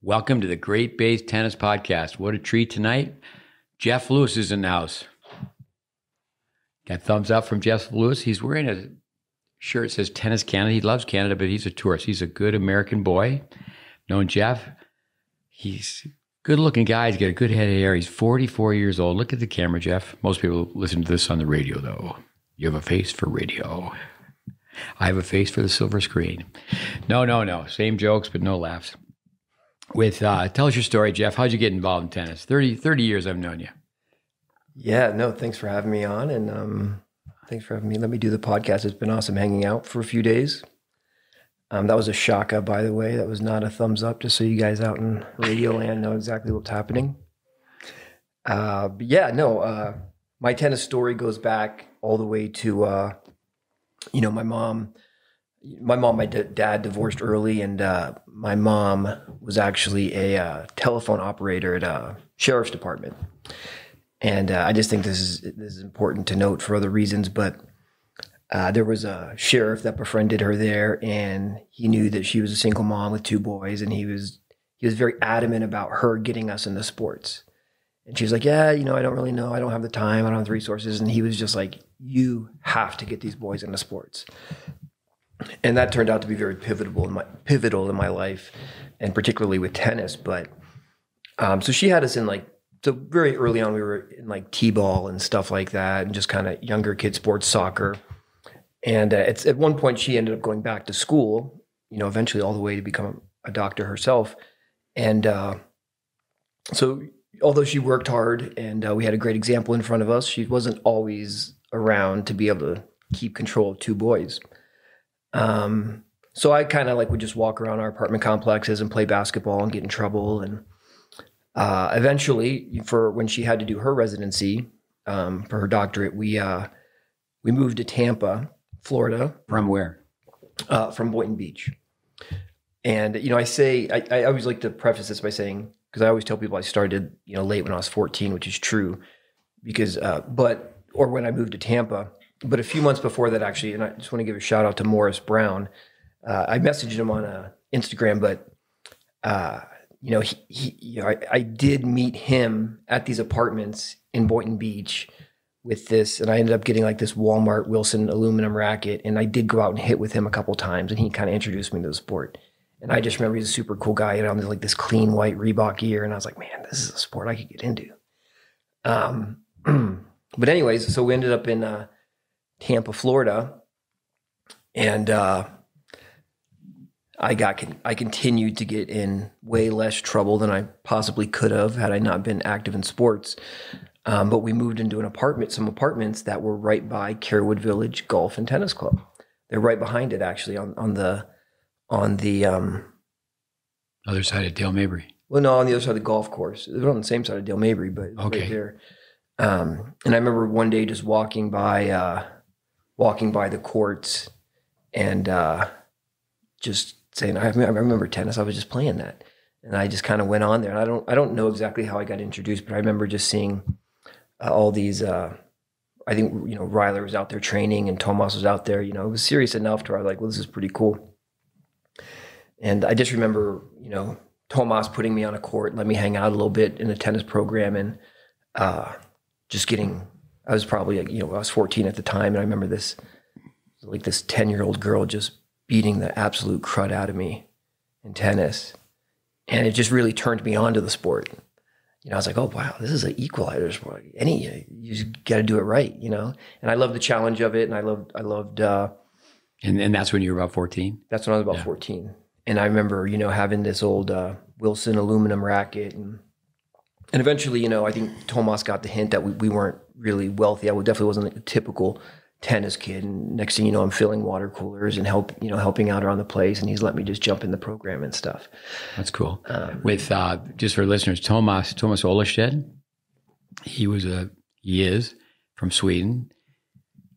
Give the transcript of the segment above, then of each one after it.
Welcome to the GreatBase Tennis Podcast. What a treat tonight. Jeff Lewis is in the house. Got thumbs up from Jeff Lewis. He's wearing a shirt that says Tennis Canada. He loves Canada, but he's a tourist. He's a good American boy. Known Jeff. He's a good-looking guy. He's got a good head of hair. He's 44 years old. Look at the camera, Jeff. Most people listen to this on the radio, though. You have a face for radio. I have a face for the silver screen. No. Same jokes, but no laughs. Tell us your story, Jeff. How'd you get involved in tennis? 30 years I've known you. Yeah, no, thanks for having me on. And thanks for having me. Let me do the podcast. It's been awesome hanging out for a few days. That was a shaka, by the way. That was not a thumbs up, just so you guys out in radio land know exactly what's happening. My tennis story goes back all the way to, my mom. My dad divorced early, and my mom was actually a telephone operator at a sheriff's department. And I just think this is important to note for other reasons, but there was a sheriff that befriended her there, and he knew that she was a single mom with two boys, and he was very adamant about her getting us into sports. And she was like, yeah, I don't really know. I don't have the time. I don't have the resources. And he was just like, you have to get these boys into sports. And that turned out to be very pivotal in my life, and particularly with tennis. But so she had us in so very early on, we were in t-ball and stuff like that, and just kind of younger kid sports, soccer. And it's at one point she ended up going back to school, eventually all the way to become a doctor herself. And so although she worked hard and we had a great example in front of us, she wasn't always around to be able to keep control of two boys. So I kind of would just walk around our apartment complexes and play basketball and get in trouble. And eventually, for when she had to do her residency for her doctorate, we moved to Tampa, Florida. From where? From Boynton Beach. And I always like to preface this by saying, because I always tell people I started late when I was 14, which is true, because or when I moved to Tampa. But a few months before that, actually, and I just want to give a shout out to Morris Brown. I messaged him on Instagram, but I did meet him at these apartments in Boynton Beach with this, and I ended up getting this Walmart Wilson aluminum racket, and I did go out and hit with him a couple times, and he kind of introduced me to the sport. And I just remember he's a super cool guy, this clean white Reebok gear, and I was like, man, this is a sport I could get into. But anyways, so we ended up in Tampa, Florida, and I continued to get in way less trouble than I possibly could have had I not been active in sports. But we moved into some apartments that were right by Carewood Village Golf and Tennis Club. They're right behind it, actually, on the other side of Dale Mabry. Well, no, on the other side of the golf course. They're on the same side of Dale Mabry, but okay. Right there. And I remember one day just walking by the courts and just saying, I remember tennis. I was just playing that, and I just kind of went on there. And I don't know exactly how I got introduced, but I remember just seeing all these. I think Ryler was out there training, and Tomas was out there. It was serious enough to where I was like, well, this is pretty cool. And I just remember, Tomas putting me on a court and let me hang out a little bit in a tennis program, and I was probably, I was 14 at the time, and I remember this 10-year-old girl just beating the absolute crud out of me in tennis. And it just really turned me on to the sport. I was like, oh, wow, this is an equalizer sport. You just got to do it right, And I loved the challenge of it, and I loved. And that's when you were about 14? That's when I was about 14. And I remember, having this old Wilson aluminum racket, and eventually, I think Tomas got the hint that we weren't really wealthy. I definitely wasn't a typical tennis kid. And next thing you know, I'm filling water coolers and helping out around the place. And he's let me just jump in the program and stuff. That's cool. With just for listeners, Tomas Olerstedt, he is from Sweden.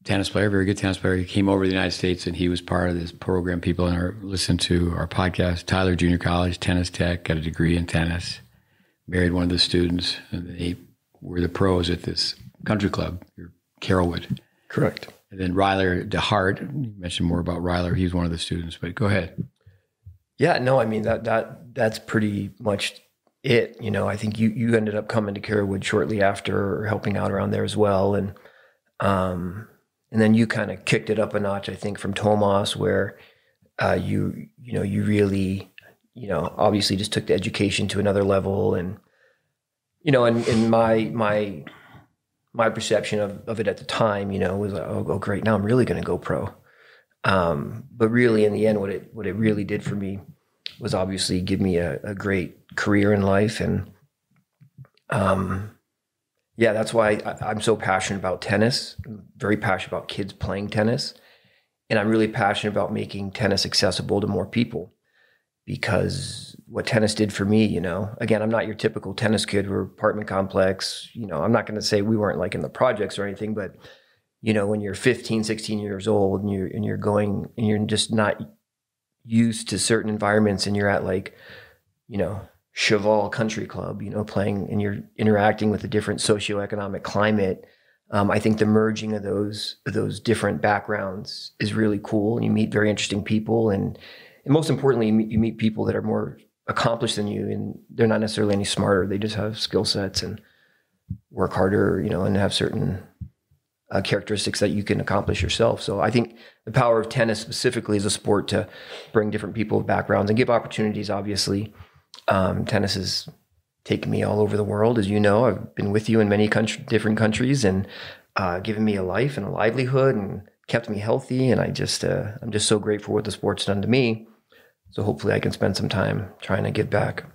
Tennis player, very good tennis player. He came over to the United States, and he was part of this program. People listen to our podcast. Tyler Junior College, Tennis Tech, got a degree in tennis. Married one of the students, and they were the pros at this country club, Carrollwood. Correct. And then Ryler DeHart, you mentioned more about Ryler. He's one of the students, but go ahead. Yeah, no, I mean that's pretty much it. I think you ended up coming to Carrollwood shortly after, or helping out around there as well, and then you kind of kicked it up a notch, I think, from Tomas, where you really obviously just took the education to another level, and and my perception of it at the time, was like, oh great, now I'm really going to go pro. But really, in the end, what it really did for me was obviously give me a great career in life. And that's why I'm so passionate about tennis. I'm very passionate about kids playing tennis. And I'm really passionate about making tennis accessible to more people, because what tennis did for me, again, I'm not your typical tennis kid. We're apartment complex. I'm not going to say we weren't like in the projects or anything, but when you're 15, 16 years old and you're just not used to certain environments, and you're at like, Cheval Country Club, playing, and you're interacting with a different socioeconomic climate. I think the merging of those different backgrounds is really cool, and you meet very interesting people, and most importantly, you meet people that are more accomplished than you, and they're not necessarily any smarter. They just have skill sets and work harder, and have certain characteristics that you can accomplish yourself. So I think the power of tennis specifically as a sport to bring different people with backgrounds and give opportunities. Obviously, tennis has taken me all over the world. As you know, I've been with you in many different countries, and given me a life and a livelihood, and kept me healthy. And I'm just so grateful for what the sport's done to me. So hopefully I can spend some time trying to give back.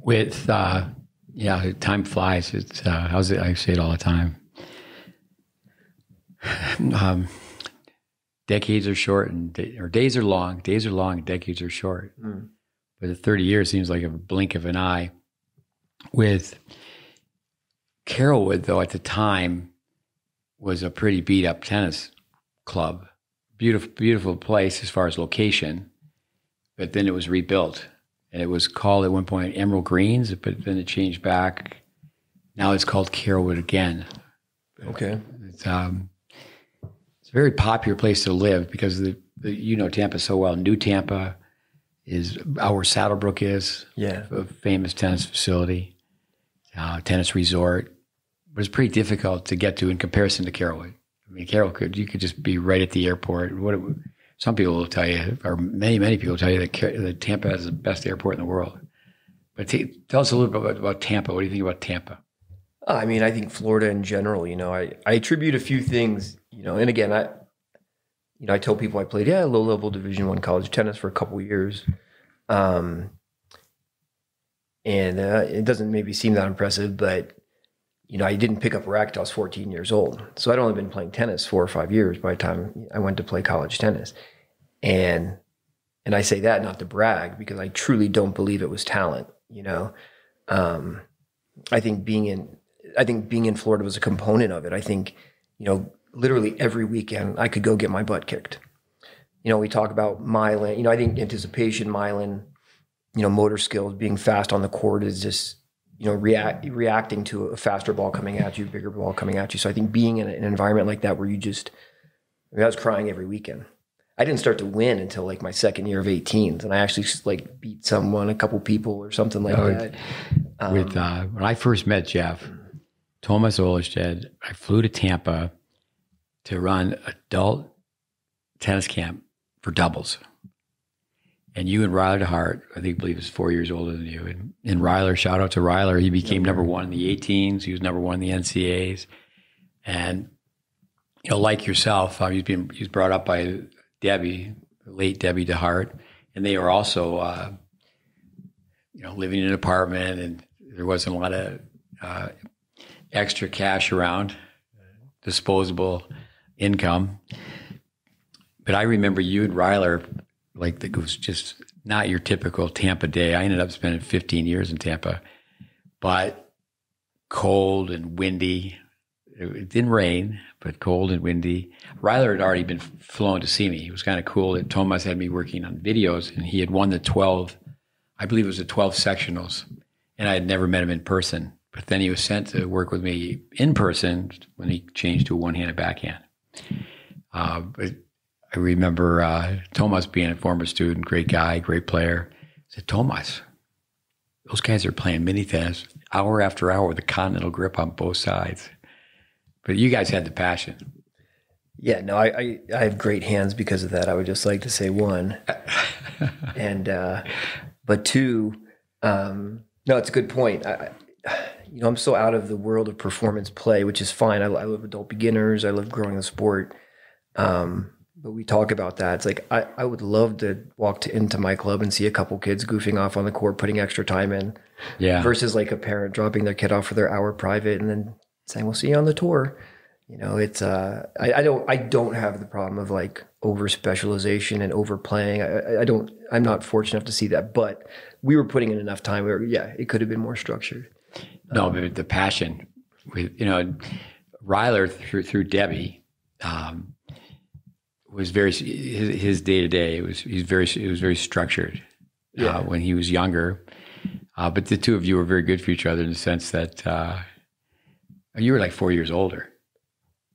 With, time flies. It's, how's it? I say it all the time. Decades are short, or days are long. Days are long, and decades are short. But the 30 years seems like a blink of an eye. With Carrollwood, though, at the time was a pretty beat up tennis club. Beautiful place as far as location, but then it was rebuilt, and it was called at one point Emerald Greens, but then it changed back. Now it's called Carrollwood again. Okay. It's a very popular place to live because Tampa so well. New Tampa is where Saddlebrook is. Yeah, a famous tennis facility, tennis resort. But it's pretty difficult to get to in comparison to Carrollwood. I mean, you could just be right at the airport. Some people will tell you, or many people will tell you that Tampa has the best airport in the world. But tell us a little bit about Tampa. What do you think about Tampa? I mean, I think Florida in general, I attribute a few things, and again, I tell people I played, low-level Division I college tennis for a couple of years. And it doesn't maybe seem that impressive, but, I didn't pick up a racket till I was 14 years old. So I'd only been playing tennis 4 or 5 years by the time I went to play college tennis. And I say that not to brag, because I truly don't believe it was talent, I think being in Florida was a component of it. I think, literally every weekend I could go get my butt kicked. We talk about myelin, I think anticipation, myelin, motor skills, being fast on the court is just, reacting to a faster ball coming at you, bigger ball coming at you. So I think being in an environment like that where I was crying every weekend. I didn't start to win until like my second year of 18s, and I actually like beat a couple people or something like that. When I first met Jeff, Thomas Ollerstedt, I flew to Tampa to run adult tennis camp for doubles. And you and Ryler DeHart, I believe is 4 years older than you. And Ryler, shout out to Ryler, he became number one in the 18s. He was number one in the NCAAs. And, like yourself, he was brought up by Debbie, late Debbie DeHart. And they were also, living in an apartment, and there wasn't a lot of extra cash around, disposable income. But I remember you and Ryler, it was just not your typical Tampa day. I ended up spending 15 years in Tampa, but cold and windy. It didn't rain, but cold and windy. Ryler had already been flown to see me. It was kind of cool that Thomas had me working on videos, and he had won the 12, I believe it was the 12 sectionals, and I had never met him in person. But then he was sent to work with me in person when he changed to a one-handed backhand. But I remember Tomas being a former student, great guy, great player. I said, Tomas, those guys are playing mini tennis hour after hour with a continental grip on both sides. But you guys had the passion. Yeah, no, I have great hands because of that. I would just like to say one. And, but two, no, it's a good point. I'm so out of the world of performance play, which is fine. I love adult beginners. I love growing the sport. But we talk about that. It's like, I would love to walk into my club and see a couple kids goofing off on the court, putting extra time in. Yeah. Versus like a parent dropping their kid off for their hour private and then saying, we'll see you on the tour. It's I don't have the problem of like over specialization and overplaying. I'm not fortunate enough to see that, but we were putting in enough time where, it could have been more structured. No, but the passion with, Ryler through Debbie, was very, his day to day. It was very structured when he was younger. But the two of you were very good for each other in the sense that you were like 4 years older.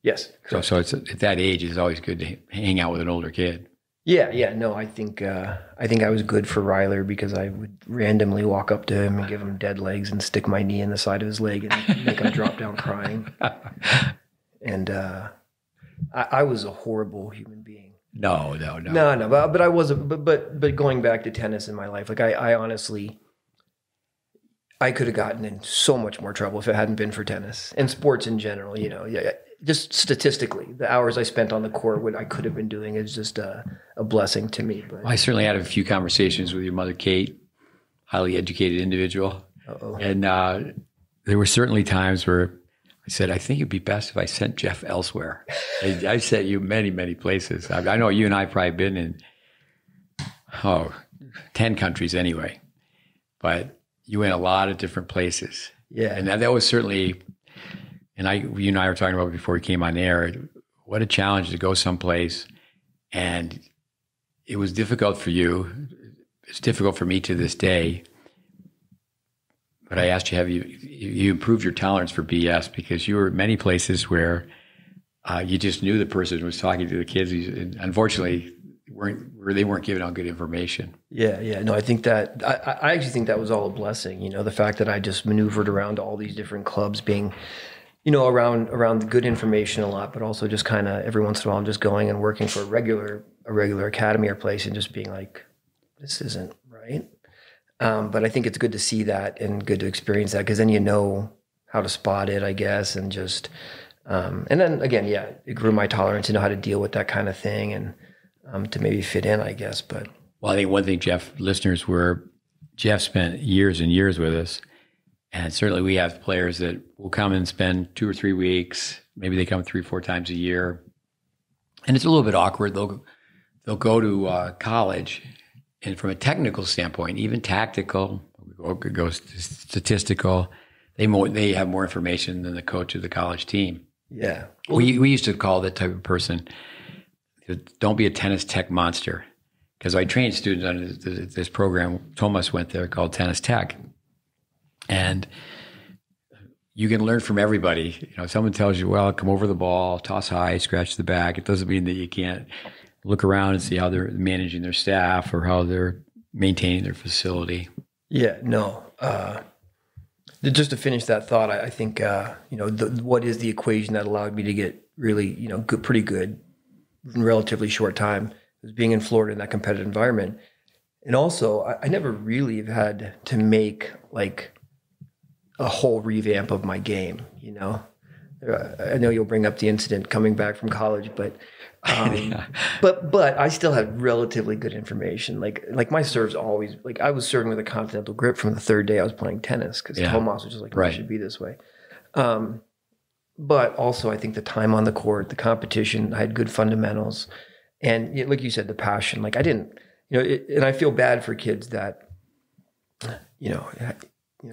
Yes. So it's at that age, it's always good to hang out with an older kid. Yeah. No, I think I was good for Ryler because I would randomly walk up to him and give him dead legs and stick my knee in the side of his leg and make him drop down crying. And I was a horrible human being. No. But I wasn't. But going back to tennis in my life, like I honestly, I could have gotten in so much more trouble if it hadn't been for tennis and sports in general. Just statistically, the hours I spent on the court, what I could have been doing is just a blessing to me. But I certainly had a few conversations with your mother, Kate, highly educated individual. Uh-oh. And there were certainly times where I said, I think it'd be best if I sent Jeff elsewhere. I sent you many, many places. I know you and I probably been in 10 countries anyway, but you went a lot of different places. Yeah. And that was certainly, you and I were talking about before we came on air, what a challenge to go someplace. And it was difficult for you. It's difficult for me to this day. But I asked you, have you improved your tolerance for BS? Because you were at many places where you just knew the person was talking to the kids. And unfortunately, they weren't giving out good information. Yeah. No, I think that, I actually think that was all a blessing. The fact that I just maneuvered around all these different clubs being, around the good information a lot, but also just kind of every once in a while I'm just going and working for a regular academy or place and just being like, this isn't right. But I think it's good to see that and good to experience that because then you know how to spot it, I guess, and just, and then again, it grew my tolerance to know how to deal with that kind of thing and to maybe fit in, I guess. But well, I think one thing, Jeff, Jeff spent years and years with us. And certainly we have players that will come and spend 2 or 3 weeks. Maybe they come 3-4 times a year. And it's a little bit awkward. They'll go to college. And from a technical standpoint, even tactical, go statistical, they have more information than the coach of the college team. Yeah. We used to call that type of person, don't be a tennis tech monster. Because I trained students under this program, Thomas went there, called Tennis Tech. And you can learn from everybody. Someone tells you, well, come over the ball, toss high, scratch the back. It doesn't mean that you can't look around and see how they're managing their staff or how they're maintaining their facility. Yeah, no. Just to finish that thought, I think, what is the equation that allowed me to get really, pretty good in relatively short time was being in Florida in that competitive environment. And also, I never really have had to make like a whole revamp of my game, I know you'll bring up the incident coming back from college, but but I still had relatively good information. Like my serve's always like I was serving with a continental grip from the third day I was playing tennis because Tomas was just like, it should be this way. But also I think the time on the court, the competition, I had good fundamentals. And like you said, the passion, like I didn't, and I feel bad for kids that,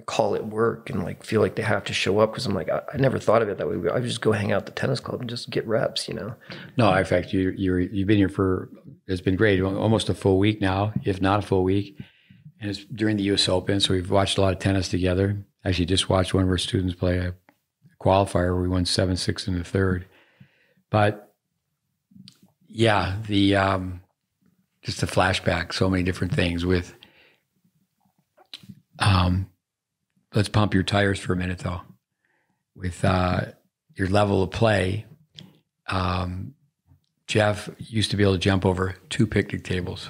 call it work and like feel like they have to show up because I'm like, I never thought of it that way. I would just go hang out at the tennis club and just get reps, No, in fact, you've been here it's been great, almost a full week now, if not a full week. And it's during the U.S. Open, so we've watched a lot of tennis together. Actually, just watched one of our students play a qualifier where we won 7-6 in the third. But, yeah, the just a flashback, so many different things with. Let's pump your tires for a minute, though. With your level of play, Jeff used to be able to jump over 2 picnic tables.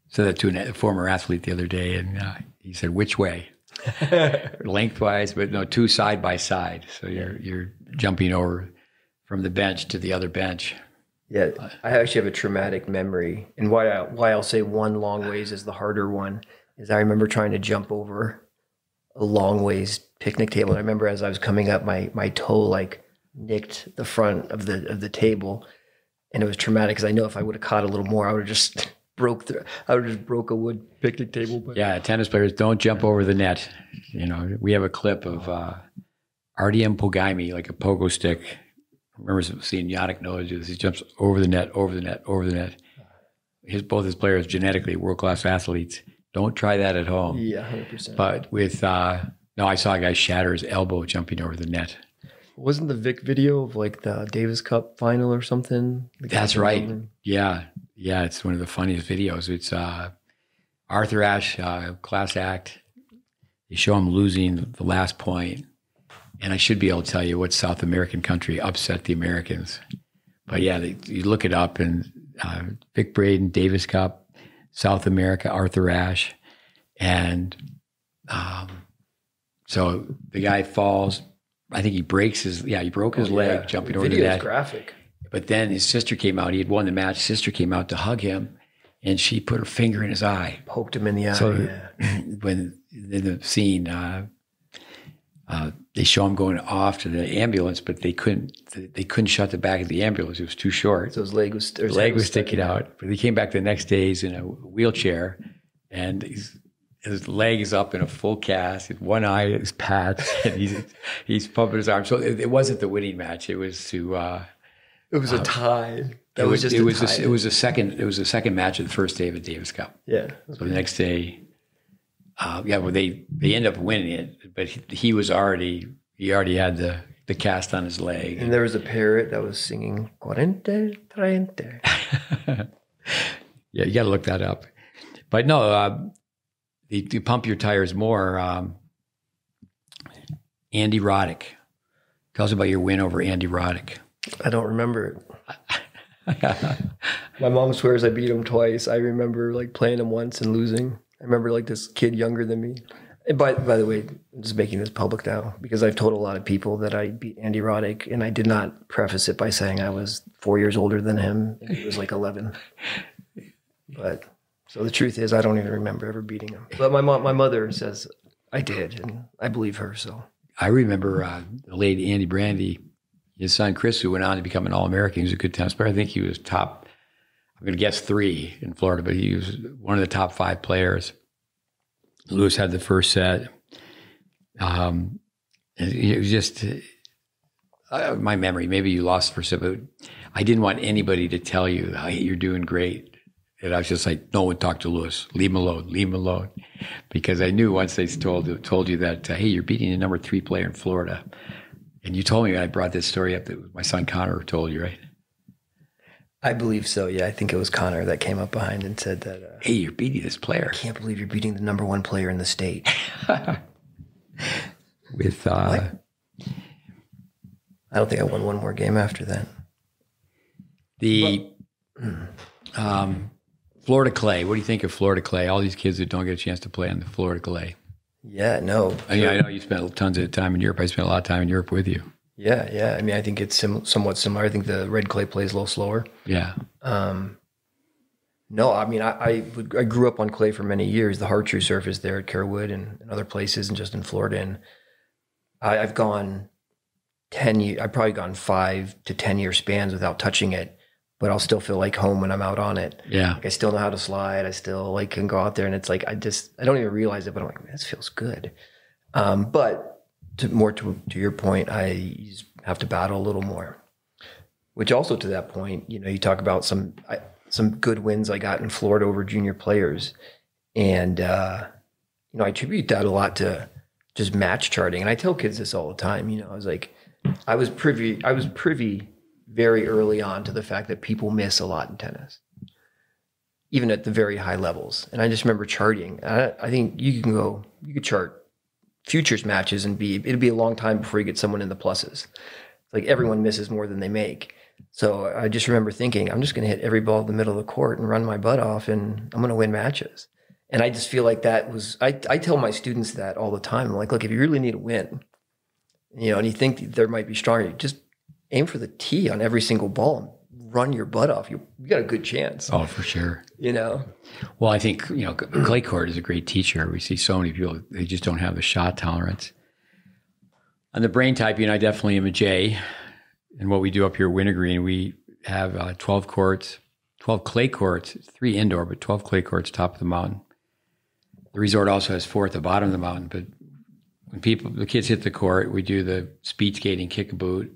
Said that to a former athlete the other day, and he said, "Which way?" Lengthwise, but no, 2 side by side. So you're jumping over from the bench to the other bench. Yeah, I actually have a traumatic memory, and why I'll say one long ways is the harder one is I remember trying to jump over a long ways picnic table. And I remember as I was coming up, my toe like nicked the front of the table, and it was traumatic because I know if I would have caught a little more, I would have just broke a wood picnic table. But yeah, tennis players don't jump over the net. You know, we have a clip of RDM Pogaimi, like a pogo stick. I remember seeing Yannick Noah do this. He jumps over the net, over the net, over the net. Both his players genetically world-class athletes. Don't try that at home. Yeah, 100%. But with I saw a guy shatter his elbow jumping over the net. Wasn't the Vic video of like the Davis Cup final or something? That's right. Yeah, it's one of the funniest videos. It's Arthur Ashe, class act. They show him losing the last point. And I should be able to tell you what South American country upset the Americans. But yeah, you look it up, and Vic Braden, Davis Cup, South America, Arthur Ashe. And so the guy falls. I think he broke his leg jumping over the net. The video is graphic. But then his sister came out. He had won the match. His sister came out to hug him, and she put her finger in his eye. Poked him in the eye. So when in the scene, they show him going off to the ambulance, but they couldn't shut the back of the ambulance. It was too short. So his leg was sticking out. But he came back the next day. He's in a wheelchair, and his leg is up in a full cast. His one eye is patched, and he's pumping his arm. So it wasn't the winning match. It was to. It was a tie. It was a second match of the first day of the Davis Cup. Yeah. Okay. So the next day. They end up winning it, but he already had the cast on his leg. And there was a parrot that was singing "Cuarenta, Treinta." Yeah, you got to look that up. But no, you pump your tires more. Andy Roddick. Tell us about your win over Andy Roddick. I don't remember it. My mom swears I beat him twice. I remember like playing him once and losing. I remember like this kid younger than me. And by the way, I'm just making this public now because I've told a lot of people that I beat Andy Roddick, and I did not preface it by saying I was 4 years older than him and he was like 11. But so the truth is I don't even remember ever beating him. But my mother says I did, and I believe her. So I remember the late Andy Brandy, his son Chris, who went on to become an All-American. He was a good tennis player. I think he was top. I'm going to guess 3 in Florida, but he was one of the top 5 players. Lewis had the first set. It was just my memory. Maybe you lost for some, but I didn't want anybody to tell you, hey, you're doing great. And I was just like, no one talk to Lewis. Leave him alone. Because I knew once they told you that, hey, you're beating the number 3 player in Florida. And you told me, I brought this story up that my son Connor told you, right? I believe so. Yeah, I think it was Connor that came up behind and said that. Hey, you're beating this player. I can't believe you're beating the number 1 player in the state. With I don't think I won one more game after that. Florida Clay. What do you think of Florida Clay? All these kids that don't get a chance to play on the Florida Clay. Yeah, no. I know you spent tons of time in Europe. I spent a lot of time in Europe with you. Yeah. I mean, I think it's somewhat similar. I think the red clay plays a little slower. Yeah. No, I mean, I grew up on clay for many years. The hard true surface there at Carewood and other places, and just in Florida. And I've gone 10 years. I've probably gone 5 to 10 year spans without touching it, but I'll still feel like home when I'm out on it. Yeah. Like I still know how to slide. I still like can go out there, and it's like I don't even realize it, but I'm like, man, this feels good. But to your point, I have to battle a little more. Which also to that point, you talk about some good wins I got in Florida over junior players, and I attribute that a lot to just match charting. And I tell kids this all the time. I was privy very early on to the fact that people miss a lot in tennis, even at the very high levels. And I just remember charting. I think you could chart futures matches and it'd be a long time before you get someone in the pluses. Like everyone misses more than they make. So I just remember thinking, I'm just going to hit every ball in the middle of the court and run my butt off, and I'm going to win matches. And I just feel like that was, I tell my students that all the time. I'm like, look, if you really need to win, and you think there might be stronger, just aim for the tee on every single ball and run your butt off. You got a good chance. Oh, for sure. Well, I think, clay court is a great teacher. We see so many people, they just don't have the shot tolerance. On the brain type, I definitely am a J. And what we do up here at Wintergreen, we have 12 clay courts, 3 indoor, but 12 clay courts top of the mountain. The resort also has 4 at the bottom of the mountain, but when the kids hit the court, we do the speed skating, kick a boot.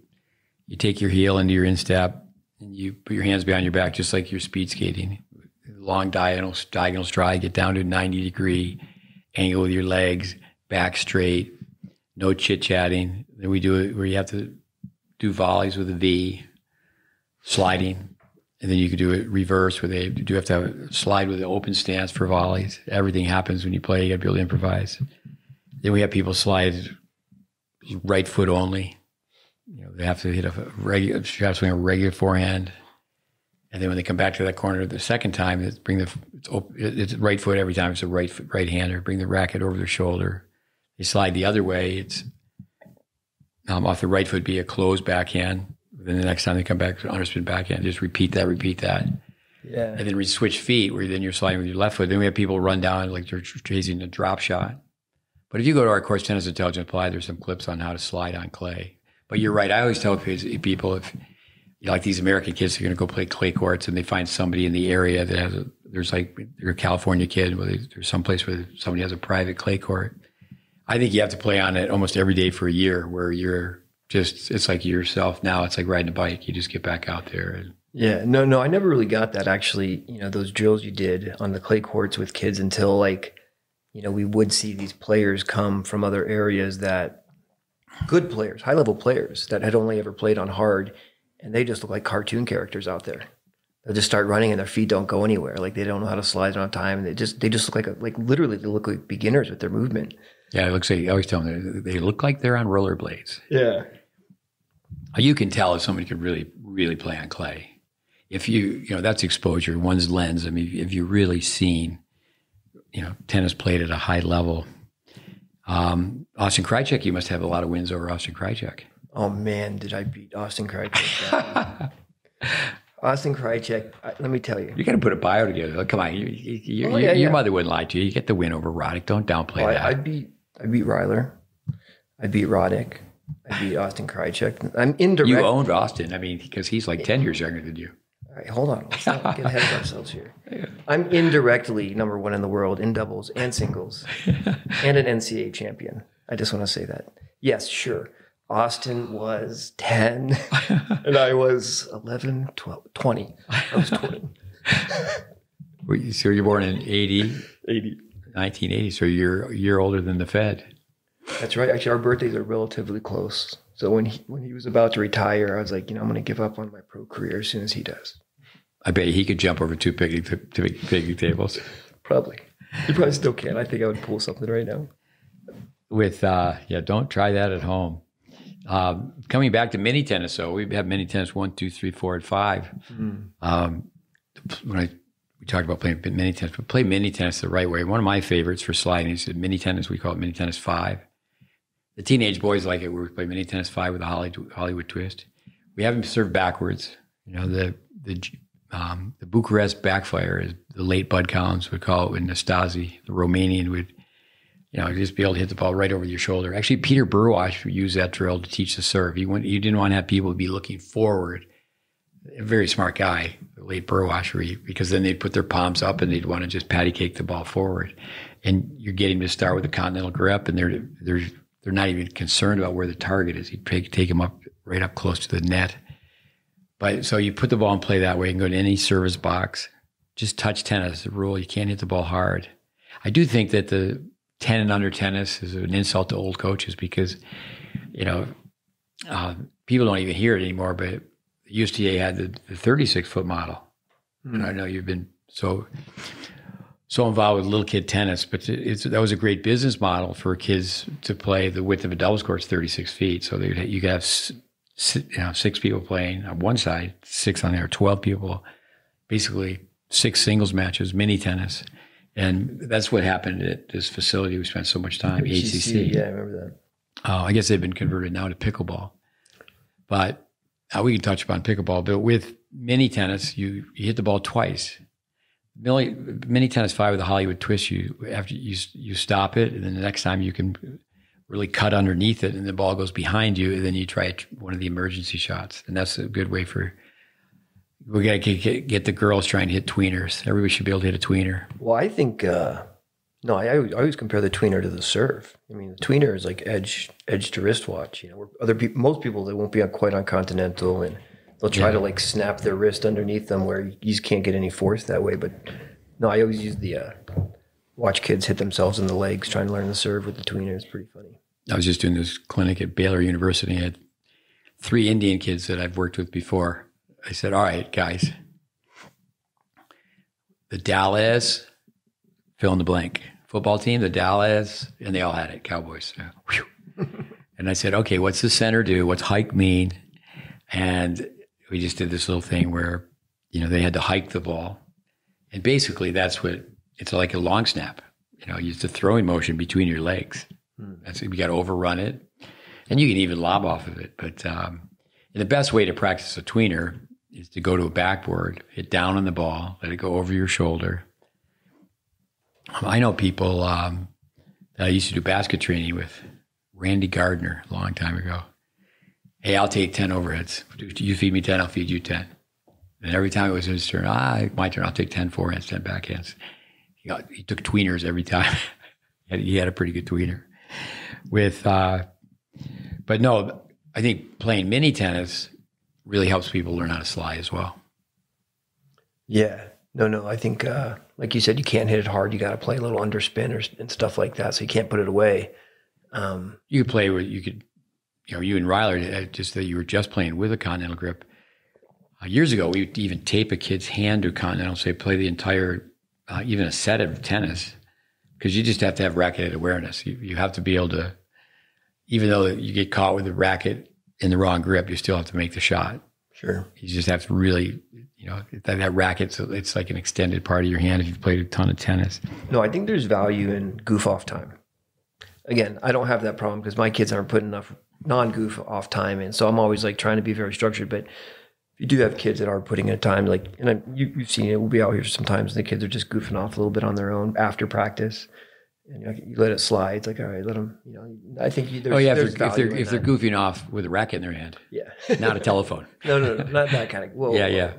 You take your heel into your instep, and you put your hands behind your back, just like you're speed skating. Long diagonal stride, get down to a 90-degree angle with your legs, back straight, no chit-chatting. Then we do it where you have to do volleys with a V, sliding. And then you can do it reverse where you do have to slide with an open stance for volleys. Everything happens when you play. You got to be able to improvise. Then we have people slide right foot only. They have to hit a regular forehand. And then when they come back to that corner the second time, it's right foot every time. It's a right-hander. Bring the racket over their shoulder. They slide the other way. It's off the right foot, be a closed backhand. Then the next time they come back, underspin backhand. Just repeat that. Yeah. And then we switch feet, where then you're sliding with your left foot. Then we have people run down like they're chasing a drop shot. But if you go to our course, Tennis Intelligence Applied, there's some clips on how to slide on clay. But you're right. I always tell people, if like these American kids are going to go play clay courts and they find somebody in the area that there's like you're a California kid, where there's some place where somebody has a private clay court. I think you have to play on it almost every day for a year, where it's like yourself. Now it's like riding a bike. You just get back out there. Yeah, no, I never really got that actually, those drills you did on the clay courts with kids until we would see these players come from other areas, that good players, high level players that had only ever played on hard, and they just look like cartoon characters out there. They'll just start running and their feet don't go anywhere. Like they don't know how to slide on time. They just look like literally they look like beginners with their movement. Yeah, it looks like, I always tell them they look like they're on rollerblades. Yeah. You can tell if somebody could really, really play on clay. If that's exposure, one's lens. I mean, if you've really seen, tennis played at a high level. Austin Krajicek, you must have a lot of wins over Austin Krajicek. Oh man, did I beat Austin Krajicek? Austin Krajicek, let me tell you. You got to put a bio together. Come on, your mother wouldn't lie to you. You get the win over Roddick. Don't downplay that. I beat Ryler. I beat Roddick. I beat Austin Krajicek. I'm indirect. You owned Austin. I mean, because he's like 10 years younger than you. All right, hold on. Let's not get ahead of ourselves here. Yeah. I'm indirectly number 1 in the world in doubles and singles and an NCAA champion. I just want to say that. Yes, sure. Austin was 10 and I was 11, 12, 20. I was 20. So you're born in 1980. So you're a year older than the Fed. That's right. Actually, our birthdays are relatively close. So when he was about to retire, I was like, I'm going to give up on my pro career as soon as he does. I bet he could jump over 2 picnic tables. Probably. He probably still can. I think I would pull something right now. Don't try that at home. Coming back to mini tennis, though, we have mini tennis 1, 2, 3, 4, and 5. We talked about playing mini tennis, but play mini tennis the right way. One of my favorites for sliding is mini tennis. We call it mini tennis 5. The teenage boys like it. We play mini tennis 5 with a Hollywood twist. We have them serve backwards. The Bucharest backfire, is the late Bud Collins would call it, when Nastasi, the Romanian, would just be able to hit the ball right over your shoulder. Actually, Peter Burwash would use that drill to teach the serve. You didn't want to have people be looking forward. A very smart guy, the late Burwash, because then they'd put their palms up and they'd want to just patty cake the ball forward. And you're getting to start with a continental grip, and they're not even concerned about where the target is. You take them right up close to the net. But so you put the ball in play that way and go to any service box. Just touch tennis, the rule. You can't hit the ball hard. I do think that the 10 and under tennis is an insult to old coaches, because, people don't even hear it anymore, but USTA had the 36-foot model. And I know you've been so involved with little kid tennis, but that was a great business model for kids to play. The width of a doubles court is 36 feet. So you could have 6 people playing on one side, 6 on the other, 12 people, basically 6 singles matches, mini tennis. And that's what happened at this facility. We spent so much time, ACC. Yeah, I remember that. I guess they've been converted now to pickleball. But we can touch upon pickleball. But with mini tennis, you hit the ball twice. Mini tennis 5 with a Hollywood twist, after you stop it, and then the next time you can really cut underneath it, and the ball goes behind you, and then you try one of the emergency shots. And that's a good way we got to get the girls trying to hit tweeners. Everybody should be able to hit a tweener. Well, I think, I always compare the tweener to the serve. I mean, the tweener is like edge to wristwatch. Where most people, they won't be quite on continental, and they'll try to like snap their wrist underneath them where you just can't get any force that way. But no, I always use watch kids hit themselves in the legs trying to learn the serve with the tweener. It's pretty funny. I was just doing this clinic at Baylor University. I had 3 Indian kids that I've worked with before. I said, all right, guys, the Dallas, fill in the blank, football team, the Dallas, and they all had it, Cowboys. And I said, okay, what's the center do? What's hike mean? And we just did this little thing where, they had to hike the ball. And basically it's like a long snap. It's a throwing motion between your legs. You got to overrun it. And you can even lob off of it. But the best way to practice a tweener is to go to a backboard, hit down on the ball, let it go over your shoulder. I know people that I used to do basket training with, Randy Gardner, a long time ago. Hey, I'll take 10 overheads. You feed me 10, I'll feed you 10. And every time it was his turn, my turn, I'll take 10 forehands, 10 backhands. He took tweeners every time. He had a pretty good tweener. But no, I think playing mini tennis really helps people learn how to slide as well. Yeah. No. I think, like you said, you can't hit it hard. You got to play a little underspin and stuff like that. So you can't put it away. You could play with, you and Ryler, just that you were just playing with a continental grip. Years ago, we would even tape a kid's hand to a continental, say play the entire, even a set of tennis, because you just have to have racket awareness. You have to be able to, even though you get caught with the racket in the wrong grip, you still have to make the shot. Sure. You just have to really, that racket, so it's like an extended part of your hand if you've played a ton of tennis. No, I think there's value in goof off time. Again, I don't have that problem because my kids aren't putting enough non-goof off time in. So I'm always like trying to be very structured. But if you do have kids that are putting in time, you've seen it, we'll be out here sometimes and the kids are just goofing off a little bit on their own after practice. And you let it slide. It's like, all right, let them, I think there's value if they're goofing off with a racket in their hand. Yeah. Not a telephone. No, not that kind of,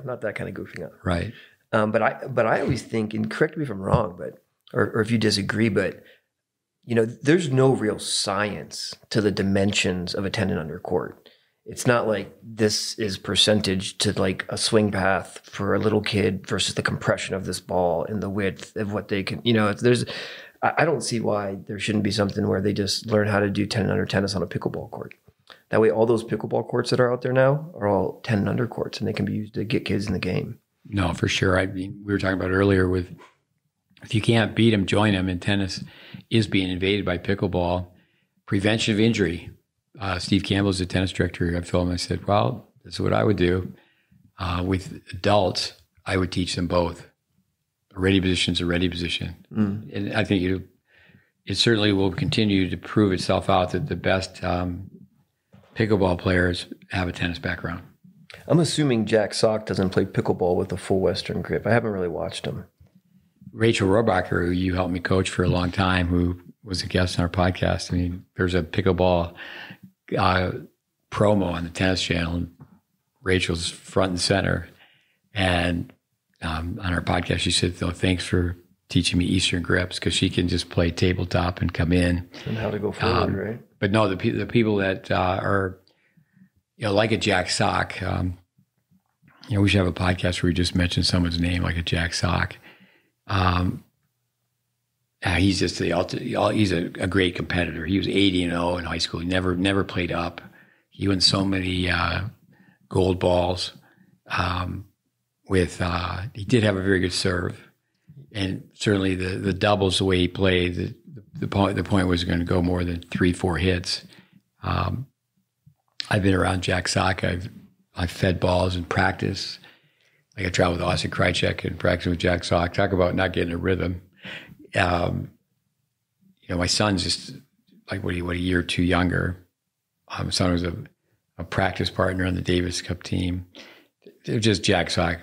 not that kind of goofing off. Right. But I always think, and correct me if I'm wrong, or if you disagree, but there's no real science to the dimensions of a tendon under court. It's not like this is percentage to like a swing path for a little kid versus the compression of this ball and the width of what they can, I don't see why there shouldn't be something where they just learn how to do 10 under tennis on a pickleball court. That way, all those pickleball courts that are out there now are all 10 under courts, and they can be used to get kids in the game. No, for sure. I mean, we were talking about earlier with, if you can't beat them, join them. And tennis is being invaded by pickleball. Prevention of injury. Steve Campbell is the tennis director. I told him, I said, well, this is what I would do. With adults, I would teach them both. A ready position is a ready position. And I think it certainly will continue to prove itself out that the best pickleball players have a tennis background. I'm assuming Jack Sock doesn't play pickleball with a full Western grip. I haven't really watched him. Rachel Rohrabacher, who you helped me coach for a long time, who was a guest on our podcast. I mean, there's a pickleball promo on the Tennis Channel, and Rachel's front and center. And on our podcast, she said, thanks for teaching me Eastern grips, because she can just play tabletop and come in. And how to go forward, right? But no, the people that are, like a Jack Sock, we should have a podcast where we just mention someone's name, like a Jack Sock. He's just he's a great competitor. He was 80-0 in high school. He never played up. He won so many gold balls. He did have a very good serve, and certainly the doubles, the way he played, the point was going to go more than 3-4 hits. I've been around Jack Sock. I've fed balls in practice. Like I traveled with Austin Krajicek and practicing with Jack Sock. Talk about not getting a rhythm. My son's just like a year or two younger. My son was a practice partner on the Davis Cup team. It was just Jack Sock.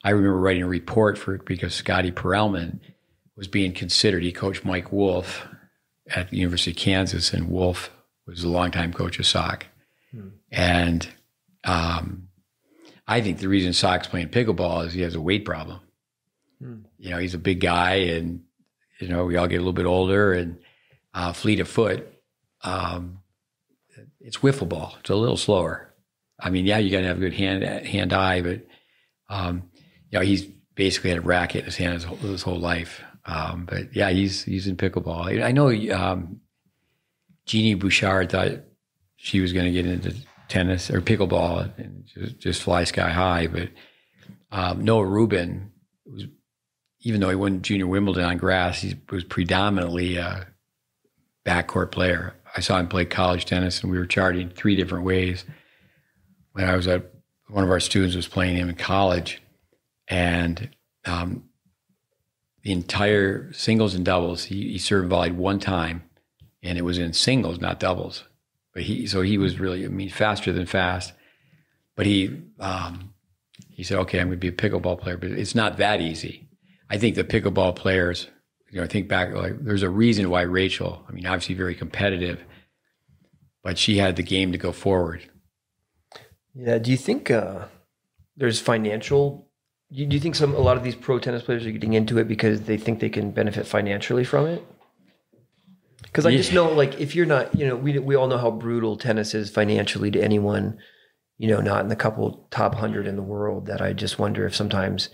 I remember writing a report for it because Scotty Perelman was being considered. He coached Mike Wolf at the University of Kansas, and Wolf was a longtime coach of Sock. And I think the reason Sock's playing pickleball is he has a weight problem. He's a big guy, and we all get a little bit older and fleet of foot. It's wiffle ball. It's a little slower. I mean, yeah, you got to have a good hand-eye, but he's basically had a racket in his hand his whole life. But yeah, he's in pickleball. I know Jeannie Bouchard thought she was going to get into tennis or pickleball and just fly sky high. But Noah Rubin, even though he won Junior Wimbledon on grass, he was predominantly a backcourt player. I saw him play college tennis, and we were charting 3 different ways. When I was one of our students was playing him in college, and the entire singles and doubles, he served and volleyed 1 time, and it was in singles, not doubles. But he was really, faster than fast. But he said, okay, I'm going to be a pickleball player, but it's not that easy. I think the pickleball players, think back, there's a reason why Rachel, obviously very competitive, but she had the game to go forward. Yeah. Do you think there's financial? Do you think a lot of these pro tennis players are getting into it because they think they can benefit financially from it? Because I just know, if you're not, we all know how brutal tennis is financially to anyone, not in the couple top 100 in the world. That I just wonder if sometimes,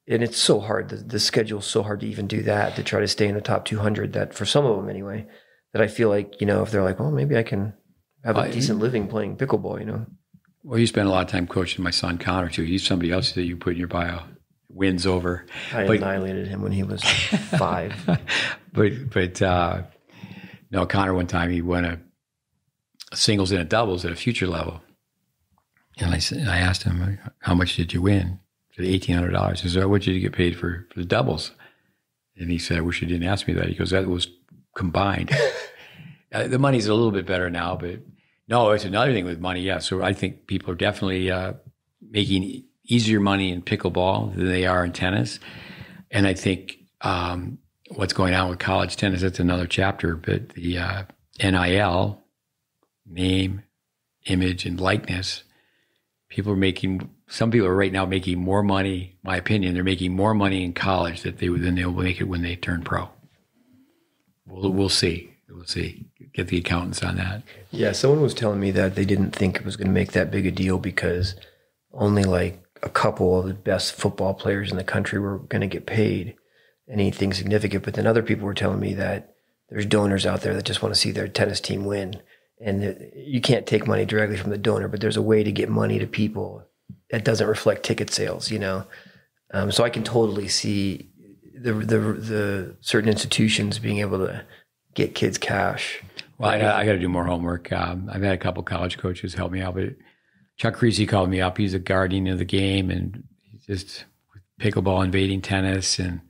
and it's so hard. The schedule's so hard to even do that, to try to stay in the top 200. That for some of them anyway, that I feel like if they're like, oh, maybe I can have a decent living playing pickleball. Well, you spend a lot of time coaching my son Connor too. He's somebody else that you put in your bio. Wins over. I annihilated him when he was 5. No, Connor one time he won a singles and a doubles at a future level, and I asked him, how much did you win? He said $1,800. He said, what did you get paid for the doubles? And he said, I wish you didn't ask me that. He goes, that was combined. The money's a little bit better now, but no, it's another thing with money. Yeah, so I think people are definitely making easier money in pickleball than they are in tennis, and I think. What's going on with college tennis, that's another chapter, but the NIL, name, image, and likeness, some people are right now making more money, my opinion, they're making more money in college than they'll make it when they turn pro. We'll see. We'll see. Get the accountants on that. Yeah, someone was telling me that they didn't think it was going to make that big a deal because only a couple of the best football players in the country were going to get paid anything significant. But then other people were telling me that there's donors out there that just want to see their tennis team win. And you can't take money directly from the donor, but there's a way to get money to people that doesn't reflect ticket sales, So I can totally see the certain institutions being able to get kids cash. Well, I got to do more homework. I've had a couple college coaches help me out, but Chuck Creasy called me up. He's a guardian of the game, and he's just pickleball invading tennis, and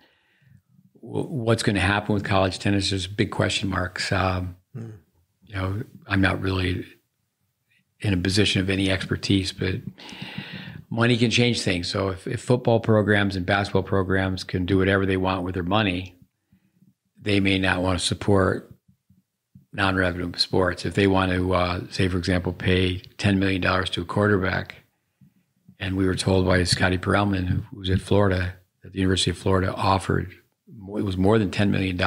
what's going to happen with college tennis is big question marks. I'm not really in a position of any expertise, but money can change things. So if football programs and basketball programs can do whatever they want with their money, they may not want to support non-revenue sports. If they want to, say, for example, pay $10 million to a quarterback, and we were told by Scotty Perelman, who was at Florida, at the University of Florida, offered, it was more than $10 million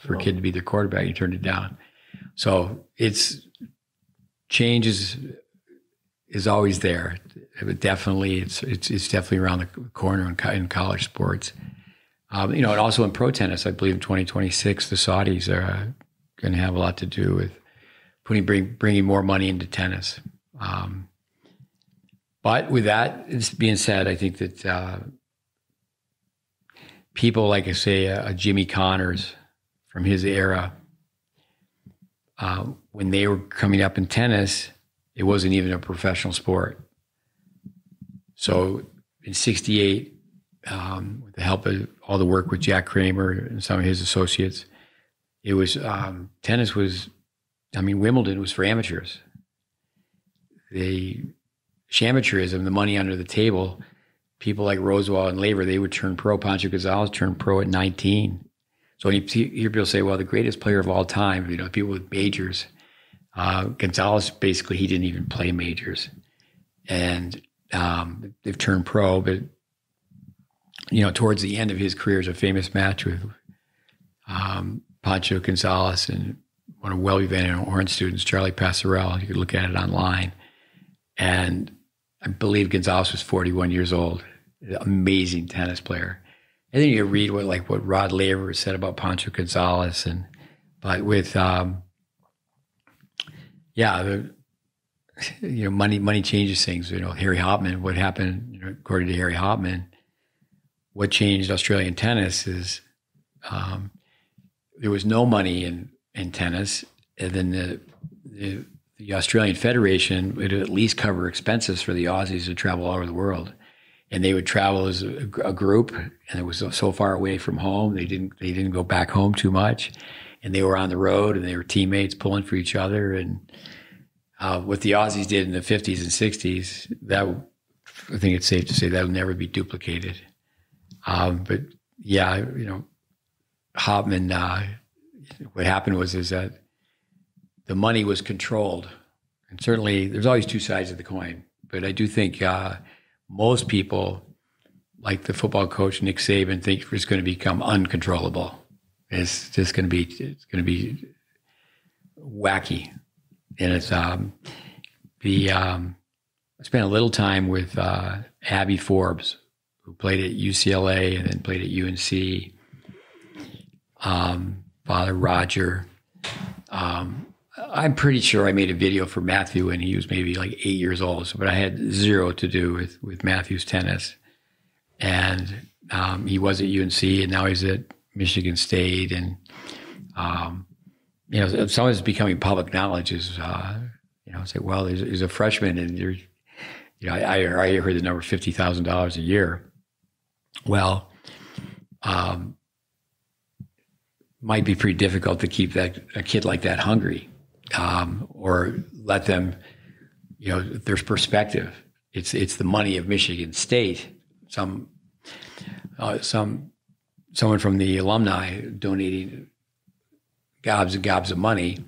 for a kid to be their quarterback. He turned it down. So change is always there. But definitely, it's definitely around the corner in college sports. And also in pro tennis, I believe in 2026, the Saudis are going to have a lot to do with bringing more money into tennis. But with that being said, I think that people like, I say, a Jimmy Connors from his era, when they were coming up in tennis, it wasn't even a professional sport. So in '68, with the help of all the work with Jack Kramer and some of his associates, it was tennis was, Wimbledon was for amateurs. The amateurism, the money under the table, people like Rosewall and Laver, they would turn pro. Pancho Gonzalez turned pro at 19. So when you hear people say, well, the greatest player of all time, people with majors, Gonzalez, basically, he didn't even play majors. And they've turned pro, but, towards the end of his career, is a famous match with Pancho Gonzalez and one of Welby Van Horn's students, Charlie Passerell. You could look at it online. And I believe Gonzalez was 41 years old. Amazing tennis player. And then you read what Rod Laver said about Pancho Gonzalez, but with money changes things. Harry Hopman. What happened? According to Harry Hopman, what changed Australian tennis is there was no money in tennis, and then the Australian Federation would at least cover expenses for the Aussies to travel all over the world. And they would travel as a group, and it was so far away from home. They didn't go back home too much, and they were on the road, and they were teammates pulling for each other. And what the Aussies did in the 50s and 60s, that I think it's safe to say that will never be duplicated. But yeah, Hopman. What happened was that the money was controlled, and certainly there's always two sides of the coin. But I do think most people, like the football coach Nick Saban, think it's going to become uncontrollable. It's going to be wacky, and it's I spent a little time with Abby Forbes, who played at UCLA and then played at UNC. Father Roger. I'm pretty sure I made a video for Matthew when he was maybe like 8 years old, but I had zero to do with Matthew's tennis. And he was at UNC, and now he's at Michigan State. And, some of it's becoming public knowledge is, say, well, there's a freshman, and I heard the number $50,000 a year. Well, might be pretty difficult to keep a kid like that hungry, or let them, there's perspective. It's the money of Michigan State. Someone from the alumni donating gobs and gobs of money,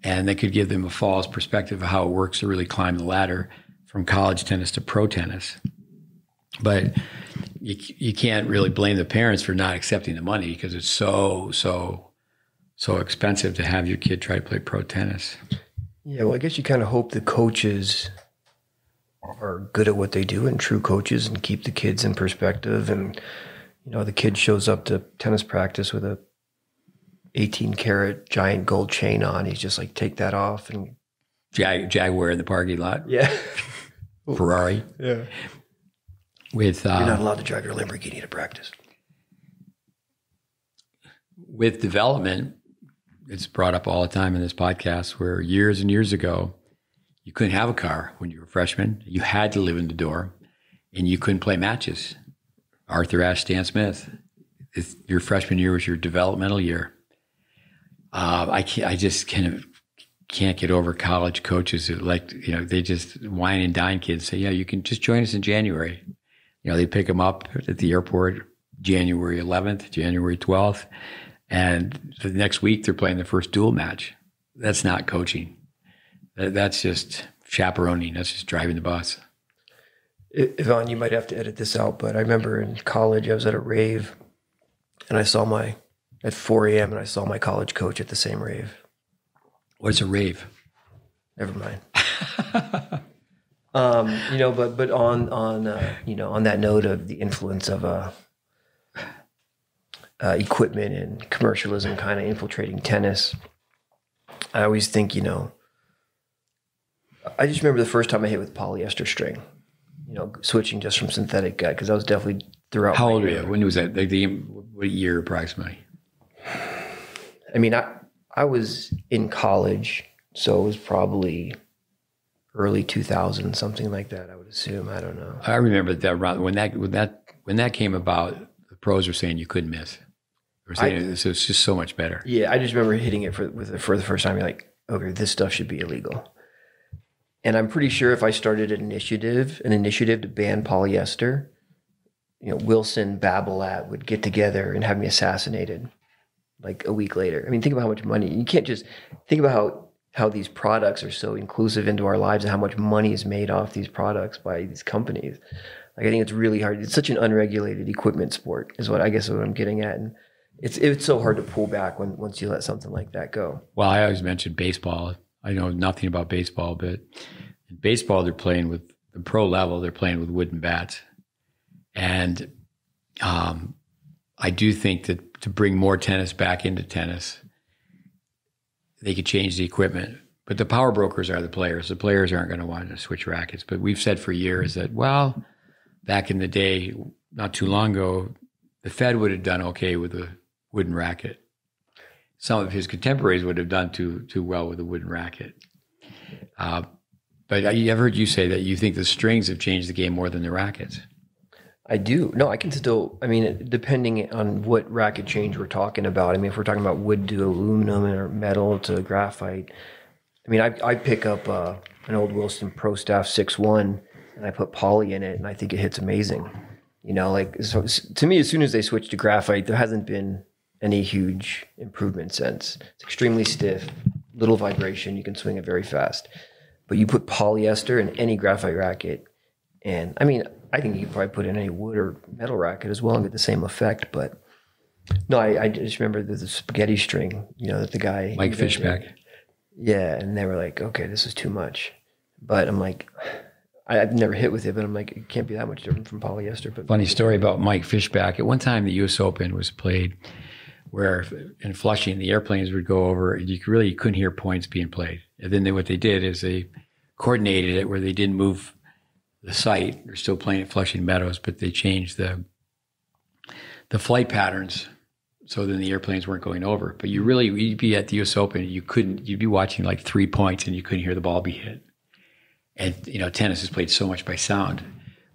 and that could give them a false perspective of how it works to really climb the ladder from college tennis to pro tennis. But you can't really blame the parents for not accepting the money, because it's so expensive to have your kid try to play pro tennis. Yeah, well, I guess you kind of hope the coaches are good at what they do, and true coaches, and keep the kids in perspective. And the kid shows up to tennis practice with a 18-karat giant gold chain on. He's just like, take that off. And Jaguar in the parking lot. Yeah. Ferrari. Yeah. You're not allowed to drive your Lamborghini to practice. With development, it's brought up all the time in this podcast, where years and years ago, you couldn't have a car when you were a freshman. You had to live in the dorm, and you couldn't play matches. Arthur Ashe, Stan Smith. Your freshman year was your developmental year. I just can't get over college coaches who they just wine and dine kids. Say, yeah, you can just join us in January. They pick them up at the airport January 11th, January 12th, and the next week they're playing the first dual match. That's not coaching. That's just chaperoning. That's just driving the bus. Yvonne, you might have to edit this out, but I remember in college I was at a rave, and I saw at 4 a.m. and I saw my college coach at the same rave. What's a rave? Never mind. But on that note of the influence of equipment and commercialism kind of infiltrating tennis, I always think, I just remember the first time I hit with polyester string. switching just from synthetic guy, because I was definitely throughout. How old were you? When was that? Like what year approximately? I mean, I was in college, so it was probably early 2000, something like that, I would assume. I don't know. I remember that round when that came about, the pros were saying you couldn't miss. They were saying it's just so much better. Yeah, I just remember hitting it for the first time. You're like, okay, this stuff should be illegal. And I'm pretty sure if I started an initiative to ban polyester, Wilson, Babolat would get together and have me assassinated like a week later. I mean, think about how much money. You can't just think about how these products are so inclusive into our lives and how much money is made off these products by these companies. Like, I think it's really hard. It's such an unregulated equipment sport is what I'm getting at. And it's so hard to pull back once you let something like that go. Well, I always mention baseball. I know nothing about baseball, but in baseball, they're playing with the pro level. They're playing with wooden bats. And I do think that to bring more tennis back into tennis, they could change the equipment. But the power brokers are the players. The players aren't going to want to switch rackets. But we've said for years that, well, back in the day, not too long ago, the Fed would have done okay with a wooden racket. Some of his contemporaries would have done too well with a wooden racket. But I've heard you say that you think the strings have changed the game more than the rackets. I do. No, I can still, depending on what racket change we're talking about. I mean, if we're talking about wood to aluminum or metal to graphite, I pick up an old Wilson Pro Staff 6-1 and I put poly in it and I think it hits amazing. So to me, as soon as they switched to graphite, there hasn't been any huge improvement since. It's extremely stiff, little vibration. You can swing it very fast. But you put polyester in any graphite racket, and I think you could probably put in any wood or metal racket as well and get the same effect. But no, I just remember the spaghetti string, that the guy... Mike Fishback. Yeah, and they were like, okay, this is too much. But I'm like, I've never hit with it, but I'm like, it can't be that much different from polyester. But funny story about Mike Fishback. At one time, the U.S. Open was played where in Flushing, the airplanes would go over and you couldn't hear points being played. And then what they did is they coordinated it where they didn't move the site. They're still playing at Flushing Meadows, but they changed the flight patterns so then the airplanes weren't going over. But you'd be at the U.S. Open, you'd be watching like 3 points and you couldn't hear the ball be hit. And, tennis is played so much by sound.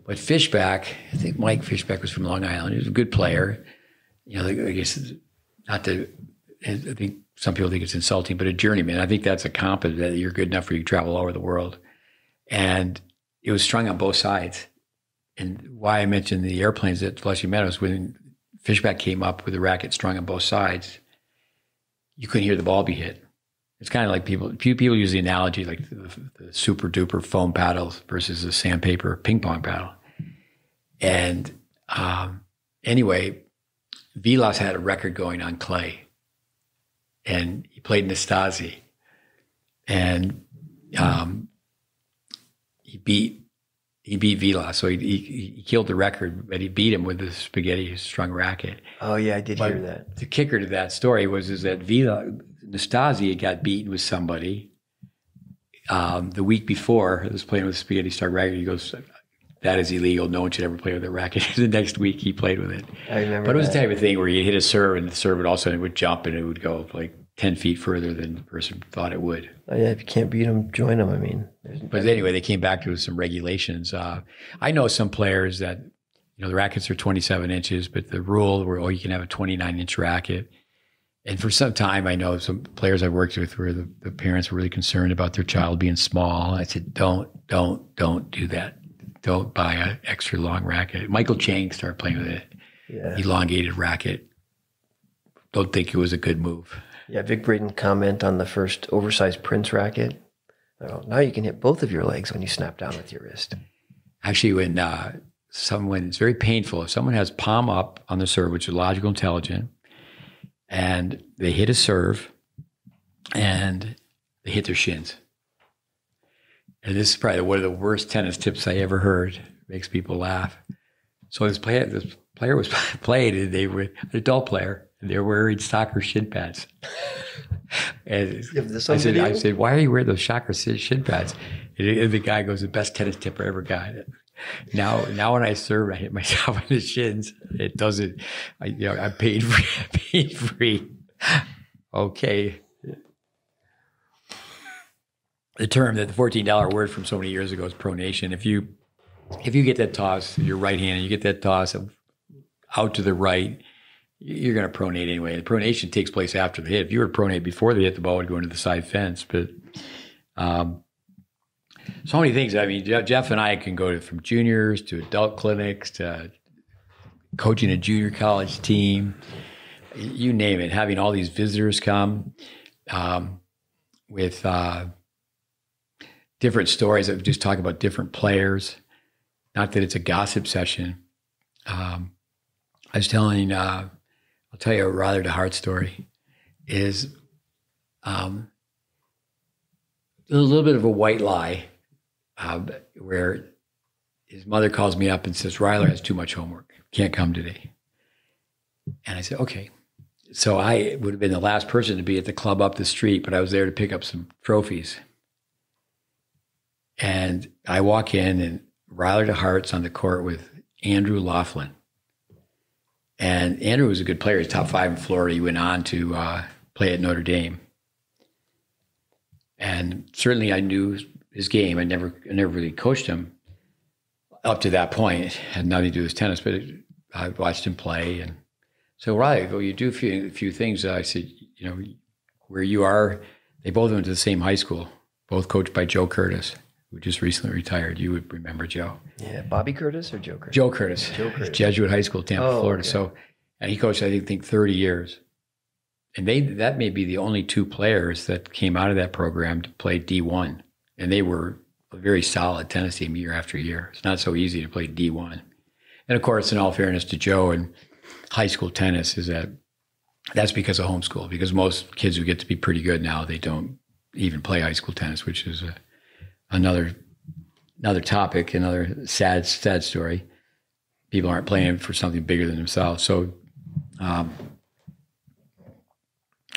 But Fishback, I think Mike Fishback was from Long Island. He was a good player. I guess I think some people think it's insulting, but a journeyman. I think that's a compliment that you're good enough for you to travel all over the world. And it was strung on both sides. And why I mentioned the airplanes at Flushing Meadows, when Fishback came up with a racket strung on both sides, you couldn't hear the ball be hit. It's kind of like people use the analogy like the super duper foam paddles versus the sandpaper ping pong paddle. And anyway, Vilas had a record going on clay, and he played Nastasi, and he beat Vilas, so he killed the record, but he beat him with the spaghetti strung racket. Oh yeah, I did hear that. The kicker to that story is that Nastasi had got beaten with somebody the week before. He was playing with spaghetti strung racket. He goes, "That is illegal. No one should ever play with a racket." The next week he played with it. I remember. But it was the type of thing where you hit a serve and the serve would all of a sudden it would jump and it would go like 10 feet further than the person thought it would. Oh, yeah, if you can't beat them, join them. But anyway, they came back to some regulations. I know some players that, the rackets are 27 inches, but the rule where, you can have a 29-inch racket. And for some time, I know some players I've worked with where the parents were really concerned about their child being small. I said, don't do that. Don't buy an extra long racket. Michael Chang started playing with it. Yeah. Elongated racket. Don't think it was a good move. Yeah, Vic Braden comment on the first oversized Prince racket. Oh, now you can hit both of your legs when you snap down with your wrist. Actually, when it's very painful, if someone has palm up on the serve, which is logical intelligent, and they hit a serve and they hit their shins. And this is probably one of the worst tennis tips I ever heard. Makes people laugh. So this player was played, and they were an adult player, and they were wearing soccer shin pads. And I said, why are you wearing those soccer shin pads? And the guy goes, the best tennis tip I ever got. Now when I serve, I hit myself on the shins. It doesn't. I'm paid free. Paid free. Okay. The term, that the $14 word from so many years ago is pronation. If you get that toss, you're right-handed, you get that toss out to the right, you're going to pronate anyway. The pronation takes place after the hit. If you were to pronate before they hit the ball, it would go into the side fence. But so many things. I mean, Jeff and I can go from juniors to adult clinics to coaching a junior college team, you name it, having all these visitors come with different stories that just talk about different players. Not that it's a gossip session. I was telling, I'll tell you a rather to heart story, is a little bit of a white lie where his mother calls me up and says, Ryler has too much homework, can't come today. And I said, okay. So I would have been the last person to be at the club up the street, but I was there to pick up some trophies. And I walk in, and Ryler to Hart's on the court with Andrew Laughlin. And Andrew was a good player. He's top 5 in Florida. He went on to play at Notre Dame. And certainly I knew his game. I never really coached him up to that point. It had nothing to do with tennis, but I watched him play. And so, Ryler, well, you do a few things. I said, where you are, they both went to the same high school, both coached by Joe Curtis, who just recently retired. You would remember Joe. Yeah, Bobby Curtis or Joe Curtis? Joe Curtis. Joe Curtis. Jesuit High School, Tampa, Florida. Okay. So, and he coached, I think 30 years. And that may be the only 2 players that came out of that program to play D1. And they were a very solid tennis team year after year. It's not so easy to play D1. And of course, in all fairness to Joe, and high school tennis is that's because of homeschool, because most kids who get to be pretty good now, they don't even play high school tennis, which is another topic, another sad story. People aren't playing for something bigger than themselves. So,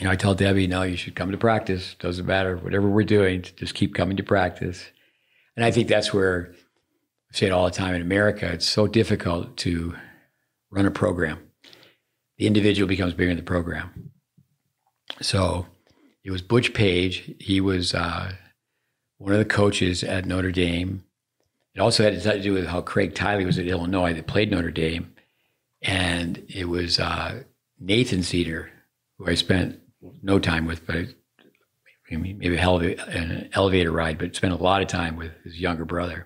I tell Debbie, no, you should come to practice. Doesn't matter, whatever we're doing, just keep coming to practice. And I think that's where, I say it all the time, in America, it's so difficult to run a program. The individual becomes bigger than the program. So it was Butch Page. He was one of the coaches at Notre Dame. It also had to do with how Craig Tiley was at Illinois that played Notre Dame. And it was Nathan Cedar, who I spent no time with, but maybe an elevator ride, but spent a lot of time with his younger brother.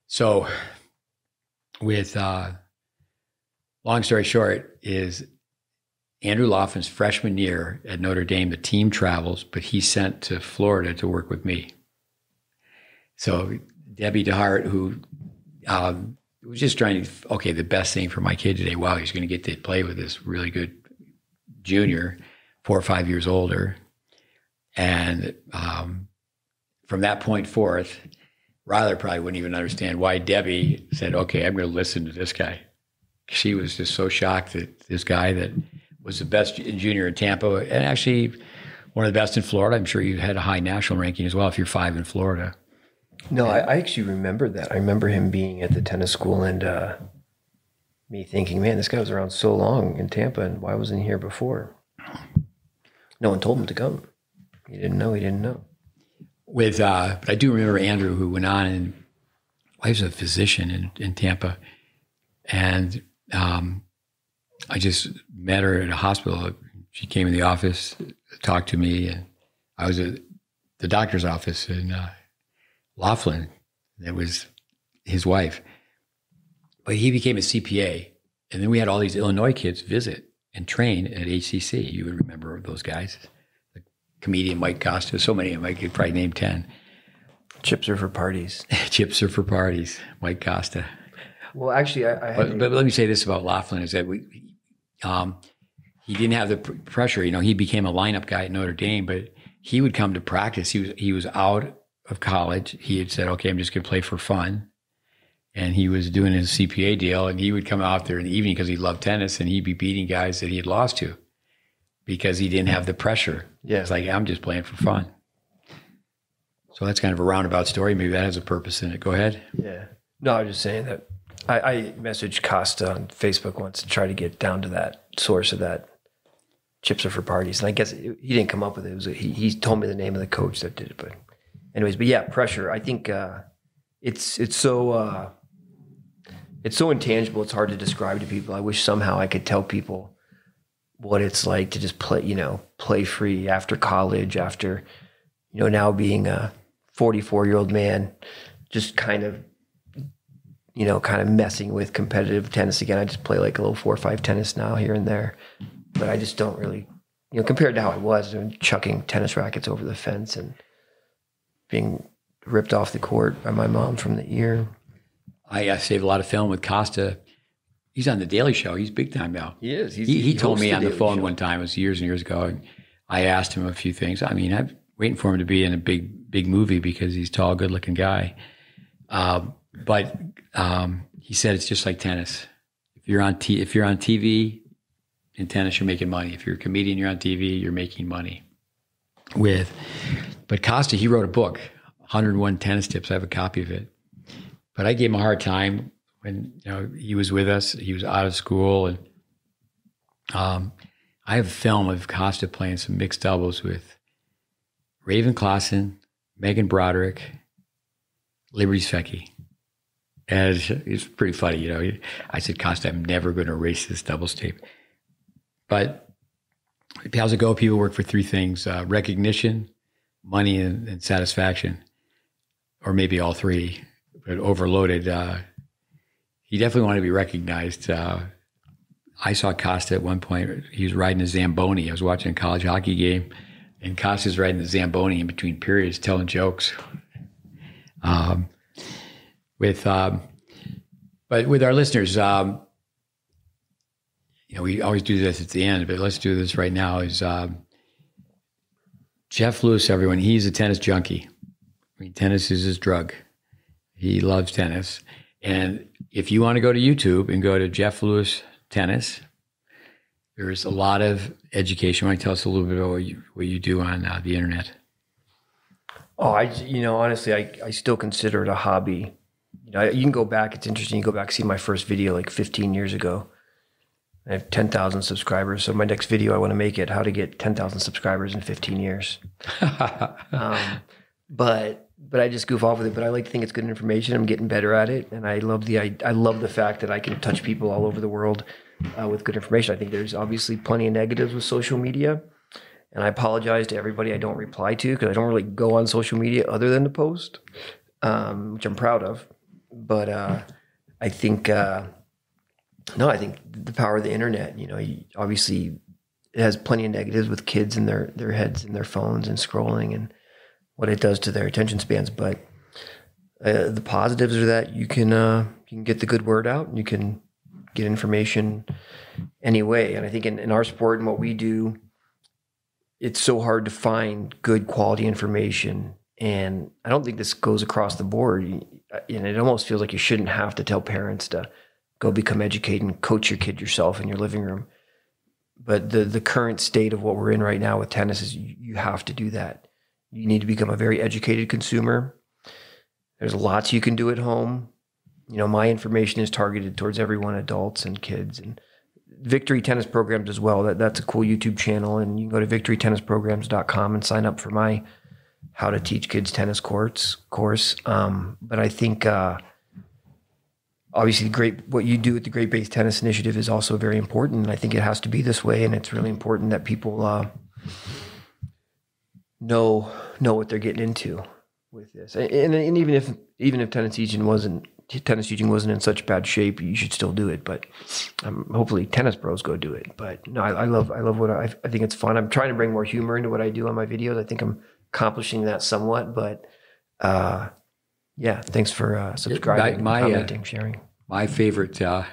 So with, long story short, is Andrew Laughlin's freshman year at Notre Dame, the team travels, but he's sent to Florida to work with me. So Debbie DeHart, who was just trying to, the best thing for my kid today, wow, he's going to get to play with this really good junior, 4 or 5 years older. And from that point forth, Ryler probably wouldn't even understand why Debbie said, okay, I'm going to listen to this guy. She was just so shocked that this guy that was the best junior in Tampa, and actually one of the best in Florida. I'm sure you had a high national ranking as well if you're 5 in Florida. No, I actually remember that. I remember him being at the tennis school and me thinking, man, this guy was around so long in Tampa, and why wasn't he here before? No one told him to come. He didn't know. But I do remember Andrew, who went on, and he was a physician in Tampa. And I just met her at a hospital. She came in the office, talked to me, and I was at the doctor's office in Laughlin. That was his wife. But he became a CPA. And then we had all these Illinois kids visit and train at HCC. You would remember those guys. The comedian Mike Costa, so many of them, I could probably name 10. Chips are for parties. Chips are for parties, Mike Costa. Well, actually, but let me say this about Laughlin is that he didn't have the pressure. He became a lineup guy at Notre Dame, but he would come to practice. He was out of college. He had said, okay, I'm just going to play for fun. And he was doing his CPA deal, and he would come out there in the evening because he loved tennis, and he'd be beating guys that he had lost to because he didn't have the pressure. Yeah. It's like, I'm just playing for fun. So that's kind of a roundabout story. Maybe that has a purpose in it. Go ahead. Yeah. No, I was just saying that I messaged Costa on Facebook once to try to get down to that source of that chips are for parties. And I guess he didn't come up with it. He told me the name of the coach that did it. But anyways, but yeah, pressure. I think it's so intangible. It's hard to describe to people. I wish somehow I could tell people what it's like to just play free after college, after, now being a 44-year-old man, just kind of messing with competitive tennis again. I just play like a little 4 or 5 tennis now here and there, but I just don't really, compared to how I was, chucking tennis rackets over the fence and being ripped off the court by my mom from the ear. I save a lot of film with Costa. He's on the Daily Show. He's big time now. He is. He told me on the phone one time, it was years and years ago, and I asked him a few things. I mean, I'm waiting for him to be in a big movie because he's a tall, good-looking guy. But he said it's just like tennis. If you're on TV in tennis, you're making money. If you're a comedian, you're on TV, you're making money. But Costa, he wrote a book, 101 Tennis Tips. I have a copy of it. But I gave him a hard time when he was with us. He was out of school, and I have a film of Costa playing some mixed doubles with Raven Klaassen, Megan Broderick, Liberty Svecki. And it's pretty funny, I said, Costa, I'm never going to erase this doubles tape. But how's it go? People work for 3 things: recognition, money, and satisfaction, or maybe all 3. But overloaded. He definitely wanted to be recognized. I saw Costa at one point. He was riding a Zamboni. I was watching a college hockey game, and Costa's riding the Zamboni in between periods, telling jokes. But with our listeners, we always do this at the end, but let's do this right now. Is Jeff Lewis, everyone? He's a tennis junkie. I mean, tennis is his drug. He loves tennis. And if you want to go to YouTube and go to Jeff Lewis Tennis, there's a lot of education. Why don't you tell us a little bit about what you do on the internet? Oh, honestly, I still consider it a hobby. You can go back. It's interesting. You go back and see my first video like 15 years ago. I have 10,000 subscribers. So my next video, I want to make it how to get 10,000 subscribers in 15 years. But I just goof off with it. But I like to think it's good information. I'm getting better at it, and I love the fact that I can touch people all over the world with good information. I think there's obviously plenty of negatives with social media, and I apologize to everybody I don't reply to because I don't really go on social media other than to post, which I'm proud of. But I think the power of the internet. Obviously it has plenty of negatives with kids and their heads in their phones and scrolling and what it does to their attention spans. But the positives are that you can get the good word out and you can get information anyway. And I think in our sport and what we do, it's so hard to find good quality information. And I don't think this goes across the board. And it almost feels like you shouldn't have to tell parents to go become educated and coach your kid yourself in your living room. But the current state of what we're in right now with tennis is you have to do that. You need to become a very educated consumer. There's lots you can do at home. My information is targeted towards everyone, adults and kids, and Victory Tennis Programs as well. That's a cool YouTube channel, and you can go to victorytennisprograms.com and sign up for my How to Teach Kids Tennis course. But I think obviously what you do with the GreatBase Tennis Initiative is also very important. And I think it has to be this way, and it's really important that people know what they're getting into with this. And even if tennis teaching wasn't in such bad shape, you should still do it. But hopefully tennis pros go do it. But no, I love what I think it's fun. I'm trying to bring more humor into what I do on my videos. I think I'm accomplishing that somewhat. But yeah, thanks for subscribing, commenting, sharing. My favorite, well,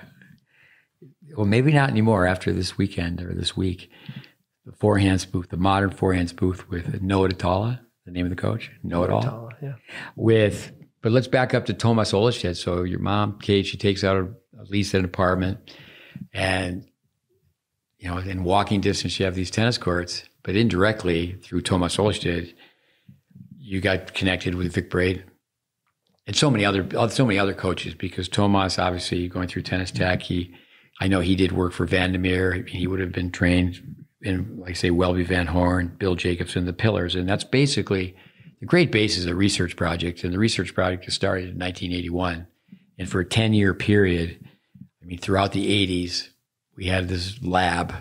maybe not anymore after this weekend or this week, the forehands booth, the modern forehands booth with Noah Datala, the name of the coach, Noah Datala. Yeah. But let's back up to Tomas Olestead. So your mom, Kate, she takes out a lease at an apartment, and in walking distance, you have these tennis courts. But indirectly, through Tomas Olestead, you got connected with Vic Braid, and so many other coaches, because Tomas, obviously going through Tennis Tech, I know he did work for Vandermeer. He would have been trained in, like say, Welby Van Horn, Bill Jacobson, the Pillars. And that's basically, the GreatBase is a research project, and the research project was started in 1981. And for a 10-year period, I mean, throughout the 80s, we had this lab,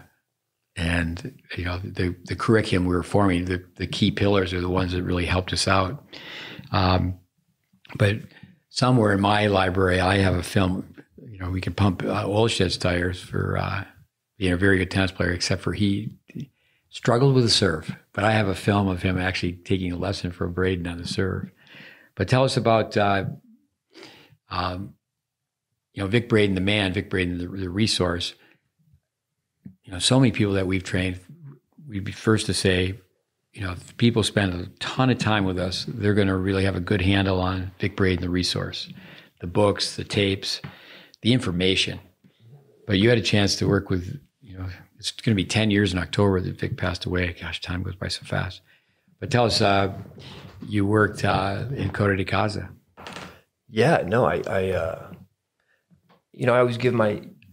and the curriculum we were forming, the key pillars are the ones that really helped us out. But somewhere in my library, I have a film. We can pump Olsted's tires for being a very good tennis player, except for he struggled with the serve. But I have a film of him actually taking a lesson from Braden on the serve. But tell us about Vic Braden, the man, Vic Braden, the resource. So many people that we've trained, we'd be first to say, if people spend a ton of time with us, they're going to really have a good handle on Vic Braden, the resource, the books, the tapes, the information. But you had a chance to work with, it's going to be 10 years in October that Vic passed away. Gosh, time goes by so fast. But tell us, you worked in Costa de Casa. Yeah, no, I always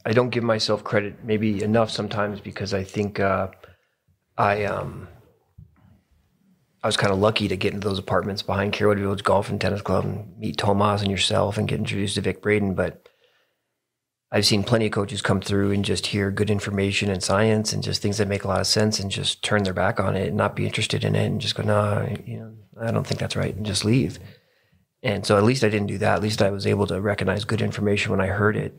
I don't give myself credit maybe enough sometimes, because I think I was kind of lucky to get into those apartments behind Carewood Village Golf and Tennis Club and meet Tomas and yourself and get introduced to Vic Braden. But I've seen plenty of coaches come through and just hear good information and science and just things that make a lot of sense and just turn their back on it and not be interested in it and just go, no, I don't think that's right, and just leave. And so at least I didn't do that. At least I was able to recognize good information when I heard it.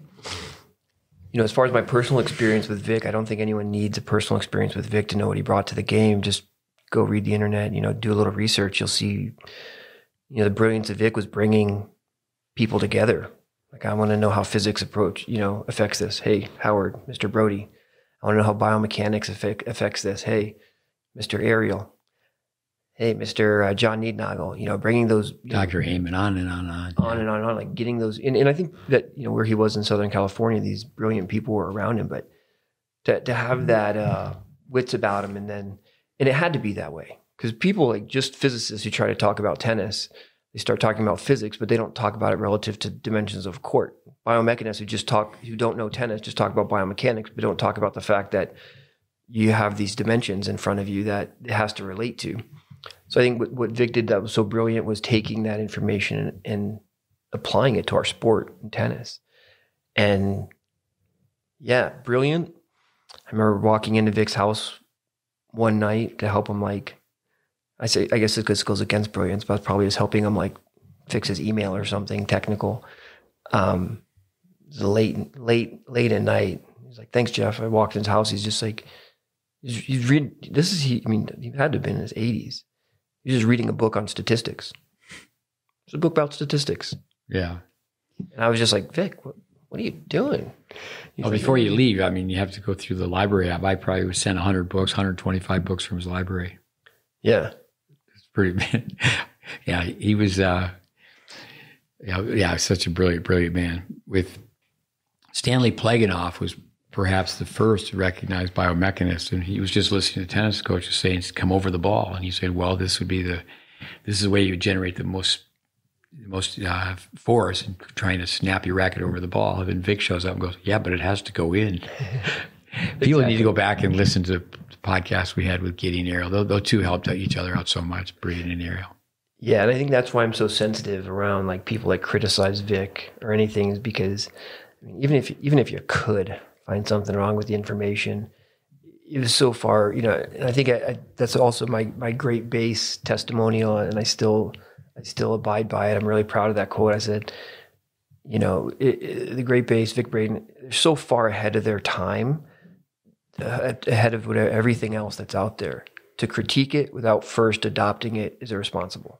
As far as my personal experience with Vic, I don't think anyone needs a personal experience with Vic to know what he brought to the game. Just go read the internet, do a little research. You'll see, the brilliance of Vic was bringing people together. Like, I want to know how physics affects this. Hey, Howard, Mr. Brody. I want to know how biomechanics affects this. Hey, Mr. Ariel. Hey, Mr. John Neednagel. Bringing those Dr. Heyman, on and on and on, like getting those. And I think that where he was in Southern California, these brilliant people were around him. But to have that wits about him, and it had to be that way, because people, like just physicists who try to talk about tennis, they start talking about physics, but they don't talk about it relative to dimensions of court. Biomechanists who don't know tennis just talk about biomechanics, but don't talk about the fact that you have these dimensions in front of you that it has to relate to. So I think what Vic did that was so brilliant was taking that information and applying it to our sport in tennis. And yeah, brilliant. I remember walking into Vic's house one night to help him, I guess this goes against brilliance, but probably just helping him fix his email or something technical. It was late at night. He's like, "Thanks, Jeff." I walked in his house. He's just like, he's reading. He had to have been in his 80s. He's just reading a book on statistics. It's a book about statistics. Yeah. And I was just like, "Vic, what are you doing?" Well, before you leave, you have to go through the library app. I probably would send 100 books, 125 books from his library. Yeah. It's pretty, yeah, he was, such a brilliant man. With Stanley Plaganoff was perhaps the first to recognize biomechanist, and he was just listening to tennis coaches saying, "Come over the ball," and he said, "Well, this is the way you generate the most force in trying to snap your racket over the ball." And then Vic shows up and goes, "Yeah, but it has to go in." People need to go back and listen to the podcast we had with Giddy and Ariel. Those two helped each other out so much, Braden and Ariel. Yeah, and I think that's why I'm so sensitive around people that criticize Vic or anything, is because even if you could find something wrong with the information, it was so far, and I think that's also my GreatBase testimonial, and I still abide by it. I'm really proud of that quote. I said, the GreatBase, Vic Braden, they're so far ahead of their time, ahead of everything else that's out there. To critique it without first adopting it is irresponsible.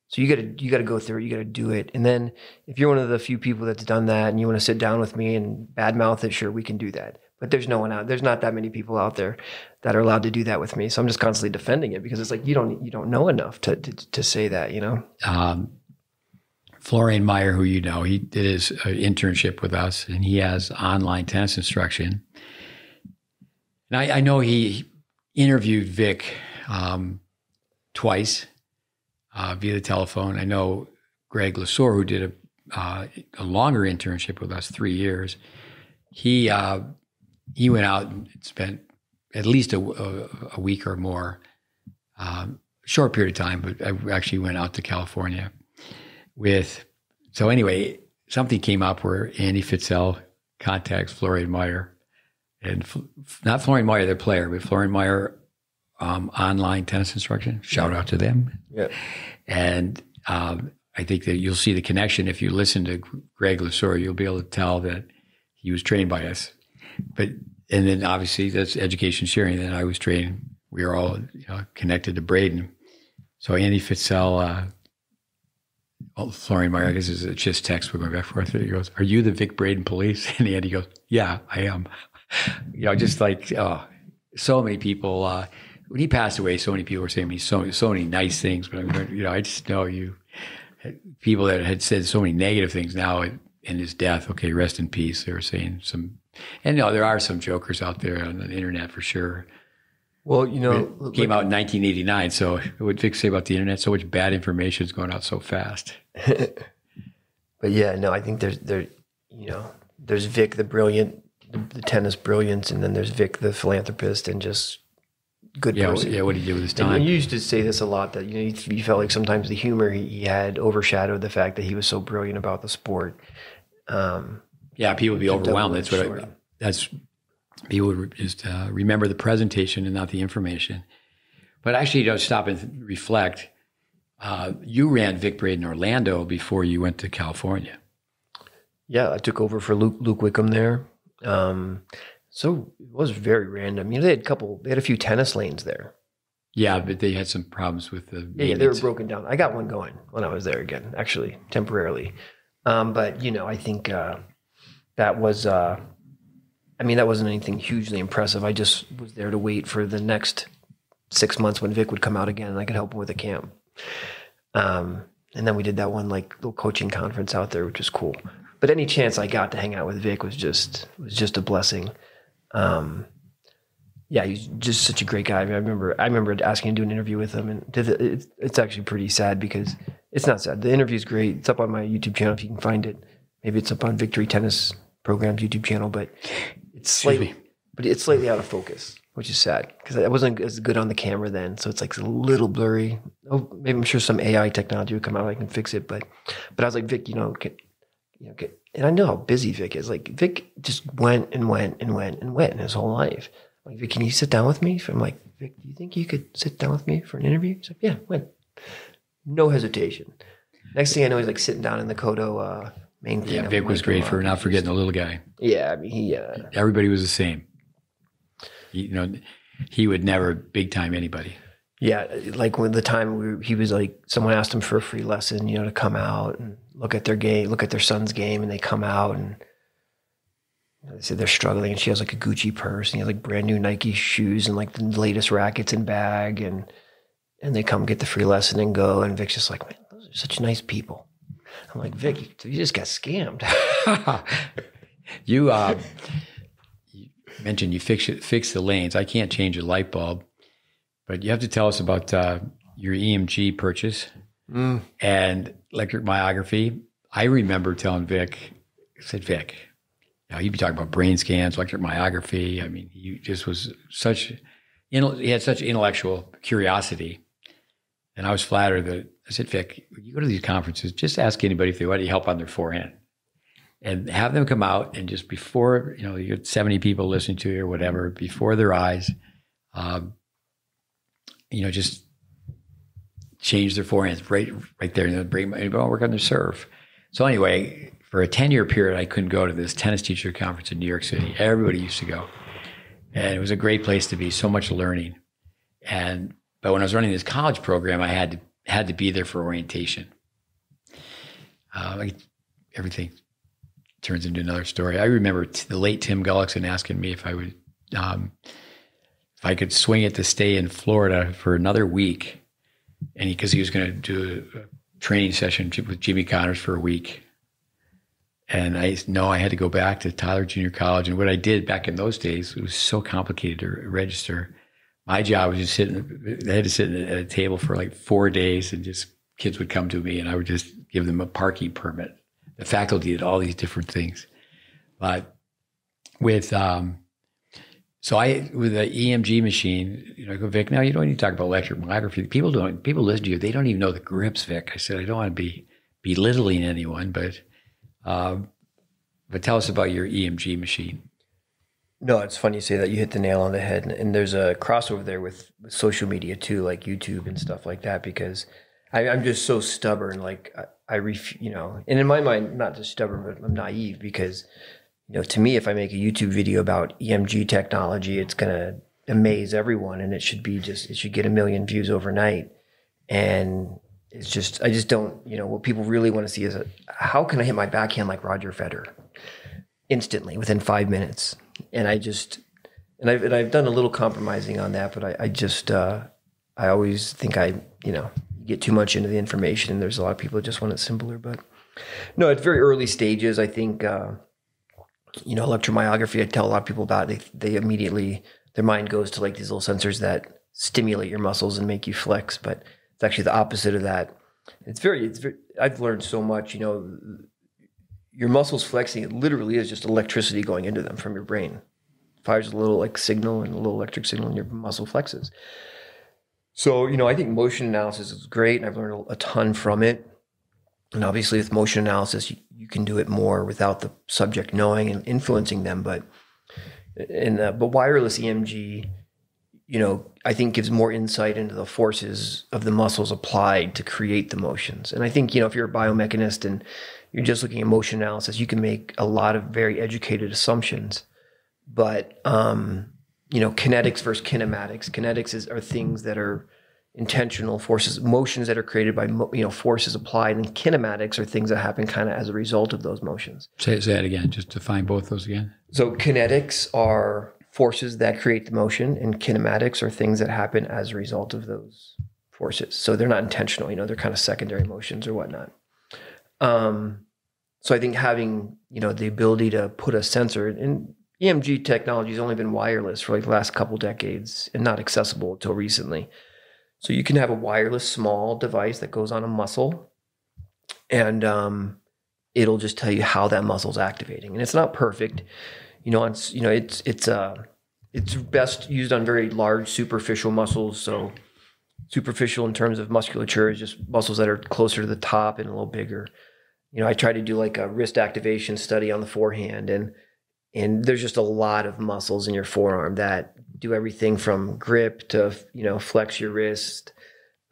So you got to go through it. You got to do it. And then if you're one of the few people that's done that and you want to sit down with me and badmouth it, sure, we can do that. But there's not that many people out there that are allowed to do that with me. So I'm just constantly defending it, because it's like, you don't know enough to say that, Florian Meyer, who he did his internship with us, and he has online tennis instruction. And I know he interviewed Vic twice via the telephone. I know Greg Lesor, who did a longer internship with us, 3 years. He went out and spent at least a week or more, short period of time, but I actually went out to California so anyway, something came up where Andy Fitzell contacts Florian Meyer, and not Florian Meyer, the player, but Florian Meyer, online tennis instruction. Shout out to them. Yeah. And I think that you'll see the connection. If you listen to Greg Lesor, you'll be able to tell that he was trained by us. And then obviously that's education sharing. Then I was trained. We were all connected to Braden. So Andy Fitzell, Florian Meyer, I guess is a just text. We're going back and forth. He goes, "Are you the Vic Braden police?" And Andy goes, "Yeah, I am." Just like so many people. When he passed away, so many people were saying to me so many nice things. But I just know people that had said so many negative things now in his death. Okay, rest in peace. They were saying some, and there are some jokers out there on the internet for sure. Well, it came out in 1989. So what would Vic say about the internet? So much bad information is going out so fast. But yeah, no, I think there's Vic the brilliant, the tennis brilliance, and then there's Vic the philanthropist and just good person. Yeah, what did he do with his time? And you used to say this a lot, that you felt like sometimes the humor he had overshadowed the fact that he was so brilliant about the sport. People would be overwhelmed. People would just remember the presentation and not the information. But actually, stop and reflect. You ran Vic Braden Orlando before you went to California. Yeah, I took over for Luke Wickham there. So it was very random. They had a few tennis lanes there. Yeah, but they had some problems with the Yeah, they were broken down. I got one going when I was there again, actually, temporarily. But I think that was that wasn't anything hugely impressive. I just was there to wait for the next 6 months when Vic would come out again and I could help him with a camp. And then we did that one little coaching conference out there, which was cool. But any chance I got to hang out with Vic was just a blessing. He's just such a great guy. I remember asking him to do an interview with him, and it's actually pretty sad because it's not sad. The interview is great. It's up on my YouTube channel if you can find it. Maybe it's up on Victory Tennis Program's YouTube channel, but it's slightly out of focus, which is sad because I wasn't as good on the camera then, so it's a little blurry. Oh, maybe I'm sure some AI technology would come out. I can fix it, but I was like, Vic, and I know how busy Vic is. Vic just went and went and went and went in his whole life. Like, Vic, can you sit down with me? I'm like, Vic, do you think you could sit down with me for an interview? He's like, yeah, when? No hesitation. Next thing I know, he's sitting down in the Kodo main thing. Yeah, Vic was great for not forgetting the little guy. Yeah, everybody was the same. He would never big time anybody. Yeah, when the time he was someone asked him for a free lesson, to come out and look at their game, look at their son's game, and they come out and they say they're struggling, and she has a Gucci purse, and he has brand new Nike shoes and the latest rackets and bag, and they come get the free lesson and go, and Vic's just like, man, those are such nice people. I'm like, Vic, you just got scammed. You mentioned you fix the lanes. I can't change a light bulb. But you have to tell us about your EMG purchase and electric myography. I remember telling Vic, I said, Vic, he'd be talking about brain scans, electric myography. I mean, he just was he had such intellectual curiosity. And I was flattered that I said, Vic, when you go to these conferences, just ask anybody if they want any help on their forehand. And have them come out and just before, you get 70 people listening to you or whatever, before their eyes, just change their forehands right there. And work on their serve. So anyway, for a 10-year period, I couldn't go to this tennis teacher conference in New York City. Everybody used to go. And it was a great place to be, so much learning. But when I was running this college program, I had to be there for orientation. Everything turns into another story. I remember the late Tim Gullickson asking me if I would, if I could swing it to stay in Florida for another week, and because he was going to do a training session with Jimmy Connors for a week. And I had to go back to Tyler Junior College. And what I did back in those days, it was so complicated to register. My job was just I had to sit at a table for 4 days and just kids would come to me and I would just give them a parking permit. The faculty did all these different things. But with with the EMG machine, I go, Vic, now you don't need to talk about electromyography. People listen to you. They don't even know the grips, Vic. I said, I don't want to be belittling anyone, but tell us about your EMG machine. No, it's funny you say that. You hit the nail on the head. And there's a crossover there with social media too, like YouTube and stuff like that, because I'm just so stubborn. Like and in my mind, not just stubborn, but I'm naive because, to me, if I make a YouTube video about EMG technology, it's going to amaze everyone and it should get 1 million views overnight. And I just don't, what people really want to see is how can I hit my backhand like Roger Federer instantly within 5 minutes? And I've done a little compromising on that, but I always think you get too much into the information and there's a lot of people that just want it simpler, but no, it's very early stages. I think, electromyography, I tell a lot of people about it. They immediately, their mind goes to like these little sensors that stimulate your muscles and make you flex, but it's actually the opposite of that. It's very, I've learned so much, your muscles flexing, it literally is just electricity going into them from your brain. Fires a little like signal and a little electric signal and your muscle flexes. So, I think motion analysis is great and I've learned a ton from it. And obviously with motion analysis, you can do it more without the subject knowing and influencing them. But wireless EMG, I think gives more insight into the forces of the muscles applied to create the motions. And I think, if you're a biomechanist and you're just looking at motion analysis, you can make a lot of very educated assumptions. But, kinetics versus kinematics. Kinetics are things that are intentional forces, motions that are created by, forces applied. And kinematics are things that happen kind of as a result of those motions. Say that again, just define both those again. So kinetics are forces that create the motion, and kinematics are things that happen as a result of those forces. So they're not intentional, they're kind of secondary motions or whatnot. So I think having, the ability to put a sensor in EMG technology has only been wireless for like the last couple decades and not accessible until recently. So you can have a wireless small device that goes on a muscle and it'll just tell you how that muscle's activating. And it's not perfect. It's best used on very large superficial muscles. So superficial in terms of musculature is just muscles that are closer to the top and a little bigger. I try to do like a wrist activation study on the forehand and there's just a lot of muscles in your forearm that do everything from grip to, flex your wrist.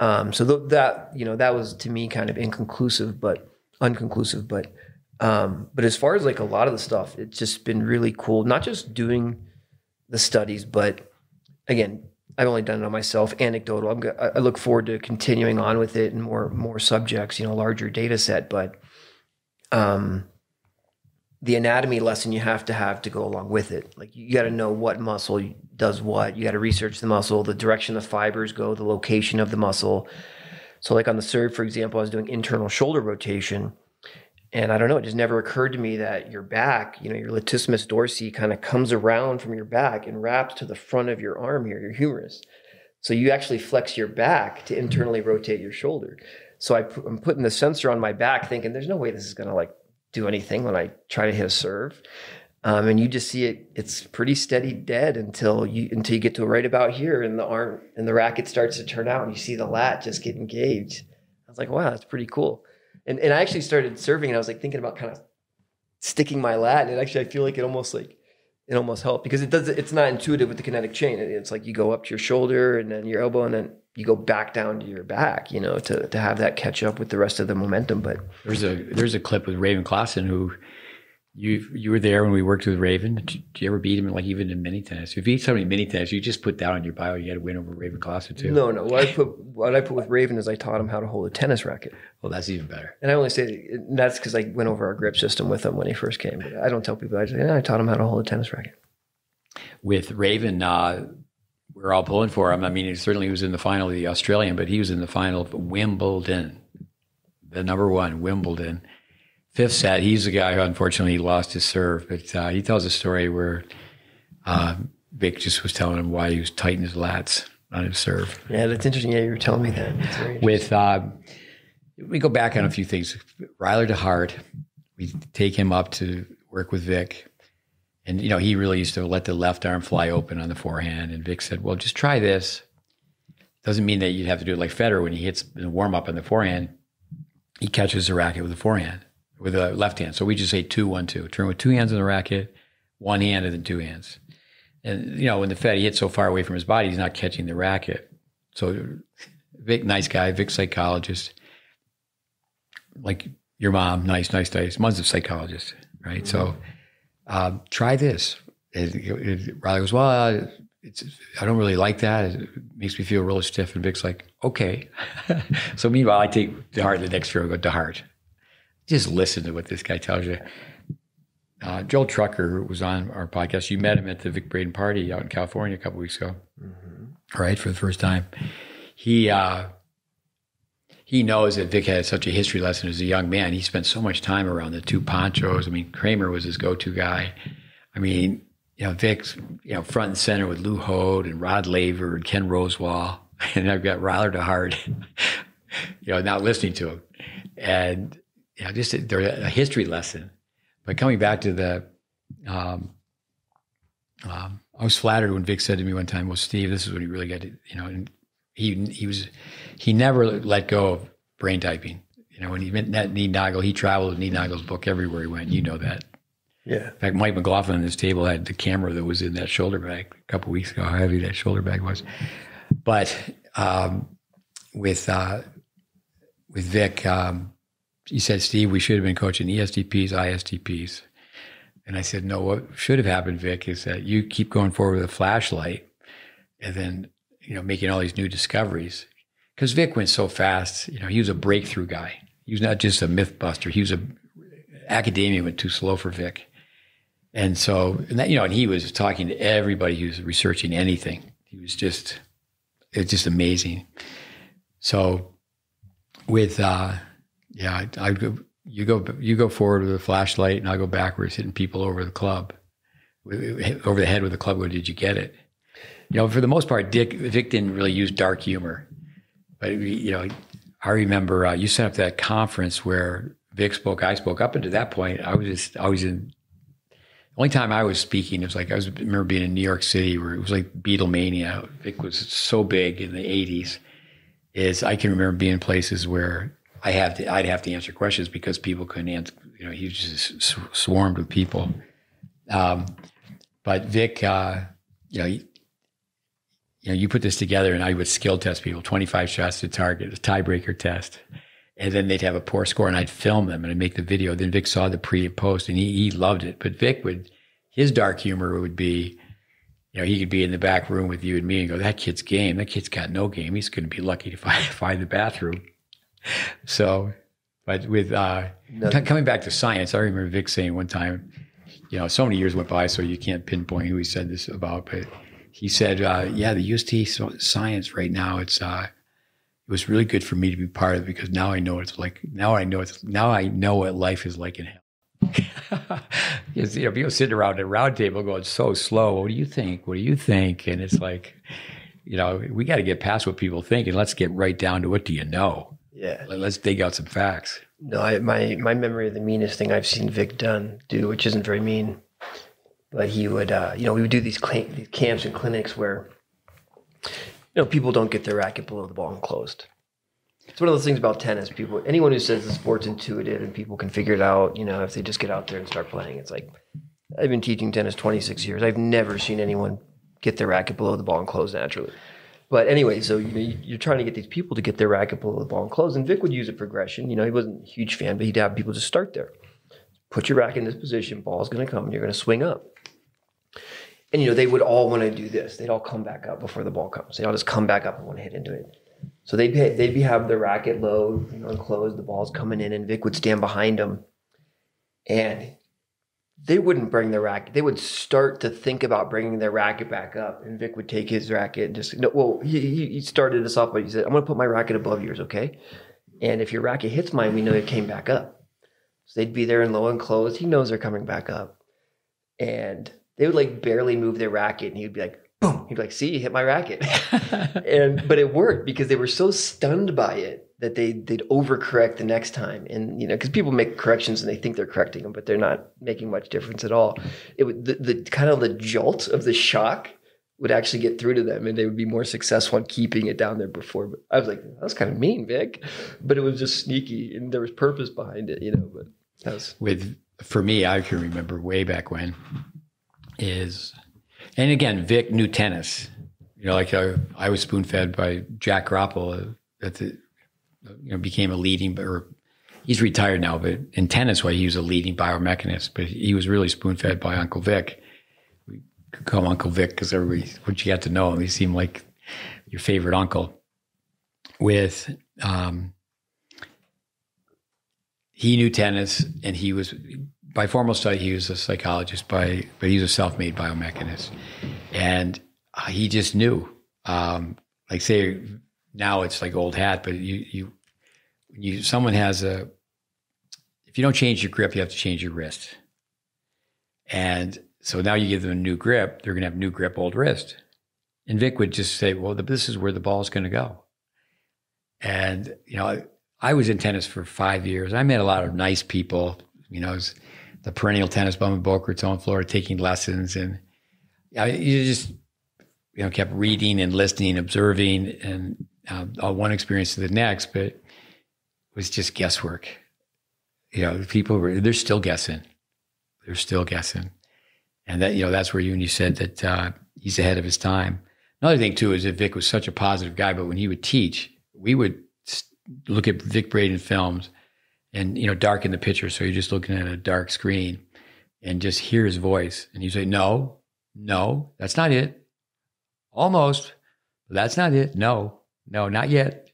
So that was to me kind of unconclusive, but as far as like a lot of the stuff, it's just been really cool, not just doing the studies, but again, I've only done it on myself, anecdotal. I look forward to continuing on with it and more subjects, larger data set, but the anatomy lesson you have to go along with it. Like you got to know what muscle does what. You got to research the muscle, the direction the fibers go, the location of the muscle. So like on the serve, for example, I was doing internal shoulder rotation. And I don't know, it just never occurred to me that your back, your latissimus dorsi kind of comes around from your back and wraps to the front of your arm here, your humerus. So you actually flex your back to internally rotate your shoulder. So I'm putting the sensor on my back thinking there's no way this is going to like do anything when I try to hit a serve. And you just see it's pretty steady dead until you get to right about here and the arm and the racket starts to turn out and you see the lat just get engaged. I was like, wow, that's pretty cool. And I actually started serving and I was like thinking about kind of sticking my lat. And actually I feel like it almost helped because it's not intuitive with the kinetic chain. It's like you go up to your shoulder and then your elbow and then you go back down to your back, to have that catch up with the rest of the momentum. But there's a clip with Raven Klaassen who you were there when we worked with Raven. Did you ever beat him like even in mini tennis? If you beat somebody in mini tennis, you just put down on your bio you had to win over Raven Klaassen too. No. What I put with Raven is I taught him how to hold a tennis racket. Well, that's even better. And I only say that's because I went over our grip system with him when he first came. But I don't tell people. I just say, I taught him how to hold a tennis racket. With Raven, we're all pulling for him. I mean, he was in the final of the Australian, but he was in the final of Wimbledon, the number one Wimbledon. Fifth set, he's the guy who unfortunately lost his serve, but he tells a story where Vic just was telling him why he was tightening his lats on his serve. Yeah, that's interesting. Yeah, you were telling me that. we go back on a few things. Ryler to Hart, we take him up to work with Vic. And, he really used to let the left arm fly open on the forehand. And Vic said, well, just try this. Doesn't mean that you'd have to do it like Federer when he hits the warm up on the forehand. He catches the racket with the forehand, with the left hand. So we just say 2-1-2. Turn with two hands on the racket, one hand and then two hands. And, when the Fed, he hits so far away from his body, he's not catching the racket. So Vic, nice guy, Vic psychologist. Like your mom, nice. Mom's a psychologist, right? Mm-hmm. So try this. Riley goes, well, I don't really like that. It makes me feel really stiff. And Vic's like, okay. So meanwhile, I take to Hart the next year. I go to Hart. Just listen to what this guy tells you. Joel Trucker was on our podcast. You met him at the Vic Braden party out in California a couple weeks ago, right? For the first time. He knows that Vic had such a history lesson as a young man. He spent so much time around the two Ponchos. I mean, Kramer was his go-to guy. I mean, Vic's, front and center with Lou Hode and Rod Laver and Ken Rosewall. And I've got Ryler to Hart, not listening to him. And, just a history lesson. But coming back to the, I was flattered when Vic said to me one time, well, Steve, this is what he really got to, and he never let go of brain typing. When he met Niednagel, he traveled with Niednagel's book everywhere he went. You know that. Yeah. In fact, Mike McLaughlin on this table had the camera that was in that shoulder bag a couple of weeks ago, how heavy that shoulder bag was. But with Vic, he said, Steve, we should have been coaching ESTPs, ISTPs. And I said, no, what should have happened, Vic, is that you keep going forward with a flashlight and then, making all these new discoveries. Because Vic went so fast, he was a breakthrough guy. He was not just a myth buster. Academia went too slow for Vic. And so, and he was talking to everybody who was researching anything. It's just amazing. So with, you go forward with a flashlight and I'll go backwards hitting people over the club, over the head with the club. Where did you get it? For the most part, Vic didn't really use dark humor. But, I remember you set up that conference where Vic spoke, I spoke. Up until that point, I was in, the only time I was speaking, it was like, I remember being in New York City where it was like Beatlemania. Vic was so big in the 80s, I can remember being in places where I'd have to answer questions because people couldn't answer, he was just swarmed with people. But Vic, you put this together and I would skill test people, 25 shots to target, a tiebreaker test. And then they'd have a poor score and I'd film them and I'd make the video. Then Vic saw the pre and post and he loved it. But Vic his dark humor would be, he could be in the back room with you and me and go, that kid's game. That kid's got no game. He's going to be lucky to find the bathroom. So, but with, coming back to science, I remember Vic saying one time, so many years went by, so you can't pinpoint who he said this about, but he said, the UST science right now, it was really good for me to be part of it because now I know what it's like. Now I know what life is like in hell. Because, people sitting around at a round table going so slow. What do you think? What do you think? And it's like, we got to get past what people think and let's get right down to what do you know? Yeah. Let's dig out some facts. No, my memory of the meanest thing I've seen Vic do, which isn't very mean, but he would, we would do these camps and clinics where, people don't get their racket below the ball enclosed. It's one of those things about tennis. Anyone who says the sport's intuitive and people can figure it out, if they just get out there and start playing, it's like, I've been teaching tennis 26 years. I've never seen anyone get their racket below the ball enclosed naturally. But anyway, so you're trying to get these people to get their racket below the ball enclosed, and Vic would use a progression. He wasn't a huge fan, but he'd have people just start there. Put your racket in this position, ball's going to come, and you're going to swing up. And, they would all want to do this. They'd all come back up before the ball comes. They'd all just come back up and want to hit into it. So they'd have their racket low, enclosed, the ball's coming in, and Vic would stand behind them. And they wouldn't bring their racket. They would start to think about bringing their racket back up. And Vic would take his racket and he started us off, but he said, I'm going to put my racket above yours, okay? And if your racket hits mine, we know it came back up. So they'd be there in low and closed. He knows they're coming back up. And they would barely move their racket. And he'd be like, boom. He'd be like, see, you hit my racket. But it worked because they were so stunned by it that they'd overcorrect the next time. And, because people make corrections and they think they're correcting them, but they're not making much difference at all. It would, the kind of the jolt of the shock would actually get through to them, and they would be more successful in keeping it down there before. But I was like, that was kind of mean, Vic, but it was just sneaky and there was purpose behind it, but that was. For me, I can remember way back when and again, Vic knew tennis. Like I was spoon fed by Jack Groppel became a leading, or he's retired now, but in tennis, he was a leading biomechanist, but he was really spoon fed by Uncle Vic. We could call him Uncle Vic because everybody, once you got to know him, he seemed like your favorite uncle. He knew tennis, and he was, by formal study, he was a psychologist, but he was a self-made biomechanist. And he just knew, say now it's like old hat, but someone has if you don't change your grip, you have to change your wrist. And so now you give them a new grip, they're going to have new grip, old wrist. And Vic would just say, well, this is where the ball is going to go. And, I was in tennis for 5 years. I met a lot of nice people, I was the perennial tennis bum in Boca Raton, Florida, taking lessons. And you just, kept reading and listening, observing, and one experience to the next, but it was just guesswork. People they're still guessing. They're still guessing. And that, that's where you said that he's ahead of his time. Another thing too, is that Vic was such a positive guy, but when he would teach, we would look at Vic Braden films and, darken the picture. So you're just looking at a dark screen and just hear his voice. And he'd say, no, that's not it. Almost, but that's not it. No, not yet.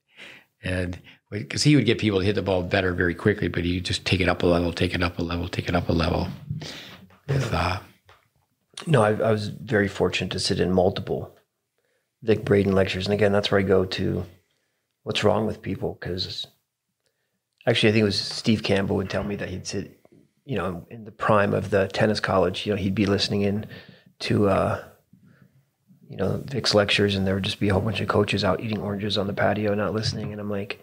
And because he would get people to hit the ball better very quickly, but he'd just take it up a level, take it up a level, take it up a level. No, I was very fortunate to sit in multiple Vic Braden lectures. And again, that's where I go to what's wrong with people. Because actually, I think it was Steve Campbell would tell me that he'd sit, in the prime of the tennis college, he'd be listening in to, Vic's lectures, and there would just be a whole bunch of coaches out eating oranges on the patio, not listening. And I'm like,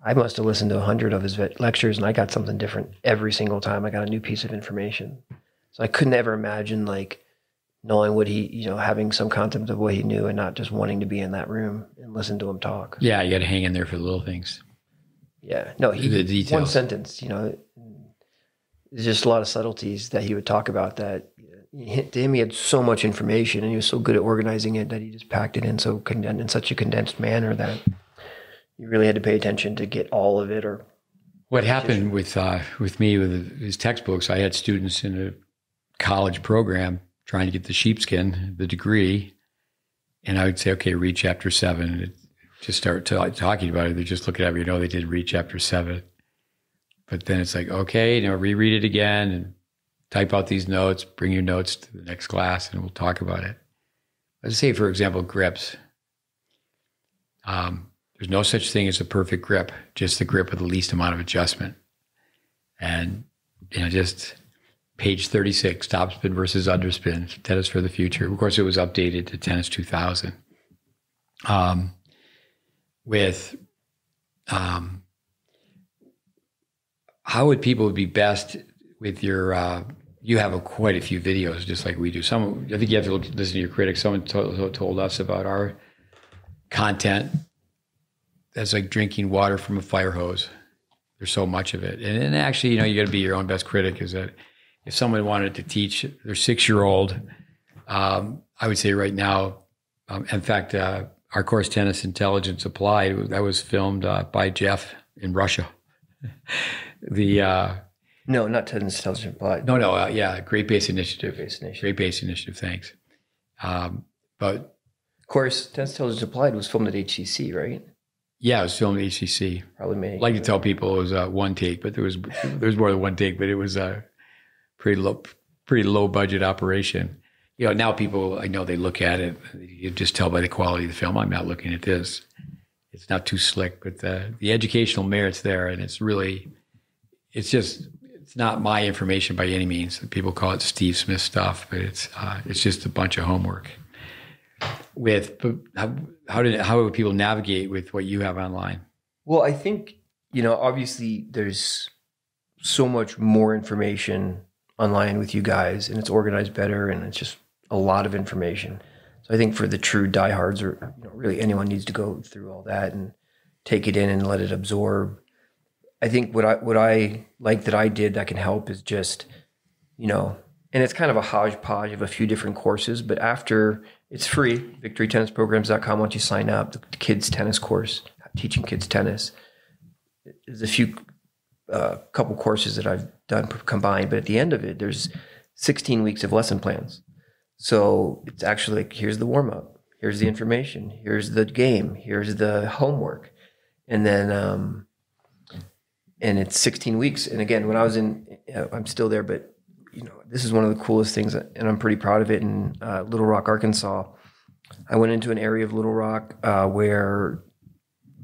I must have listened to 100 of his lectures, and I got something different every single time. I got a new piece of information. So I couldn't ever imagine knowing what he, having some concept of what he knew and not just wanting to be in that room and listen to him talk. Yeah, you got to hang in there for the little things. Yeah, no, the details. One sentence, there's just a lot of subtleties that he would talk about that to him, he had so much information and he was so good at organizing it that he just packed it in in such a condensed manner that you really had to pay attention to get all of it. Or what happened with me with his textbooks, I had students in a college program trying to get the sheepskin, the degree, and I would say, okay, read chapter 7. And just start talking about it. They just look at it, they did read chapter 7. But then it's like, okay, reread it again and type out these notes, bring your notes to the next class, and we'll talk about it. Let's say, for example, grips. There's no such thing as a perfect grip, just the grip with the least amount of adjustment. And, just page 36, topspin versus underspin, tennis for the future. Of course, it was updated to tennis 2000. How would people be best with your, you have quite a few videos, just like we do. I think you have to listen to your critics. Someone told us about our content. That's like drinking water from a fire hose. There's so much of it. And actually, you got to be your own best critic. Is that if someone wanted to teach their 6-year-old, I would say right now, in fact, our course, Tennis Intelligence Applied, that was filmed by Jeff in Russia. No, not Tennis Intelligence Applied. No, GreatBase Initiative. GreatBase Initiative, thanks. But of course, Tennis Intelligence Applied was filmed at HCC, right? Yeah, it was filmed at HCC. Probably made. I like to tell people it was one take, but there was more than one take, but it was a pretty low budget operation. Now people, I know they look at it, you just tell by the quality of the film, I'm not looking at this. It's not too slick, but the educational merit's there, and it's not my information by any means. People call it Steve Smith stuff, but it's just a bunch of homework. How would people navigate with what you have online? Well, I think, obviously there's so much more information online with you guys, and it's organized better, and it's just a lot of information. So I think for the true diehards, or really anyone needs to go through all that and take it in and let it absorb. I think what I like that I did that can help is just, and it's kind of a hodgepodge of a few different courses, but after it's free, victorytennisprograms.com. Once you sign up, the kids tennis course, teaching kids tennis, there's a few couple courses that I've done combined, but at the end of it, there's 16 weeks of lesson plans. So it's actually like, here's the warm up, here's the information, here's the game, here's the homework. And then, and it's 16 weeks. And again, when I was I'm still there, but this is one of the coolest things, and I'm pretty proud of it. In Little Rock, Arkansas, I went into an area of Little Rock where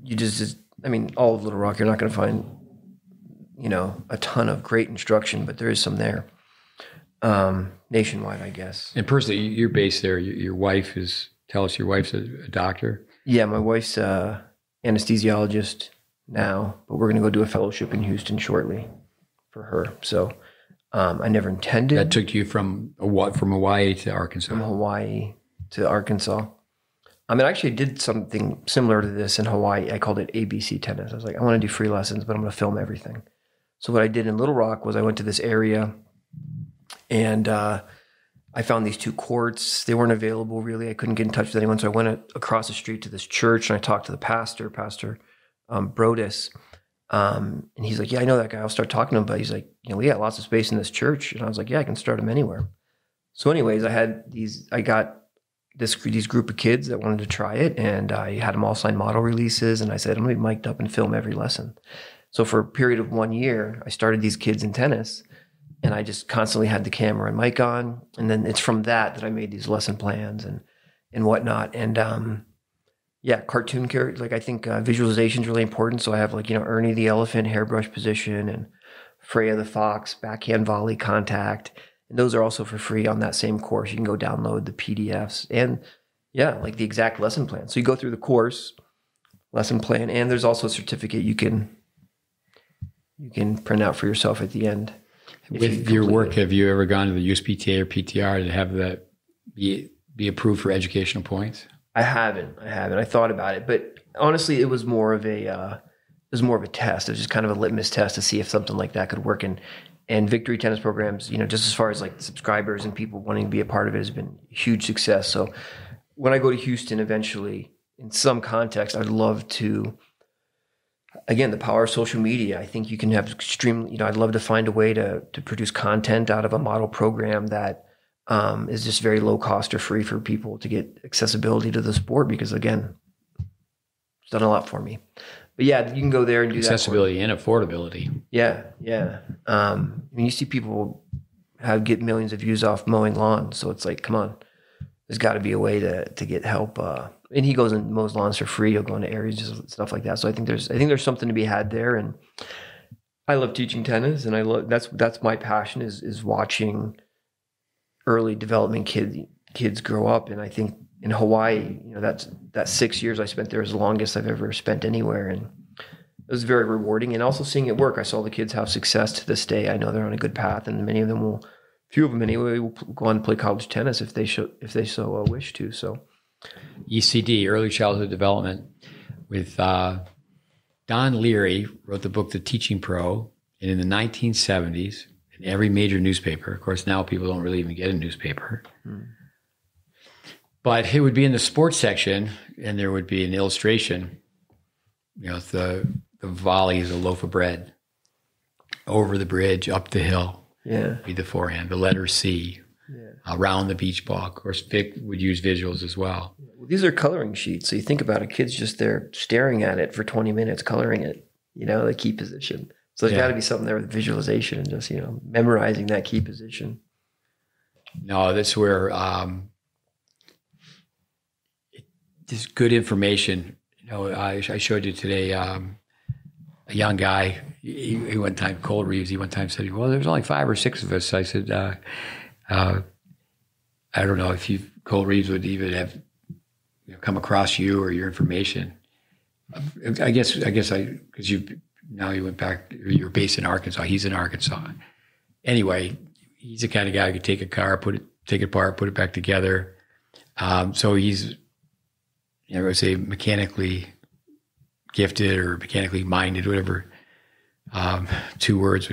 you all of Little Rock, you're not going to find, a ton of great instruction, but there is some there. Nationwide, I guess. And personally, you're based there. Your wife tell us your wife's a doctor? Yeah, my wife's anesthesiologist now, but we're going to go do a fellowship in Houston shortly for her. So I never intended. That took you from Hawaii to Arkansas? From Hawaii to Arkansas. I actually did something similar to this in Hawaii. I called it ABC Tennis. I was like, I want to do free lessons, but I'm going to film everything. So what I did in Little Rock was I went to this area, and I found these 2 courts. They weren't available, really. I couldn't get in touch with anyone. So I went across the street to this church, and I talked to the pastor, Pastor Brodus. And he's like, yeah, I know that guy. I'll start talking to him. But he's like, we got lots of space in this church. And I was like, yeah, I can start him anywhere. So anyways, I got these group of kids that wanted to try it. And I had them all sign model releases. And I said, I'm going to be mic'd up and film every lesson. So for a period of 1 year, I started these kids in tennis. And I just constantly had the camera and mic on. And then it's from that I made these lesson plans and whatnot. And cartoon characters. Like, I think visualization is really important. So I have Ernie the elephant, hairbrush position, and Freya the fox, backhand volley contact. And those are also for free on that same course. You can go download the PDFs and the exact lesson plan. So you go through the course, lesson plan, and there's also a certificate you can print out for yourself at the end. With your work, have you ever gone to the USPTA or PTR to have that be approved for educational points? I haven't. I thought about it, but honestly, it was more of a test. It was just kind of a litmus test to see if something like that could work. And Victory Tennis Programs, just as far as like subscribers and people wanting to be a part of it, has been a huge success. So when I go to Houston eventually, in some context, I'd love to. Again, the power of social media. I think you can have I'd love to find a way to produce content out of a model program that is just very low cost or free for people to get accessibility to the sport, because again, it's done a lot for me. But yeah, you can go there and do accessibility and affordability. Yeah. You see people get millions of views off mowing lawns. So it's like, come on, there's got to be a way to get help. And he goes and mows lawns for free. He'll go into areas, just stuff like that. So I think there's something to be had there. And I love teaching tennis, and that's my passion is watching early development kids grow up. And I think in Hawaii, that 6 years I spent there is the longest I've ever spent anywhere. And it was very rewarding, and also seeing it work. I saw the kids have success to this day. I know they're on a good path, and few of them anyway, will go on to play college tennis if they so wish to. So ECD, early childhood development, with Don Leary wrote the book The Teaching Pro, and in the 1970s, in every major newspaper, of course now people don't really even get a newspaper, but it would be in the sports section, and there would be an illustration. The volley is a loaf of bread, over the bridge, up the hill. Yeah, be the forehand. The letter C, around the beach ball. Of course, Vic would use visuals as well. Well, these are coloring sheets. So you think about it, kids just there staring at it for 20 minutes, coloring it, the key position. So there's got to be something there with visualization and just, memorizing that key position. No, that's where it's good information. I showed you today a young guy. He one time, Cole Reeves, he one time said, well, there's only 5 or 6 of us. I said, I don't know if Cole Reeves would even have come across you or your information. because you went back, you're based in Arkansas. He's in Arkansas. Anyway, he's the kind of guy who could take a car, take it apart, put it back together. So he's, I would say, mechanically gifted or mechanically minded, whatever. 2 words.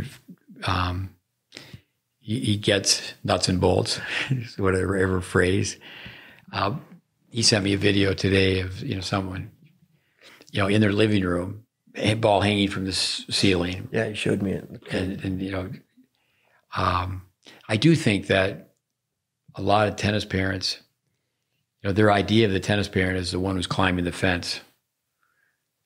He gets nuts and bolts, whatever phrase. He sent me a video today of someone, in their living room, a ball hanging from the ceiling. Yeah, he showed me it. And I do think that a lot of tennis parents, their idea of the tennis parent is the one who's climbing the fence,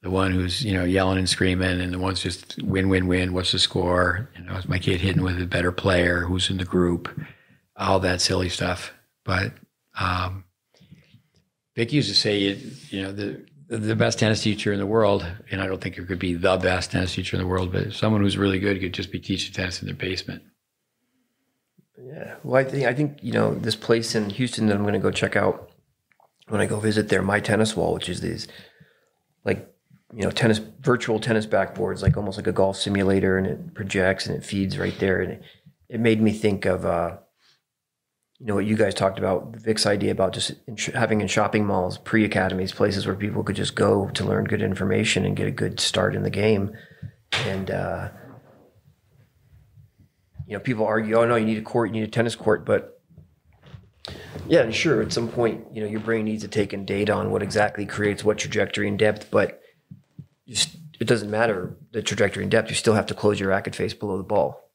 the one who's, yelling and screaming, and the one's just win, win, win. What's the score? Is my kid hitting with a better player? Who's in the group? All that silly stuff. But Vic used to say, the best tennis teacher in the world, and I don't think there could be the best tennis teacher in the world, but someone who's really good could just be teaching tennis in their basement. Yeah. Well, I think this place in Houston that I'm going to go check out when I go visit there, My Tennis Wall, which is these virtual tennis backboards, like almost like a golf simulator, and it projects and it feeds right there. And it made me think of, what you guys talked about, Vic's idea about just having in shopping malls, pre-academies, places where people could just go to learn good information and get a good start in the game. And, people argue, oh no, you need a court, you need a tennis court. But yeah, sure, at some point, your brain needs to take in data on what exactly creates what trajectory and depth, but it doesn't matter the trajectory and depth. You still have to close your racket face below the ball,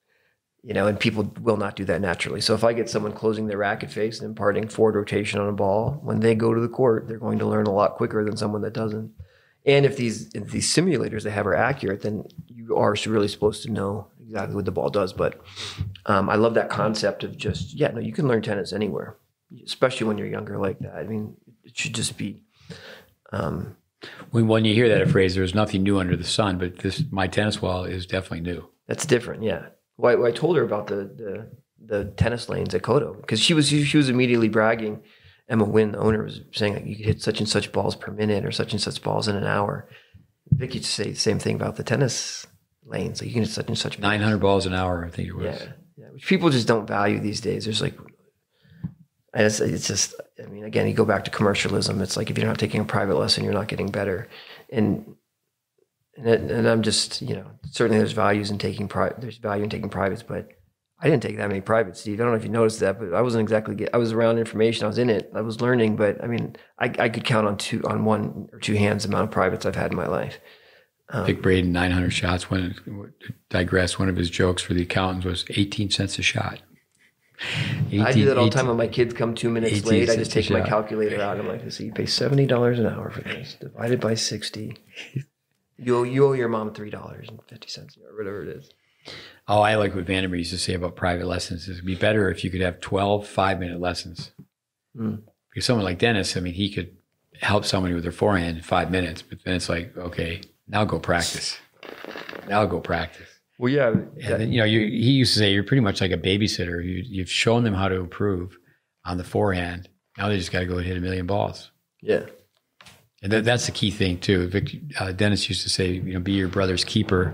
and people will not do that naturally. So if I get someone closing their racket face and imparting forward rotation on a ball, when they go to the court, they're going to learn a lot quicker than someone that doesn't. And if these simulators they have are accurate, then you are really supposed to know exactly what the ball does. But I love that concept of just, you can learn tennis anywhere, especially when you're younger like that. I mean, it should just be... When you hear that phrase, there's nothing new under the sun, but My Tennis Wall is definitely new. That's different, yeah. Well, I told her about the tennis lanes at Kodo, because she was immediately bragging. Emma Wynn, the owner, was saying like you could hit such and such balls per minute or such and such balls in an hour. Vic used to say the same thing about the tennis lanes. Like you can hit such and such 900 balls an hour, I think it was. Yeah, which people just don't value these days. There's like, it's just, I mean, again, you go back to commercialism. It's like if you're not taking a private lesson, you're not getting better. And I'm just, certainly there's value in taking privates, but I didn't take that many privates, Steve. I don't know if you noticed that, but I wasn't exactly, I was around information. I was in it. I was learning, but I mean, I could count on 1 or 2 hands the amount of privates I've had in my life. Vic Braden, 900 shots. Digress. One of his jokes for the accountants was 18 cents a shot. I do that all the time when my kids come 2 minutes late. I just take my calculator out. I'm like, so you pay $70 an hour for this, divided by 60. You owe your mom $3.50 or whatever it is. Oh, I like what Vandermeer used to say about private lessons. It would be better if you could have 12 5-minute lessons. Because someone like Dennis, I mean, he could help somebody with their forehand in 5 minutes, but then it's like, okay, now go practice. Well, yeah. And then, he used to say you're pretty much like a babysitter. You've shown them how to improve on the forehand. Now they just got to go hit 1,000,000 balls. Yeah. And that's the key thing too. Dennis used to say, be your brother's keeper.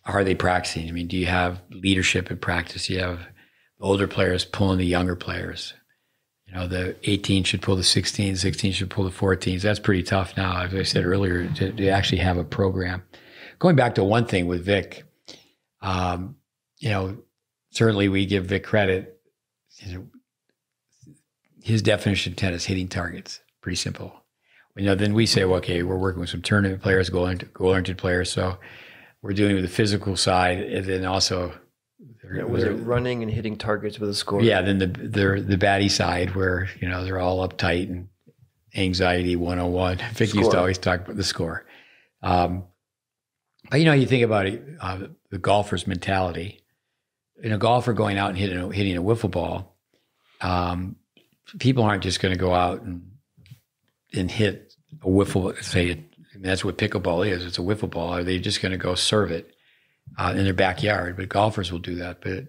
Are they practicing? I mean, do you have leadership in practice? Do you have older players pulling the younger players? The 18 should pull the 16, 16 should pull the 14s. That's pretty tough now, as I said earlier, to actually have a program. Going back to one thing with Vic, certainly we give Vic credit. His definition of tennis, hitting targets, pretty simple. Then we say, well, okay, we're working with some tournament players, goal-oriented players, so we're doing it with the physical side, and then also was it running and hitting targets with a score? Yeah, then the baddie side where they're all uptight and anxiety 101. Vic used to always talk about the score. But you think about it, the golfer's mentality. A golfer going out and hitting a wiffle ball, people aren't just going to go out and hit a wiffle. That's what pickleball is. It's a wiffle ball. Are they just going to go serve it in their backyard? But golfers will do that. But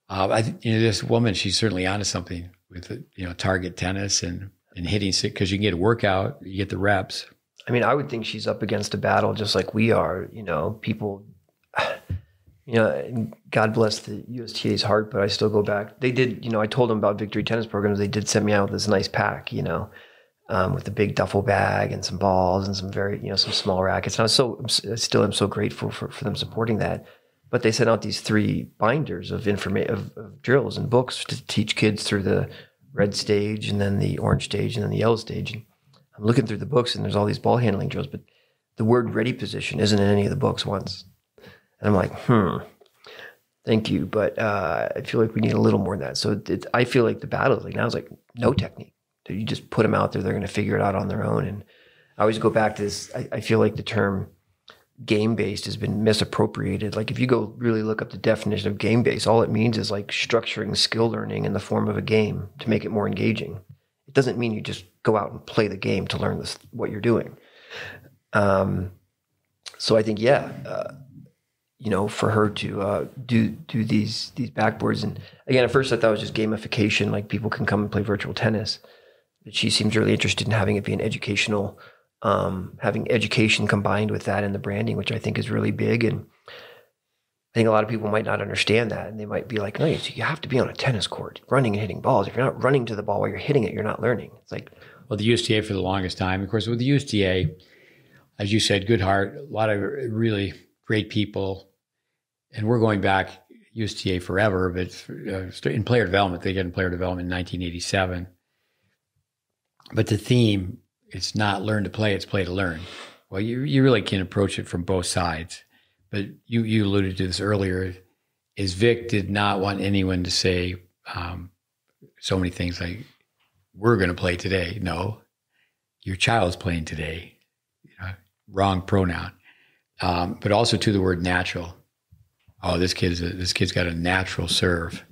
I think this woman, she's certainly onto something with target tennis, and and hitting sick because you can get a workout, you get the reps. I mean, I would think she's up against a battle just like we are. People, and God bless the USTA's heart, but I still go back. They did, I told them about Victory Tennis Programs. They did send me out with this nice pack, with a big duffel bag and some balls and some some small rackets. And I still am so grateful for them supporting that. But they sent out these 3 binders of of drills and books to teach kids through the red stage and then the orange stage and then the yellow stage. And I'm looking through the books and there's all these ball handling drills, but the word ready position isn't in any of the books once. And I'm like, thank you. But I feel like we need a little more than that. So I feel like the battle now is like no technique. You just put them out there. They're going to figure it out on their own. And I always go back to this. I feel like the term game-based has been misappropriated. Like if you go really look up the definition of game-based, all it means is like structuring skill learning in the form of a game to make it more engaging. It doesn't mean you just go out and play the game to learn what you're doing. So I think, for her to do these backboards. And again, at first I thought it was just gamification, like people can come and play virtual tennis. But she seems really interested in having it be an educational, having education combined with that and the branding, which I think is really big. And I think a lot of people might not understand that. And they might be like, no, you have to be on a tennis court running and hitting balls. If you're not running to the ball while you're hitting it, you're not learning. It's like, well, the USTA for the longest time, of course, with the USTA, as you said, good heart, a lot of really great people. And we're going back USTA forever, but in player development, they get in player development in 1987. But the theme, it's not learn to play, it's play to learn. Well, you really can approach it from both sides. But you alluded to this earlier, is Vic did not want anyone to say so many things like, we're going to play today. No, your child's playing today. Wrong pronoun. But also to the word natural. Oh, this kid's got a natural serve.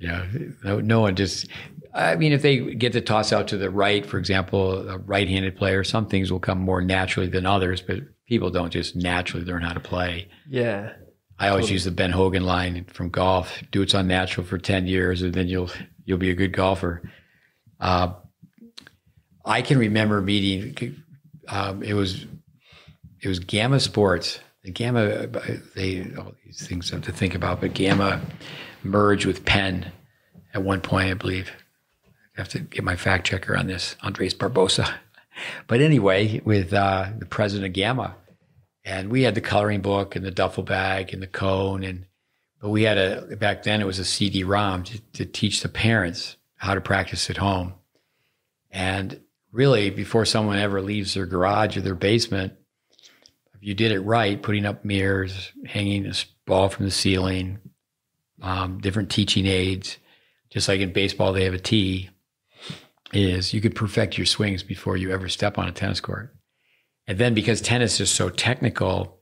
No one just. I mean, if they get the toss out to the right, for example, a right-handed player, some things will come more naturally than others. But people don't just naturally learn how to play. Yeah, I always use the Ben Hogan line from golf: "Do what's unnatural for 10 years, and then you'll be a good golfer." I can remember meeting. It was Gamma Sports. The Gamma, all these things I have to think about, but Gamma merged with Penn at one point, I believe. I have to get my fact checker on this, Andres Barbosa. But anyway, with the president of Gamma, and we had the coloring book and the duffel bag and the cone, but we had back then it was a CD-ROM to teach the parents how to practice at home. And really, before someone ever leaves their garage or their basement, if you did it right, putting up mirrors, hanging a ball from the ceiling, different teaching aids, just like in baseball they have a tee, is you could perfect your swings before you ever step on a tennis court. And then because tennis is so technical,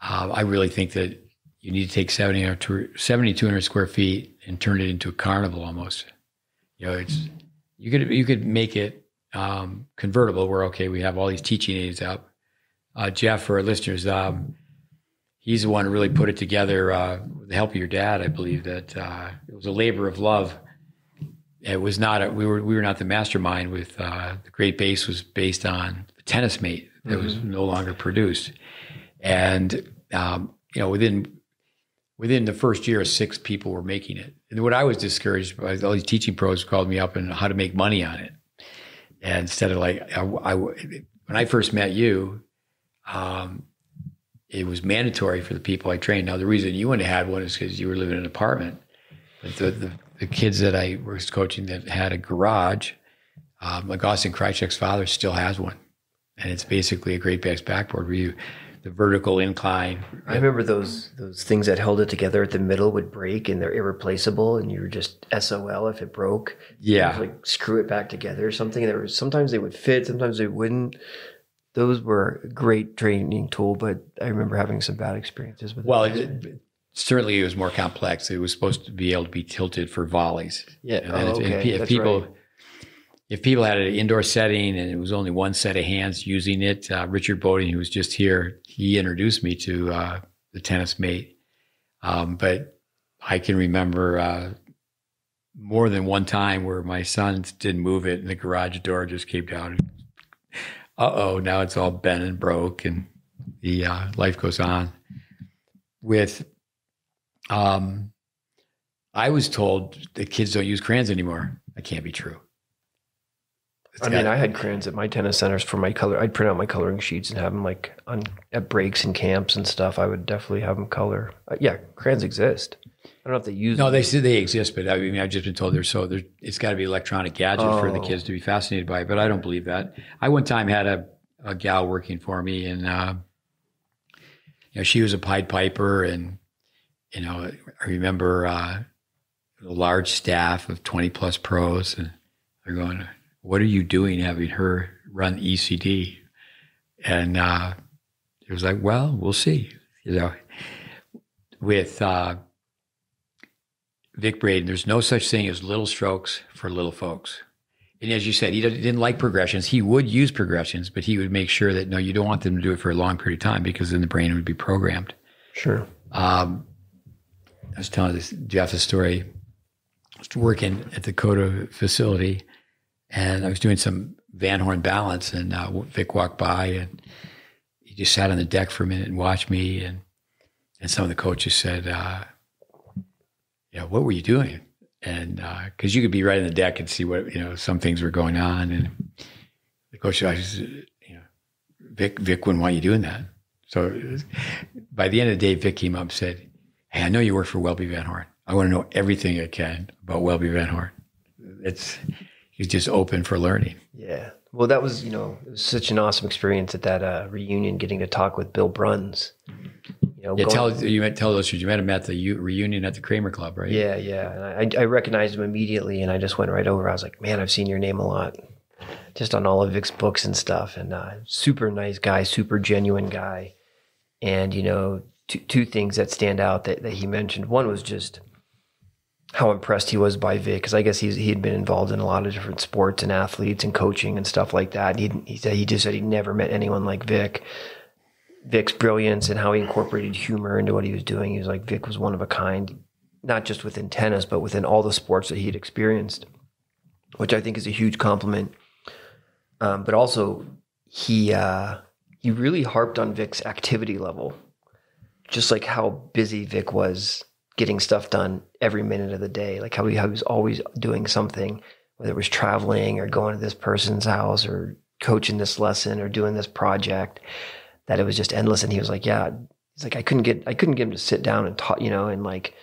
I really think that you need to take 7,200 square feet and turn it into a carnival almost. You could make it convertible where, okay, we have all these teaching aids up. Jeff, for our listeners, he's the one who really put it together with the help of your dad. I believe that it was a labor of love. It was not we were not the mastermind. With the GreatBase was based on the Tennis Mate that was no longer produced, and within the first year, 6 people were making it. And what I was discouraged by, all these teaching pros called me up and how to make money on it, and instead of like when I first met you. It was mandatory for the people I trained. Now, the reason you wouldn't have had one is because you were living in an apartment. But the kids that I was coaching that had a garage, like Austin Krychek's father still has one. And it's basically a GreatBase backboard where the vertical incline. I remember those things that held it together at the middle would break and they're irreplaceable and you were just SOL if it broke. Yeah. Like screw it back together or something. Sometimes they would fit, sometimes they wouldn't. Those were a great training tool, but I remember having some bad experiences with it. Well, certainly it was more complex. It was supposed to be able to be tilted for volleys. Yeah. If people had an indoor setting and it was only one set of hands using it, Richard Boding, who was just here, he introduced me to the Tennis Mate. But I can remember more than one time where my sons didn't move it and the garage door just came down. Now it's all bent and broke, and the life goes on. With, I was told that kids don't use crayons anymore. That can't be true. I had crayons at my tennis centers for my color. I'd print out my coloring sheets and have them like at breaks and camps and stuff. I would definitely have them color. Crayons exist. I don't know if they use them. No, they say they exist, but I mean, I've just been told it's got to be electronic gadget for the kids to be fascinated by it, but I don't believe that. I one time had a gal working for me, and she was a Pied Piper, and I remember a large staff of 20 plus pros, and they're going, "What are you doing having her run ECD?" And it was like, well, we'll see. With Vic Braden, there's no such thing as little strokes for little folks. And as you said, he didn't like progressions. He would use progressions, but he would make sure that, no, you don't want them to do it for a long period of time, because then the brain would be programmed. Sure. I was telling Jeff a story. I was working at the Coda facility, and I was doing some Van Horn balance, and Vic walked by, and he just sat on the deck for a minute and watched me. And some of the coaches said, what were you doing? And because you could be right on the deck and see what, some things were going on. And the coach said, Vic wouldn't want you doing that. So by the end of the day, Vic came up and said, "Hey, I know you work for Welby Van Horn. I want to know everything I can about Welby Van Horn." He's just open for learning. Yeah. Well, that was, it was such an awesome experience at that reunion, getting to talk with Bill Bruns. Tell us, you met him at the reunion at the Kramer Club, right? Yeah. And I recognized him immediately, and I just went right over. I was like, man, I've seen your name a lot, just on all of Vic's books and stuff. And super nice guy, super genuine guy. And, two things that stand out that he mentioned. One was just how impressed he was by Vic, because I guess he had been involved in a lot of different sports and athletes and coaching and stuff like that. He said he'd never met anyone like Vic. Vic's brilliance and how he incorporated humor into what he was doing. He was like, Vic was one of a kind, not just within tennis, but within all the sports that he had experienced, which I think is a huge compliment. But also, he really harped on Vic's activity level, just like how busy Vic was getting stuff done every minute of the day, like how he was always doing something, whether it was traveling or going to this person's house or coaching this lesson or doing this project, that it was just endless. And he was like, he's like, I couldn't get him to sit down and talk, and like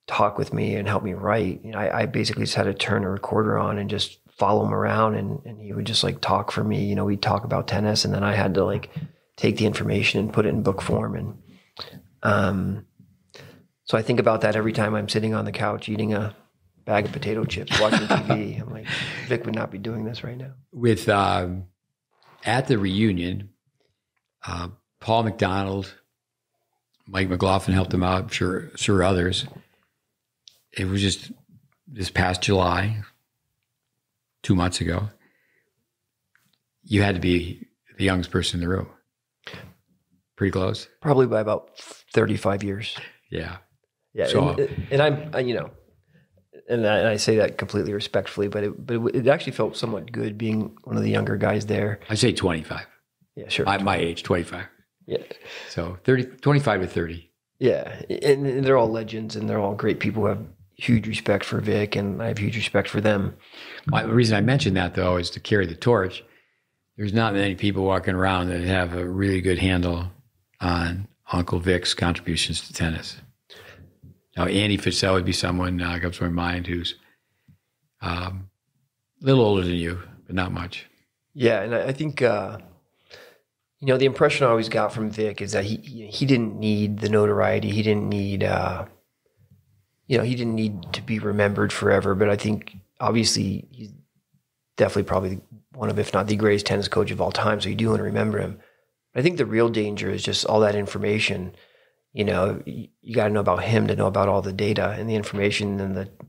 talk with me and help me write. I basically just had to turn a recorder on and just follow him around, and he would just like talk for me. We'd talk about tennis, and then I had to like take the information and put it in book form. And so I think about that every time I'm sitting on the couch eating a bag of potato chips, watching TV. I'm like, Vic would not be doing this right now. With at the reunion, Paul McDonald, Mike McLaughlin helped him out. Sure others. It was just this past July, 2 months ago. You had to be the youngest person in the room. Pretty close. Probably by about 35 years. Yeah. Yeah. So, and I'm, and I say that completely respectfully, but it actually felt somewhat good being one of the younger guys there. I say 25. Yeah, sure. My age, 25. Yeah. So 25 to 30. Yeah. And they're all legends, and they're all great people who have huge respect for Vic, and I have huge respect for them. The reason I mention that, though, is to carry the torch. There's not many people walking around that have a really good handle on Uncle Vic's contributions to tennis. Now, Andy Fitzell would be someone comes to my mind who's a little older than you, but not much. Yeah, and I think the impression I always got from Vic is that he didn't need the notoriety. He didn't need he didn't need to be remembered forever. But I think obviously he's definitely probably one of, if not the greatest tennis coach of all time. So you do want to remember him. But I think the real danger is just all that information. You got to know about him to know about all the data and the information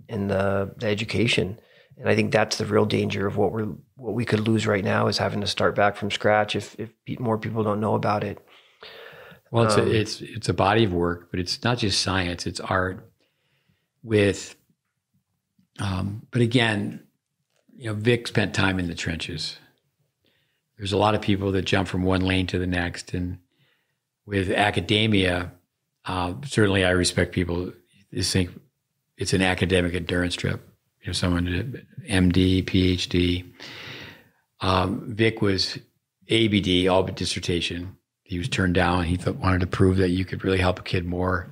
and the education. And I think that's the real danger of what we could lose right now, is having to start back from scratch if more people don't know about it. Well, it's a body of work, but it's not just science; it's art. With But again, Vic spent time in the trenches. There's a lot of people that jump from one lane to the next. And with academia, certainly I respect people who think it's an academic endurance trip. Someone did MD, PhD. Vic was ABD, all but dissertation. He was turned down. He wanted to prove that you could really help a kid more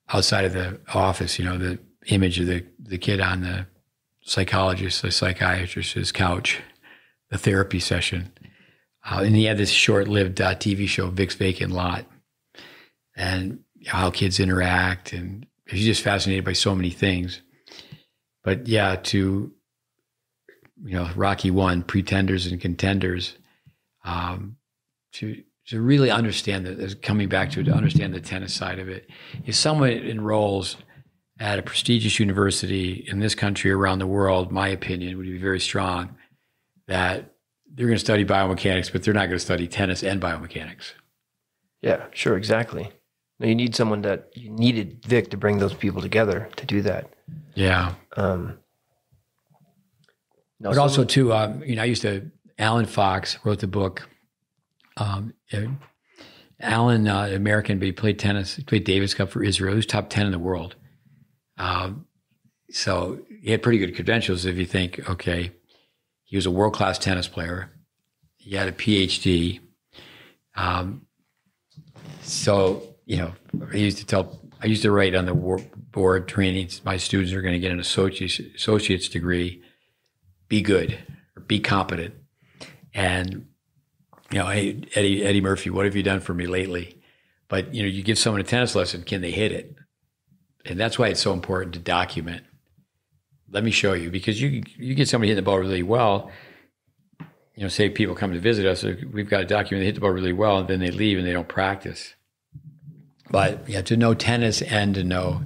outside of the office. The image of the kid on the psychologist, the psychiatrist's couch, the therapy session. And he had this short-lived TV show, Vic's Vacant Lot, and how kids interact. And he's just fascinated by so many things. But yeah, to, Rocky I, pretenders and contenders, to really understand that, coming back to understand the tennis side of it. If someone enrolls at a prestigious university in this country, around the world, my opinion would be very strong that they're going to study biomechanics, but they're not going to study tennis and biomechanics. Yeah, sure, exactly. Now you needed Vic to bring those people together to do that. Yeah. But also too, Alan Fox wrote the book. Alan, American, but he played tennis. He played Davis Cup for Israel. He was top 10 in the world. So he had pretty good credentials if you think, okay, he was a world-class tennis player. He had a PhD. I used to write on the board trainings, my students are going to get an associate's degree, be good or be competent. And, hey, Eddie Murphy, what have you done for me lately? But, you give someone a tennis lesson, can they hit it? And that's why it's so important to document. Let me show you, because you get somebody hitting the ball really well. Say people come to visit us, we've got a document, they hit the ball really well, and then they leave and they don't practice. But to know tennis and to know,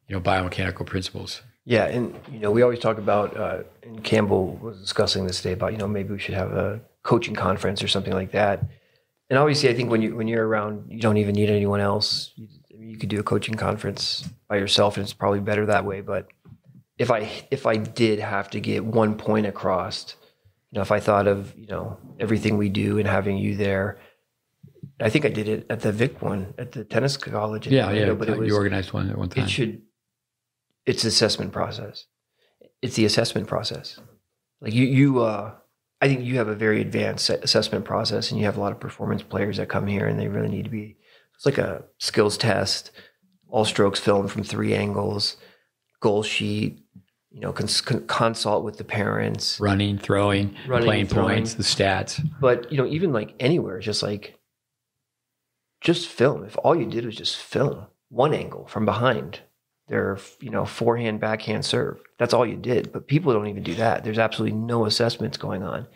biomechanical principles. Yeah, and we always talk about, and Campbell was discussing this today about, maybe we should have a coaching conference or something like that. And obviously, I think when you're around, you don't even need anyone else. You could do a coaching conference by yourself, and it's probably better that way. But if I did have to get one point across, if I thought of everything we do and having you there, I think I did it at the Vic one at the tennis college. Yeah. But you organized one at one time. It's assessment process. It's the assessment process. Like I think you have a very advanced assessment process, and you have a lot of performance players that come here, and they really need to be. It's like a skills test, all strokes filmed from 3 angles, goal sheet. Consult with the parents. Running, throwing, playing points, the stats. But even like anywhere, just film. If all you did was just film one angle from behind, their forehand, backhand serve. That's all you did. But people don't even do that. There's absolutely no assessments going on,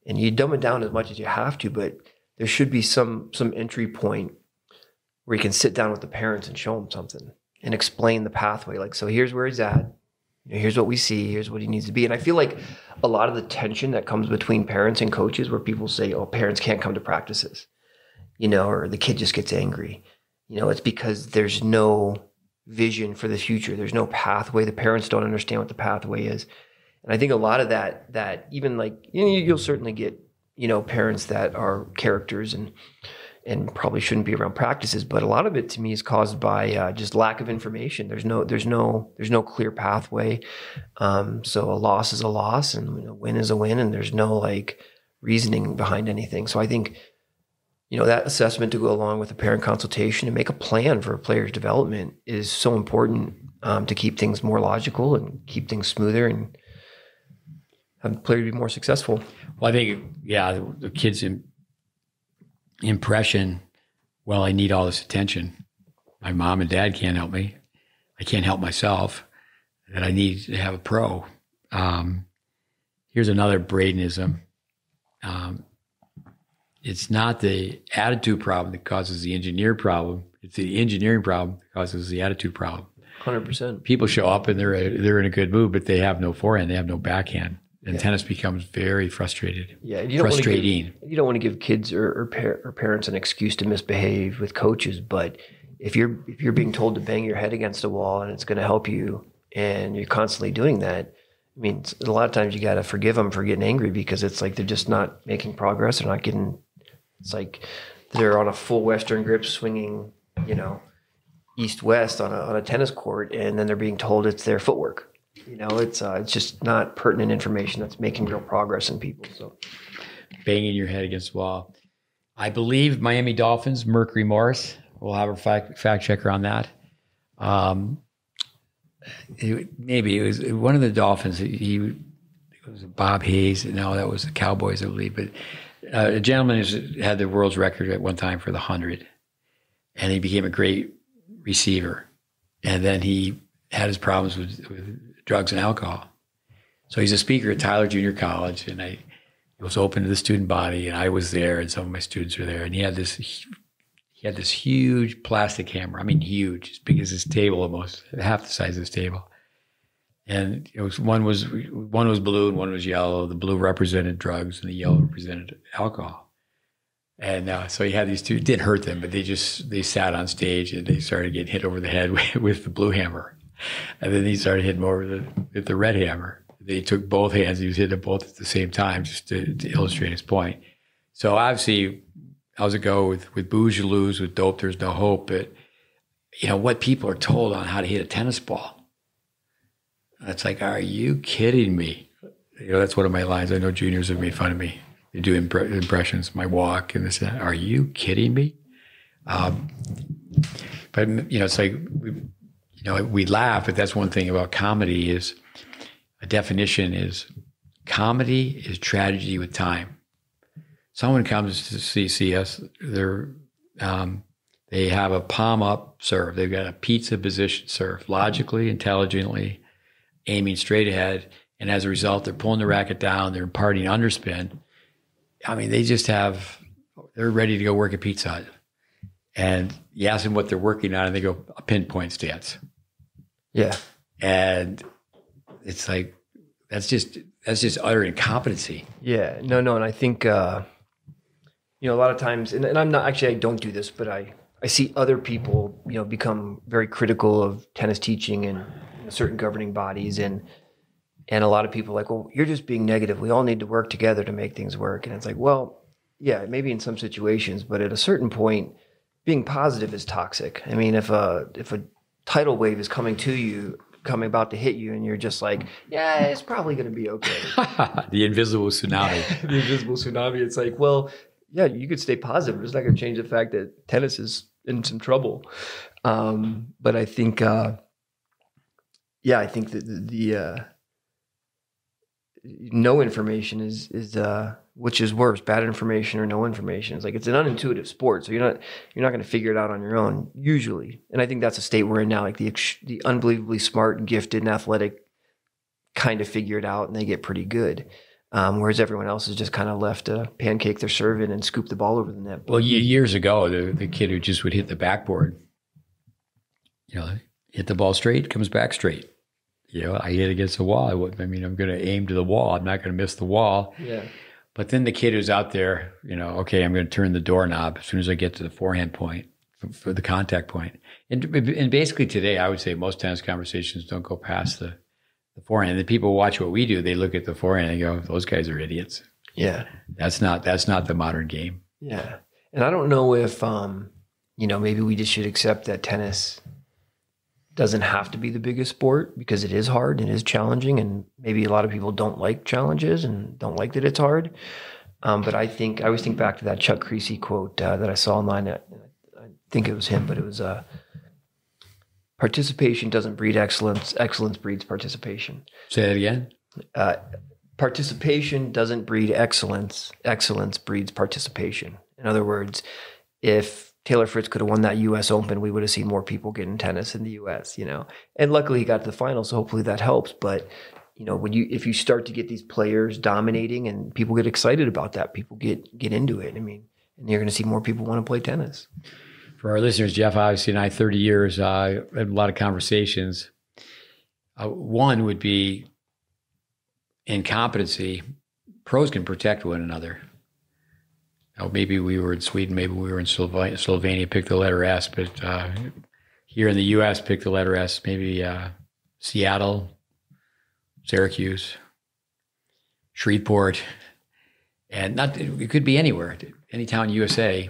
and you dumb it down as much as you have to. But there should be some entry point where you can sit down with the parents and show them something and explain the pathway. Like, so here's where he's at. Here's what we see. Here's what he needs to be. And I feel like a lot of the tension that comes between parents and coaches, where people say, "Oh, parents can't come to practices," or the kid just gets angry. It's because there's no vision for the future. There's no pathway. The parents don't understand what the pathway is. And I think a lot of that even like, you'll certainly get, parents that are characters and probably shouldn't be around practices, but a lot of it to me is caused by just lack of information. There's no clear pathway. So a loss is a loss, and a win is a win, and there's no like reasoning behind anything. So I think, that assessment to go along with the parent consultation and make a plan for a player's development is so important to keep things more logical and keep things smoother and have the player be more successful. Well, I think, the kids' impression, well, I need all this attention. My mom and dad can't help me. I can't help myself. That I need to have a pro. Here's another Bradenism. It's not the attitude problem that causes the engineer problem. It's the engineering problem that causes the attitude problem. 100%. People show up and they're in a good mood, but they have no forehand, they have no backhand. And tennis becomes very frustrated. Yeah, frustrating. You don't want to give kids or parents an excuse to misbehave with coaches, but if you're being told to bang your head against a wall and it's going to help you and you're constantly doing that, I mean, a lot of times you got to forgive them for getting angry because it's like they're just not making progress. They're not getting, it's like they're on a full Western grip swinging, east-west on a tennis court, and then they're being told it's their footwork. It's just not pertinent information that's making real progress in people. So banging your head against the wall. I believe Miami Dolphins, Mercury Morris. We'll have a fact checker on that. Maybe it was one of the Dolphins. It was Bob Hayes. No, that was the Cowboys, I believe. But a gentleman who had the world's record at one time for the 100, and he became a great receiver. And then he had his problems with drugs and alcohol. So he's a speaker at Tyler Junior College, and it was open to the student body, and I was there, and some of my students were there, and he had this huge plastic hammer. I mean, huge, as big as this table, almost half the size of this table. And one was blue and one was yellow. The blue represented drugs, and the yellow represented alcohol. And so he had these two. It didn't hurt them, but they sat on stage and they started getting hit over the head with the blue hammer, and then he started hitting them over with the red hammer. They took both hands. He was hitting them both at the same time, just to illustrate his point. So obviously, how's it go with booze you lose, with dope there's no hope. But what people are told on how to hit a tennis ball, it's like, are you kidding me? That's one of my lines. I know juniors have made fun of me. They do impressions, my walk and this. Are you kidding me? But it's like we laugh, but that's one thing about comedy is a definition is comedy is tragedy with time. Someone comes to see us. They have a palm up serve. They've got a pizza position serve, logically, intelligently, aiming straight ahead. And as a result, they're pulling the racket down. They're imparting underspin. I mean, they're ready to go work at Pizza Hut. And you ask them what they're working on, and they go, a pinpoint stance. Yeah. And it's like, that's just utter incompetency. Yeah. No. And I think, a lot of times, and I'm not, actually, I don't do this, but I see other people, become very critical of tennis teaching and certain governing bodies. And a lot of people are like, well, you're just being negative. We all need to work together to make things work. And it's like, well, yeah, maybe in some situations, but at a certain point, being positive is toxic. I mean, if a tidal wave is coming about to hit you, and you're just like, yeah, it's probably going to be okay. The invisible tsunami. The invisible tsunami. It's like, well, yeah, you could stay positive. It's not going to change the fact that tennis is in some trouble. But I think, I think that the no information is which is worse, bad information or no information. It's like, it's an unintuitive sport, so you're not going to figure it out on your own usually. And I think that's a state we're in now. Like the unbelievably smart and gifted and athletic kind of figure it out, and they get pretty good. Whereas everyone else is just kind of left to pancake their serve in and scoop the ball over the net. Well, years ago, the kid who just would hit the backboard, hit the ball straight, comes back straight. I hit against the wall. I'm going to aim to the wall. I'm not going to miss the wall. Yeah. But then the kid who's out there, okay, I'm going to turn the doorknob as soon as I get to the forehand point for the contact point. And basically today, I would say most tennis conversations don't go past the forehand. The people watch what we do. They look at the forehand and go, those guys are idiots. Yeah. That's not the modern game. Yeah. And I don't know if, maybe we just should accept that tennis doesn't have to be the biggest sport, because it is hard and is challenging, and maybe a lot of people don't like challenges and don't like that it's hard. But I always think back to that Chuck Creasy quote that I saw online. I think it was him, but it was participation doesn't breed excellence. Excellence breeds participation. Say that again. Participation doesn't breed excellence. Excellence breeds participation. In other words, if Taylor Fritz could have won that U.S. Open, we would have seen more people get in tennis in the U.S., And luckily he got to the final, so hopefully that helps. But, if you start to get these players dominating and people get excited about that, people get into it. I mean, and you're going to see more people want to play tennis. For our listeners, Jeff, obviously, and I, 30 years, I had a lot of conversations. One would be incompetency. Pros can protect one another. Maybe we were in Sweden, maybe we were in Slovenia, pick the letter S, but here in the U.S., pick the letter S, maybe Seattle, Syracuse, Shreveport, and it could be anywhere, any town in USA.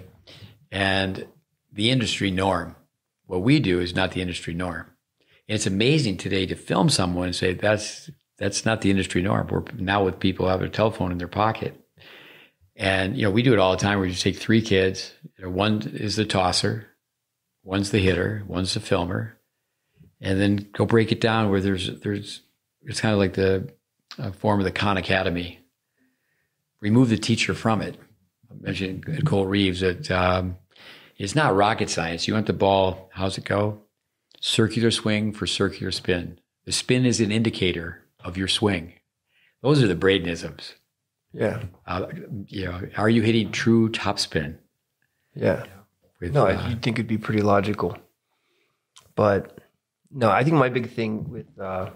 And the industry norm, what we do is not the industry norm. And it's amazing today to film someone and say, that's not the industry norm. We're now with people having a telephone in their pocket. And, we do it all the time where you take 3 kids. One is the tosser, one's the hitter, one's the filmer. And then go break it down where it's kind of like the form of the Khan Academy. Remove the teacher from it. I mentioned Cole Reeves that it's not rocket science. You want the ball, how's it go? Circular swing for circular spin. The spin is an indicator of your swing. Those are the Bradenisms. Yeah. Are you hitting true topspin? Yeah. You'd think it'd be pretty logical. But no, I think my big thing with, I'm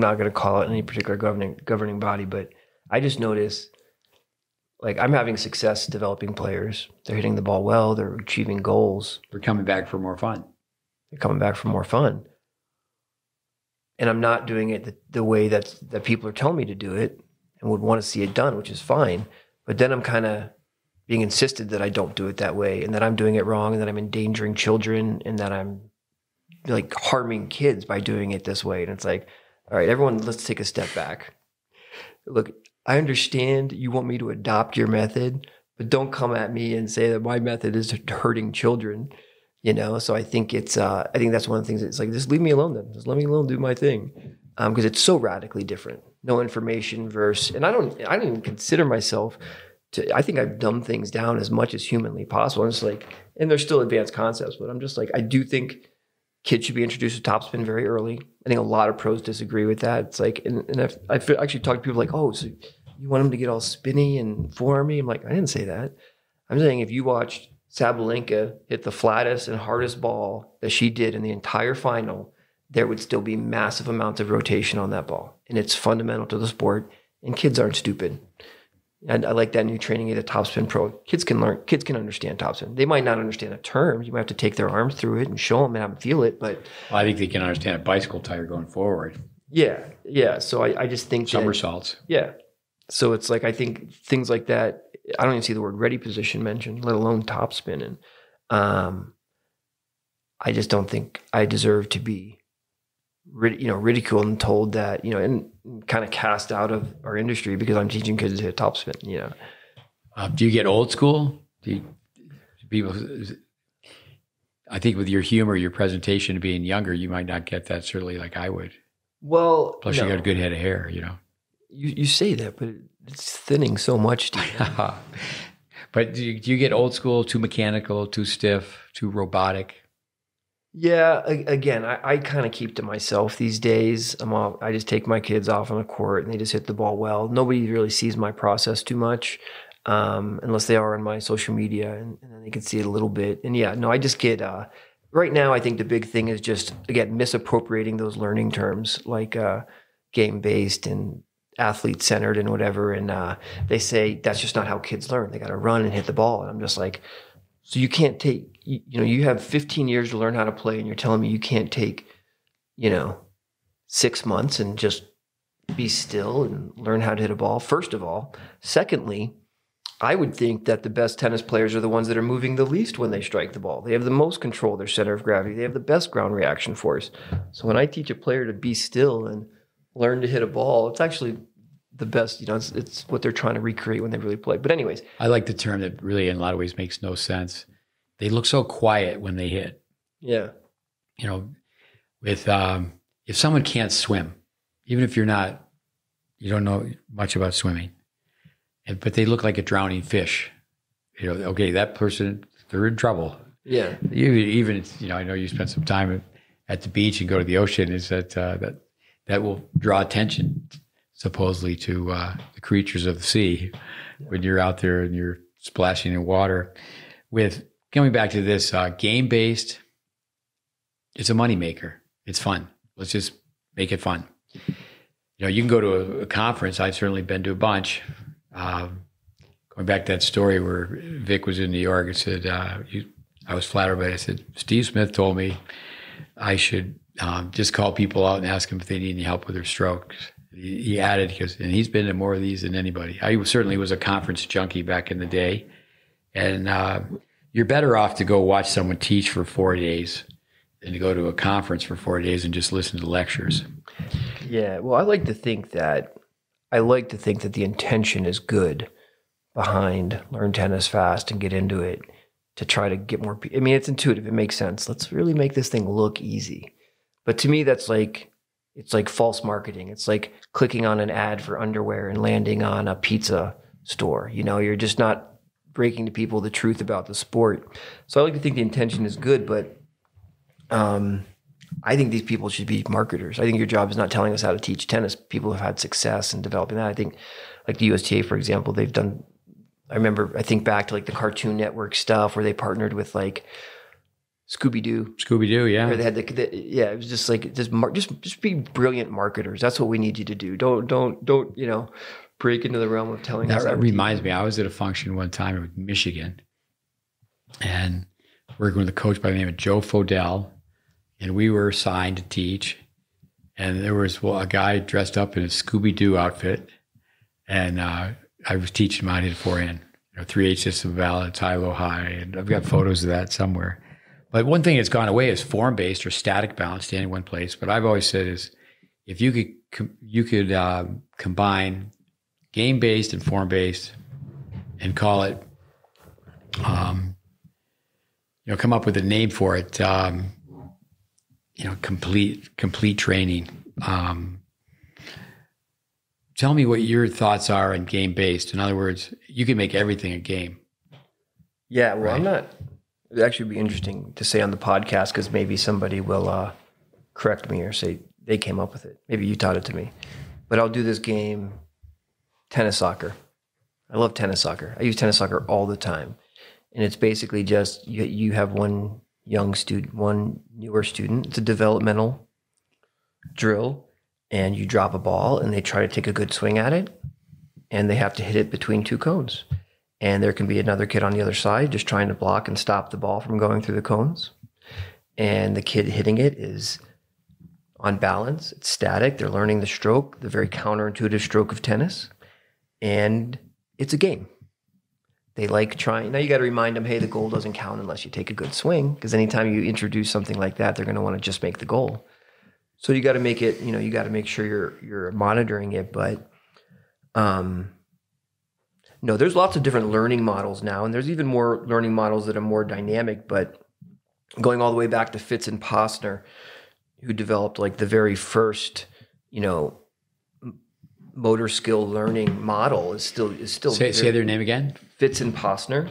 not going to call it any particular governing body, but I just notice, like, I'm having success developing players. They're hitting the ball well. They're achieving goals. They're coming back for more fun. And I'm not doing it the way that people are telling me to do it and would want to see it done, which is fine. But then I'm kind of being insisted that I don't do it that way and that I'm doing it wrong and that I'm endangering children and that I'm like harming kids by doing it this way. And it's like, all right, everyone, let's take a step back. Look, I understand you want me to adopt your method, but don't come at me and say that my method is hurting children. So I think I think that's one of the things. It's like, just leave me alone then. Just let me alone, do my thing. Because it's so radically different. No information versus, and I don't even consider myself I think I've dumbed things down as much as humanly possible. And it's like, and there's still advanced concepts, but I'm just like, I do think kids should be introduced to topspin very early. I think a lot of pros disagree with that. It's like, and I've actually talked to people like, oh, so you want them to get all spinny and forearmy? I'm like, I didn't say that. I'm saying if you watched Sabalenka hit the flattest and hardest ball that she did in the entire final, there would still be massive amounts of rotation on that ball. And it's fundamental to the sport. And kids aren't stupid. And I like that new training aid, the Topspin Pro. Kids can understand topspin. They might not understand the terms. You might have to take their arms through it and show them and have them feel it. But I think they can understand a bicycle tire going forward. Yeah. So I just think somersaults. Yeah. So it's like, I think things like that, I don't even see the word ready position mentioned, let alone topspin. And I just don't think I deserve to be ridiculed and told that, and kind of cast out of our industry because I'm teaching kids to hit topspin, Do you get old school? People, I think with your humor, your presentation being younger, you might not get that certainly like I would. Well, plus you got a good head of hair, You say that, but it's thinning so much, Steve. But do you get old school, too mechanical, too stiff, too robotic? Yeah, again, I kind of keep to myself these days. I just take my kids off on the court and they just hit the ball well. Nobody really sees my process too much, unless they are on my social media, and then they can see it a little bit. And I just get, right now, I think the big thing is just, again, misappropriating those learning terms like game-based and athlete-centered and whatever. And they say that's just not how kids learn. They got to run and hit the ball. And I'm just like, so you can't take, you have 15 years to learn how to play and you're telling me you can't take, 6 months and just be still and learn how to hit a ball, first of all. Secondly, I would think that the best tennis players are the ones that are moving the least when they strike the ball. They have the most control of their center of gravity. They have the best ground reaction force. So when I teach a player to be still and learn to hit a ball, it's actually the best, it's what they're trying to recreate when they really play. But anyways. I like the term that really in a lot of ways makes no sense. They look so quiet when they hit. Yeah. With if someone can't swim, even if you don't know much about swimming, but they look like a drowning fish, okay, that person, they're in trouble. Yeah. Even I know you spent some time at the beach and go to the ocean, is that will draw attention supposedly to the creatures of the sea when you're out there and you're splashing in water. With coming back to this game-based, it's a moneymaker. It's fun. Let's just make it fun. You can go to a conference. I've certainly been to a bunch. Going back to that story where Vic was in New York and said, I was flattered by it. I said, Steve Smith told me I should just call people out and ask them if they need any help with their strokes. He added, and he's been to more of these than anybody. I certainly was a conference junkie back in the day. And you're better off to go watch someone teach for 4 days than to go to a conference for 4 days and just listen to lectures. Yeah, well, I like to think that the intention is good behind Learn Tennis Fast and get into it to try to get more people. I mean, it's intuitive. It makes sense. Let's really make this thing look easy. But to me, it's like false marketing. It's like clicking on an ad for underwear and landing on a pizza store. You're just not breaking to people the truth about the sport. So I like to think the intention is good, but I think these people should be marketers. I think your job is not telling us how to teach tennis. People have had success in developing that. I think like the USTA, for example, they've done, I think back to like the Cartoon Network stuff where they partnered with like Scooby-Doo. Scooby-Doo, yeah. Where they had it was just like, just be brilliant marketers. That's what we need you to do. Don't, break into the realm of telling us. That reminds me, I was at a function one time in Michigan and working with a coach by the name of Joe Fodell. And we were assigned to teach. And there was a guy dressed up in a Scooby-Doo outfit. And I was teaching him how to hit a forehand. 3/8 system balance, high-low high. And I've got photos of that somewhere. But one thing that's gone away is form-based or static balance, standing in one place. But I've always said is if you could combine game-based and form-based and call it, come up with a name for it, complete training. Tell me what your thoughts are on game-based. In other words, you can make everything a game. Yeah, well, right? It'd actually be interesting to say on the podcast because maybe somebody will correct me or say they came up with it. Maybe you taught it to me. But I'll do this game, tennis soccer. I love tennis soccer. I use tennis soccer all the time. And it's basically just you have one young student, one newer student. It's a developmental drill, and you drop a ball, and they try to take a good swing at it, and they have to hit it between two cones. And there can be another kid on the other side just trying to block and stop the ball from going through the cones. And the kid hitting it is on balance. It's static. They're learning the stroke, the very counterintuitive stroke of tennis. And it's a game. They like trying. Now you got to remind them, hey, the goal doesn't count unless you take a good swing. Because anytime you introduce something like that, they're going to want to just make the goal. So you got to make it, you got to make sure you're monitoring it. But no, there's lots of different learning models now. And there's even more learning models that are more dynamic. But going all the way back to Fitz and Posner, who developed like the very first, motor skill learning model is still say their name again. Fitz and Posner.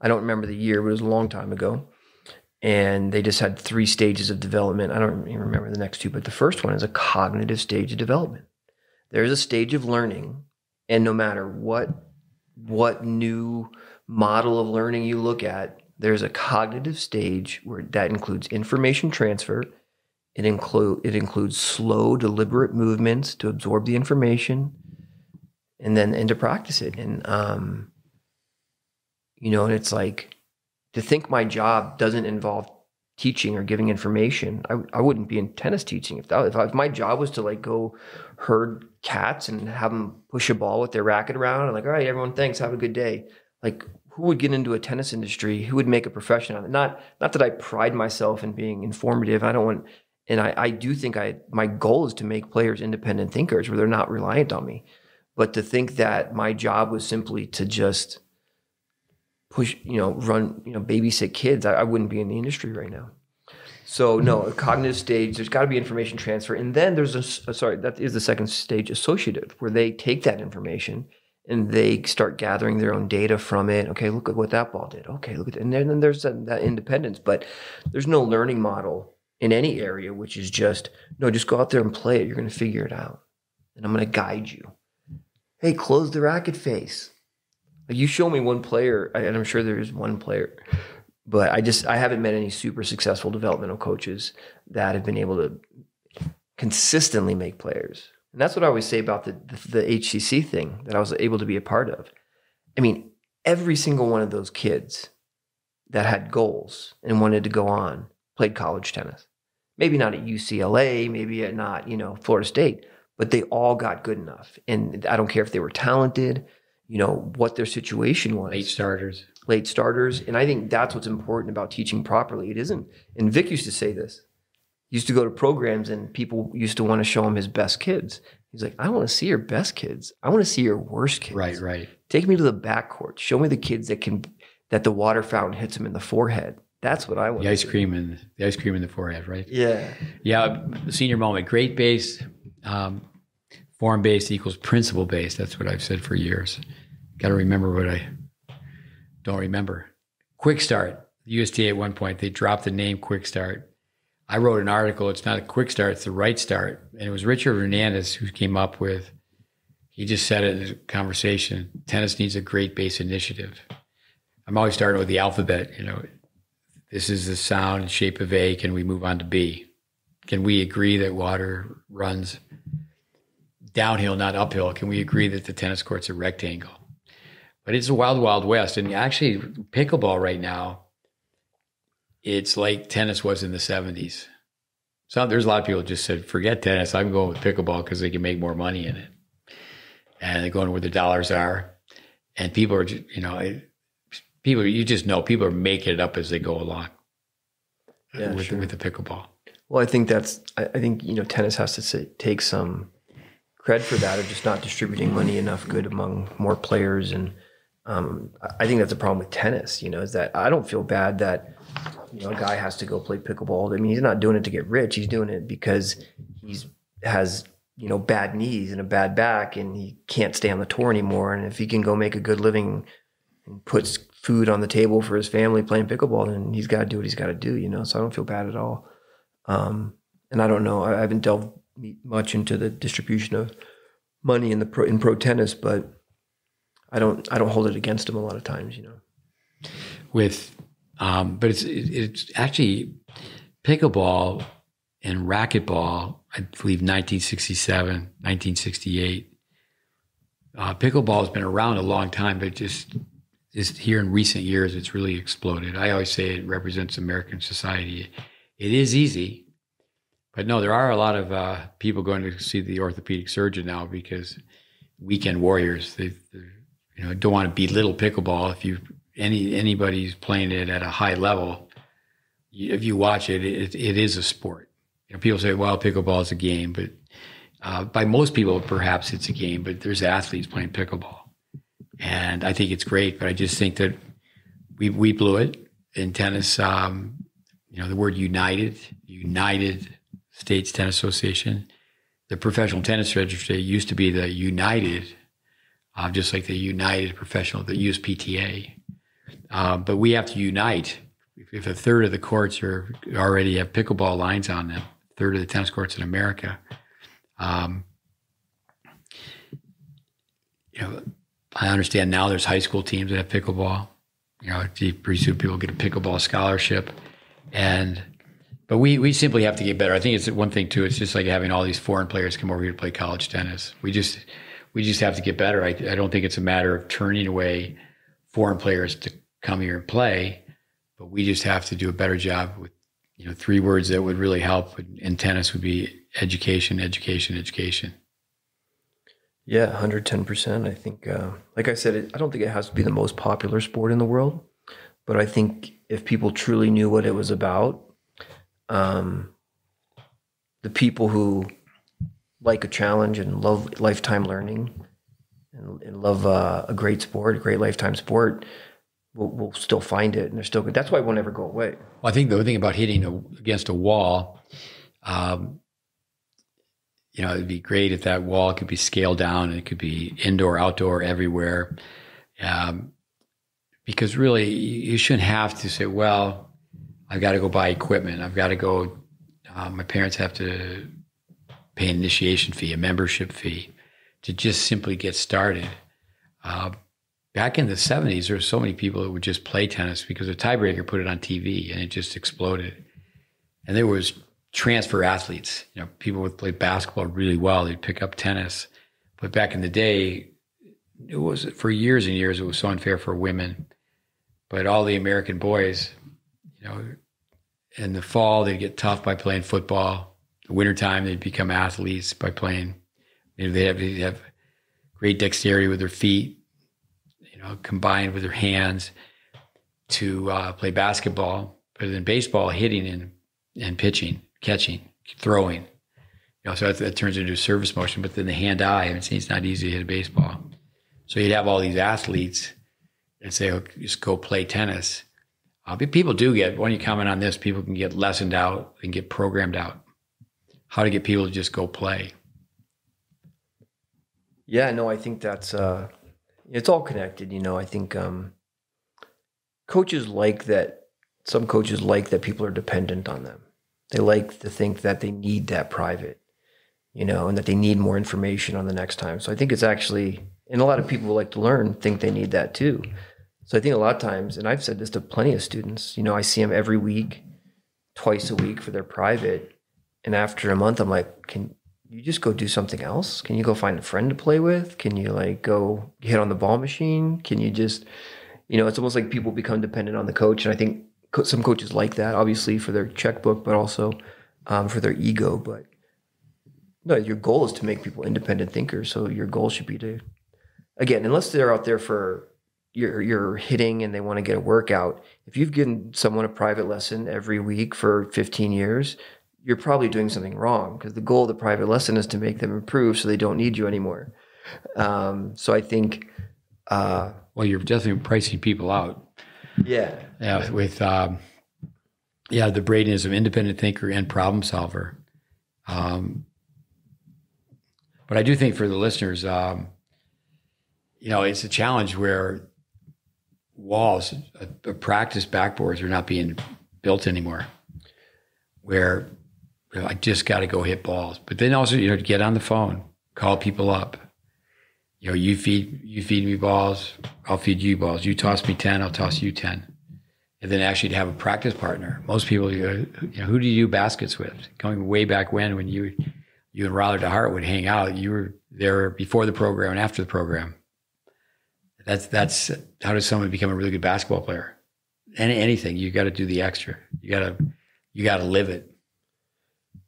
I don't remember the year, but it was a long time ago. And they just had 3 stages of development. I don't even remember the next 2, but the first one is a cognitive stage of development. There's a stage of learning, and no matter what new model of learning you look at, there's a cognitive stage where that includes information transfer. It includes slow, deliberate movements to absorb the information and to practice it. And, and it's like to think my job doesn't involve teaching or giving information. I wouldn't be in tennis teaching. If my job was to like go herd cats and have them push a ball with their racket around and like, all right, everyone, thanks, have a good day. Like, who would get into a tennis industry? Who would make a profession of it? Not that I pride myself in being informative. I don't want... And I do think my goal is to make players independent thinkers where they're not reliant on me. But to think that my job was simply to just push, run, babysit kids, I wouldn't be in the industry right now. So no, a cognitive stage, there's got to be information transfer. And then there's that is the second stage, associative, where they take that information and they start gathering their own data from it. Okay, look at what that ball did. Okay, look at it. And then there's that independence. But there's no learning model in any area, which is just go out there and play it. You're going to figure it out. And I'm going to guide you. Hey, close the racket face. Like you show me one player, and I'm sure there is one player, but I haven't met any super successful developmental coaches that have been able to consistently make players. And that's what I always say about the HCC thing that I was able to be a part of. I mean, every single one of those kids that had goals and wanted to go on played college tennis. maybe not at UCLA, maybe at not, Florida State, but they all got good enough. And I don't care if they were talented, what their situation was. Late starters. And I think that's what's important about teaching properly. It isn't, and Vic used to say this, he used to go to programs and people used to want to show him his best kids. He's like, I don't want to see your best kids. I want to see your worst kids. Right. Take me to the backcourt. Show me the kids that the water fountain hits them in the forehead. That's what I want. The ice cream in the forehead, right? Yeah. Yeah. Senior moment. GreatBase, form-based equals principle-based. That's what I've said for years. Got to remember what I don't remember. Quick Start. The USDA at one point, they dropped the name Quick Start. I wrote an article. It's not a quick start. It's the right start. And it was Richard Hernandez who came up with, he just said it in a conversation, tennis needs a GreatBase initiative. I'm always starting with the alphabet. This is the sound and shape of A. Can we move on to B? Can we agree that water runs downhill, not uphill? Can we agree that the tennis court's a rectangle? But it's a wild, wild west. And actually, pickleball right now, it's like tennis was in the 70s. So there's a lot of people who just said, forget tennis. I'm going with pickleball because they can make more money in it. And they're going where the dollars are. And people are, people are making it up as they go along with the pickleball. Well, I think tennis has to take some cred for that, of just not distributing money enough good among more players. And I think that's a problem with tennis, is that I don't feel bad that, a guy has to go play pickleball. I mean, he's not doing it to get rich. He's doing it because has bad knees and a bad back and he can't stay on the tour anymore. And if he can go make a good living and puts food on the table for his family playing pickleball, then he's got to do what he's got to do, So I don't feel bad at all. And I don't know, I haven't delved much into the distribution of money in pro tennis, but I don't hold it against him a lot of times, But it's actually pickleball and racquetball, I believe 1967, 1968. Pickleball has been around a long time, but just here in recent years, it's really exploded. I always say it represents American society. It is easy, but no, there are a lot of people going to see the orthopedic surgeon now because weekend warriors, they don't want to belittle pickleball. If anybody's playing it at a high level, if you watch it, it is a sport. People say, well, pickleball is a game, but by most people, perhaps it's a game, but there's athletes playing pickleball. And I think it's great, but I just think that we blew it in tennis. The word United States Tennis Association, the Professional Tennis Registry used to be the United, just like the United Professional, the USPTA. But we have to unite. If a third of the courts already have pickleball lines on them, a third of the tennis courts in America, I understand now there's high school teams that have pickleball. Pretty soon people get a pickleball scholarship, but we simply have to get better. I think it's one thing too. It's just like having all these foreign players come over here to play college tennis. We just have to get better. I don't think it's a matter of turning away foreign players to come here and play, but we just have to do a better job with, 3 words that would really help in tennis would be education, education, education. Yeah, 110%. I think, like I said, I don't think it has to be the most popular sport in the world, but I think if people truly knew what it was about, the people who like a challenge and love lifetime learning and love a great sport, a great lifetime sport, will still find it, and they're still good. That's why it won't ever go away. Well, I think the thing about hitting against a wall, it'd be great if that wall could be scaled down and it could be indoor, outdoor, everywhere. Because really, you shouldn't have to say, well, I've got to go buy equipment. I've got to go, my parents have to pay an initiation fee, a membership fee, to just simply get started. Back in the 70s, there were so many people that would just play tennis because a tiebreaker put it on TV and it just exploded. And there was transfer athletes. People would play basketball really well. They'd pick up tennis. But back in the day, it was, for years and years, it was so unfair for women. But all the American boys, in the fall, they'd get tough by playing football. The wintertime, they'd become athletes by playing. They'd have great dexterity with their feet, combined with their hands to play basketball. But in baseball, hitting and pitching, catching, throwing. So that turns into a service motion. But then the hand-eye, it's not easy to hit a baseball. So you'd have all these athletes and say, just go play tennis. But people do when you comment on this, people can get lessoned out and get programmed out. How to get people to just go play. Yeah, no, I think that's, it's all connected. I think coaches like that. Some coaches like that people are dependent on them. They like to think that they need that private, and that they need more information on the next time. So I think it's actually, and a lot of people who like to learn think they need that too. So I think a lot of times, and I've said this to plenty of students, I see them every week, twice a week for their private. And after a month, I'm like, can you just go do something else? Can you go find a friend to play with? Can you go hit on the ball machine? Can you just, it's almost like people become dependent on the coach. And I think some coaches like that, obviously for their checkbook, but also for their ego. But no, your goal is to make people independent thinkers. So your goal should be to, again, unless they're out there for you're hitting and they want to get a workout. If you've given someone a private lesson every week for 15 years, you're probably doing something wrong, because the goal of the private lesson is to make them improve so they don't need you anymore. So I think... well, you're definitely pricing people out. Yeah. Yeah, with, the Bradyism, independent thinker and problem solver. But I do think for the listeners, it's a challenge where walls, practice backboards are not being built anymore, where I just got to go hit balls. But then also, get on the phone, call people up. You feed me balls, I'll feed you balls. You toss me 10, I'll toss you 10. And then actually to have a practice partner. Most people, who do you do baskets with? Going way back when you and Riley DeHart would hang out, you were there before the program and after the program. That's how does someone become a really good basketball player? Anything, you got to do the extra. You got to live it.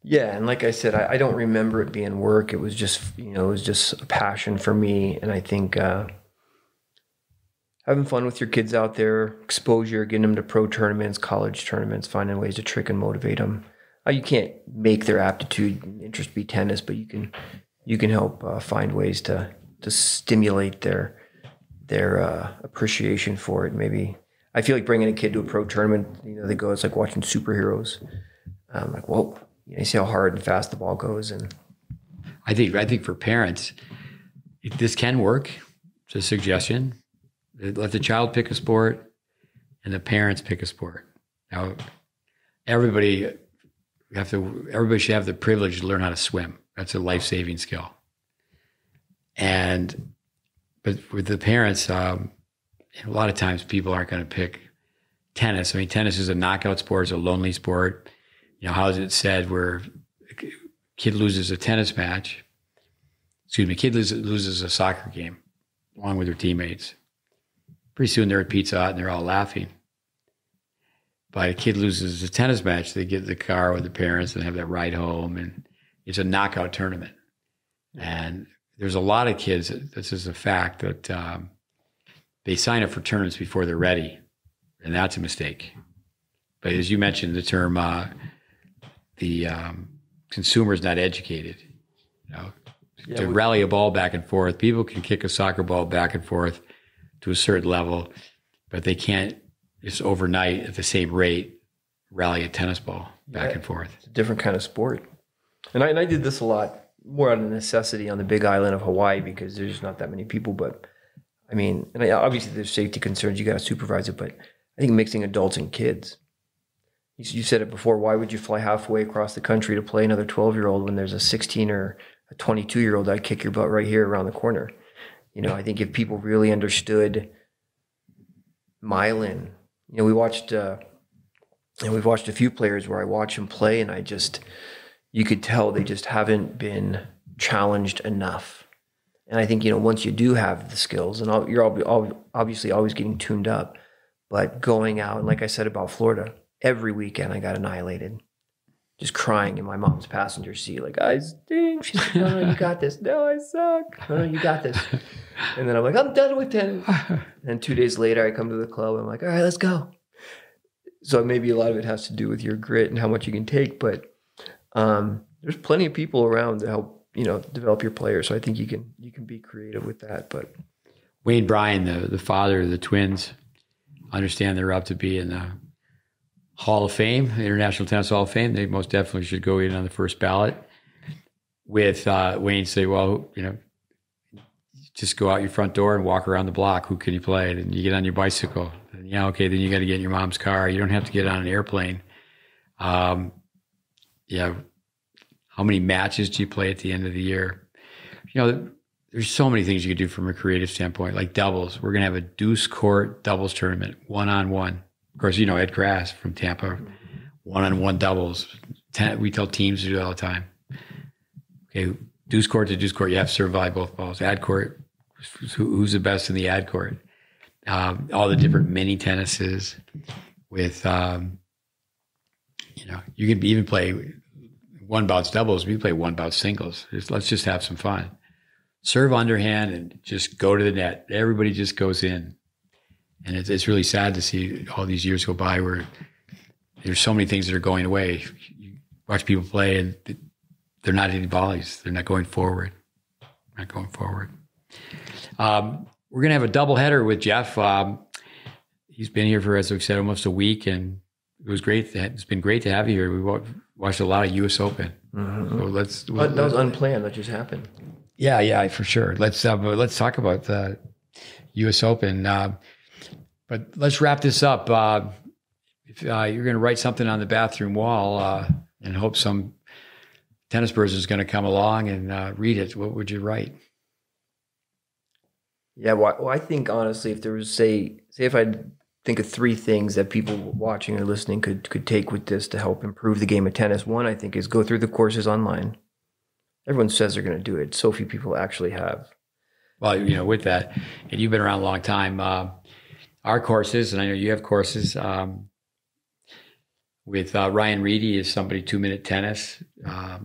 Yeah, and like I said, I don't remember it being work. It was just, a passion for me. And I think having fun with your kids out there, exposure, getting them to pro tournaments, college tournaments, finding ways to trick and motivate them. You can't make their aptitude and interest be tennis, but you can help find ways to stimulate their appreciation for it. Maybe I feel like bringing a kid to a pro tournament, they go, it's like watching superheroes. I'm like, well, you see how hard and fast the ball goes. And I think for parents, this can work. It's a suggestion. Let the child pick a sport and the parents pick a sport. Now, everybody should have the privilege to learn how to swim. That's a life-saving skill. But with the parents, a lot of times people aren't going to pick tennis. Tennis is a knockout sport. It's a lonely sport. How is it said where a kid loses a tennis match? Kid loses a soccer game along with their teammates. Pretty soon they're at Pizza Hut and they're all laughing. But a kid loses a tennis match, they get in the car with the parents and have that ride home, and it's a knockout tournament. And there's a lot of kids, this is a fact, that they sign up for tournaments before they're ready, and that's a mistake. But as you mentioned, the term, the consumer is not educated. To rally a ball back and forth, people can kick a soccer ball back and forth to a certain level, but they can't just overnight at the same rate rally a tennis ball back and forth. It's a different kind of sport. And I did this a lot more out of necessity on the big island of Hawaii, because there's not that many people. But obviously there's safety concerns. You got to supervise it. But I think mixing adults and kids. You said it before. Why would you fly halfway across the country to play another 12-year-old when there's a 16 or a 22-year-old that'd kick your butt right here around the corner? I think if people really understood myelin, we watched, and we've watched a few players where I watch them play, and you could tell they just haven't been challenged enough. And I think, once you do have the skills, and you're obviously always getting tuned up, but going out, and like I said about Florida, every weekend I got annihilated. Just crying in my mom's passenger seat, like, I stink. She's like, no, you got this. No, I suck. No, you got this. And then I'm like, I'm done with tennis. And 2 days later, I come to the club. I'm like, all right, let's go. So maybe a lot of it has to do with your grit and how much you can take. But there's plenty of people around to help, develop your players. So I think you can be creative with that. But Wayne Bryan, the father of the twins, understand they're up to be in the Hall of Fame, International Tennis Hall of Fame. They most definitely should go in on the first ballot. With Wayne say, well, just go out your front door and walk around the block. Who can you play? And you get on your bicycle. And okay, then you got to get in your mom's car. You don't have to get on an airplane. How many matches do you play at the end of the year? There's so many things you could do from a creative standpoint, like doubles. We're going to have a deuce court doubles tournament, one-on-one. Of course, Ed Grass from Tampa, one-on-one doubles. We tell teams to do it all the time. Okay, deuce court to deuce court, you have to survive both balls. Ad court, who's the best in the ad court? All the different mini tennises with, you can even play one bounce doubles. We play one bounce singles. Let's just have some fun. Serve underhand and just go to the net. Everybody just goes in. And it's really sad to see all these years go by where there's so many things that are going away. You watch people play and they're not hitting volleys. They're not going forward. We're going to have a doubleheader with Jeff. He's been here for, as we've said, almost a week, and it was great. It's been great to have you here. We watched a lot of U.S. Open. So that was unplanned. That just happened. Yeah, for sure. Let's talk about the U.S. Open. But let's wrap this up. If you're going to write something on the bathroom wall and hope some tennis person is going to come along and read it, what would you write? Yeah, well, I think honestly, if there was, say if I think of 3 things that people watching or listening could take with this to help improve the game of tennis. One, I think, is go through the courses online. Everyone says they're going to do it. So few people actually have. Well, with that, and you've been around a long time. Our courses, and I know you have courses with Ryan Reedy is somebody 2-minute tennis. I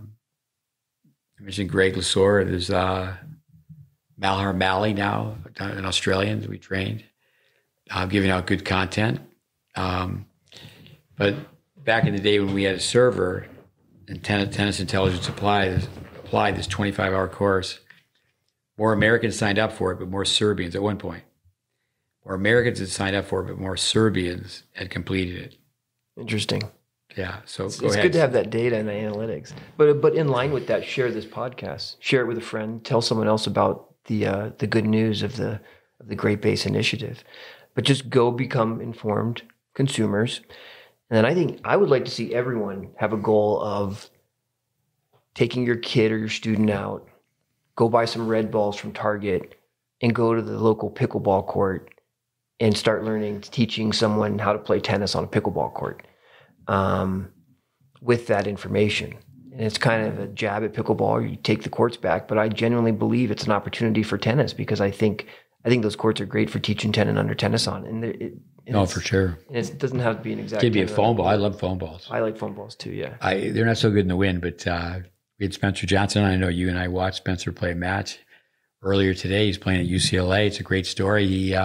mentioned Greg Lesor. There's Malhar Malley now, an Australian that we trained, giving out good content. But back in the day when we had a server and Tennis Intelligence applied this 25-hour course, more Americans signed up for it, but more Serbians at one point. More Americans had signed up for it, but more Serbians had completed it. Interesting. Yeah. So it's good to have that data and the analytics. But in line with that, share this podcast. Share it with a friend. Tell someone else about the good news of the GreatBase initiative. But just go become informed consumers. And then I think I would like to see everyone have a goal of taking your kid or your student out, go buy some red balls from Target, and go to the local pickleball court and start teaching someone how to play tennis on a pickleball court with that information. And it's kind of a jab at pickleball. You take the courts back, but I genuinely believe it's an opportunity for tennis because I think those courts are great for teaching 10 and under tennis on. And for sure. And it doesn't have to be an exact. Give me a foam ball. I love foam balls. I like foam balls too. Yeah. They're not so good in the wind, but we had Spencer Johnson. I know you and I watched Spencer play a match earlier today. He's playing at UCLA. It's a great story. He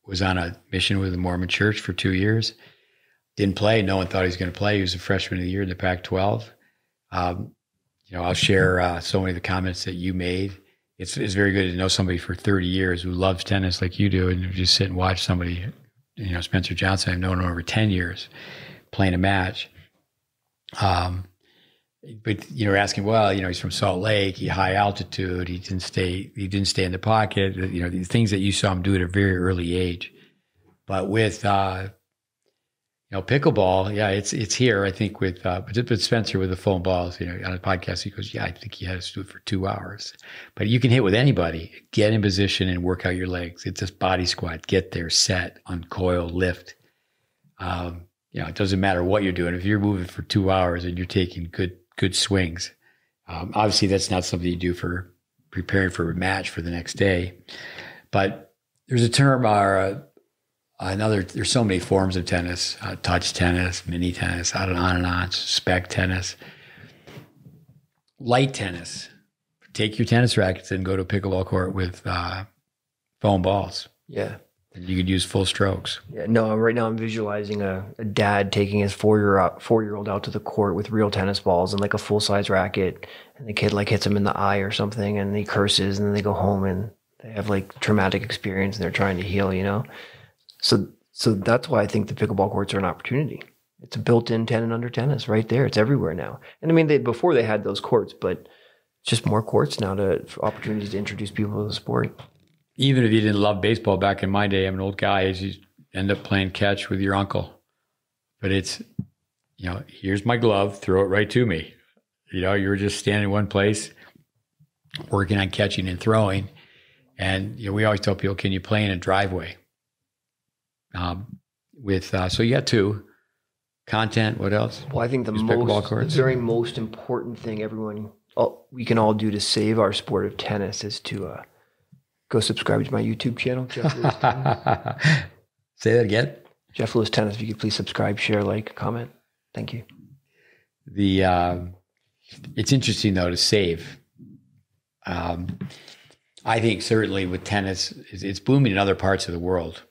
was on a mission with the Mormon Church for 2 years. Didn't play. No one thought he was going to play. He was a freshman of the year in the Pac-12. I'll share so many of the comments that you made. It's very good to know somebody for 30 years who loves tennis like you do, and just sit and watch somebody. Spencer Johnson, I've known him over 10 years, playing a match. But asking, he's from Salt Lake, high altitude, he didn't stay in the pocket. The things that you saw him do at a very early age. But with pickleball, it's here. I think with Spencer with the foam balls, on a podcast, he goes, I think he has to do it for 2 hours. But you can hit with anybody. Get in position and work out your legs. It's just body squat. Get there, set, uncoil, lift. It doesn't matter what you're doing. If you're moving for 2 hours and you're taking good swings, obviously that's not something you do for preparing for a match for the next day. But there's a term, There's so many forms of tennis, touch tennis, mini tennis, on and on, spec tennis, light tennis. Take your tennis rackets and go to a pickleball court with foam balls. Yeah. And you could use full strokes. Yeah. No, right now I'm visualizing a dad taking his 4-year-old out to the court with real tennis balls and like a full-size racket. And the kid like hits him in the eye or something and he curses and then they go home and they have like traumatic experience and they're trying to heal, you know? So that's why I think the pickleball courts are an opportunity. It's a built-in 10 and under tennis right there. It's everywhere now. And I mean, before they had those courts, but it's just more courts now for opportunities to introduce people to the sport. Even if you didn't love baseball back in my day, I'm an old guy, you end up playing catch with your uncle. But it's, here's my glove, throw it right to me. You were just standing in one place, working on catching and throwing. And we always tell people, can you play in a driveway? So you got two. Content, what else? Well, I think the very most important thing we can all do to save our sport of tennis is to go subscribe to my YouTube channel, Jeff Lewis Tennis. Say that again? Jeff Lewis Tennis. If you could please subscribe, share, like, comment. Thank you. It's interesting though to save. I think certainly with tennis, it's booming in other parts of the world,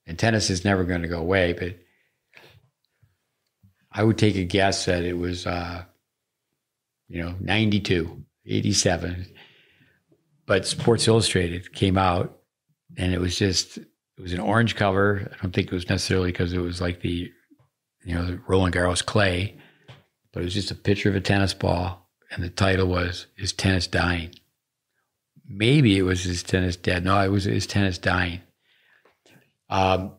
and tennis is never going to go away. But I would take a guess that it was, 92, 87. But Sports Illustrated came out, and it was an orange cover. I don't think it was necessarily because it was like the Roland Garros clay, but it was just a picture of a tennis ball, and the title was "Is Tennis Dying?" Maybe it was "Is Tennis Dead?" No, it was "Is Tennis Dying?" With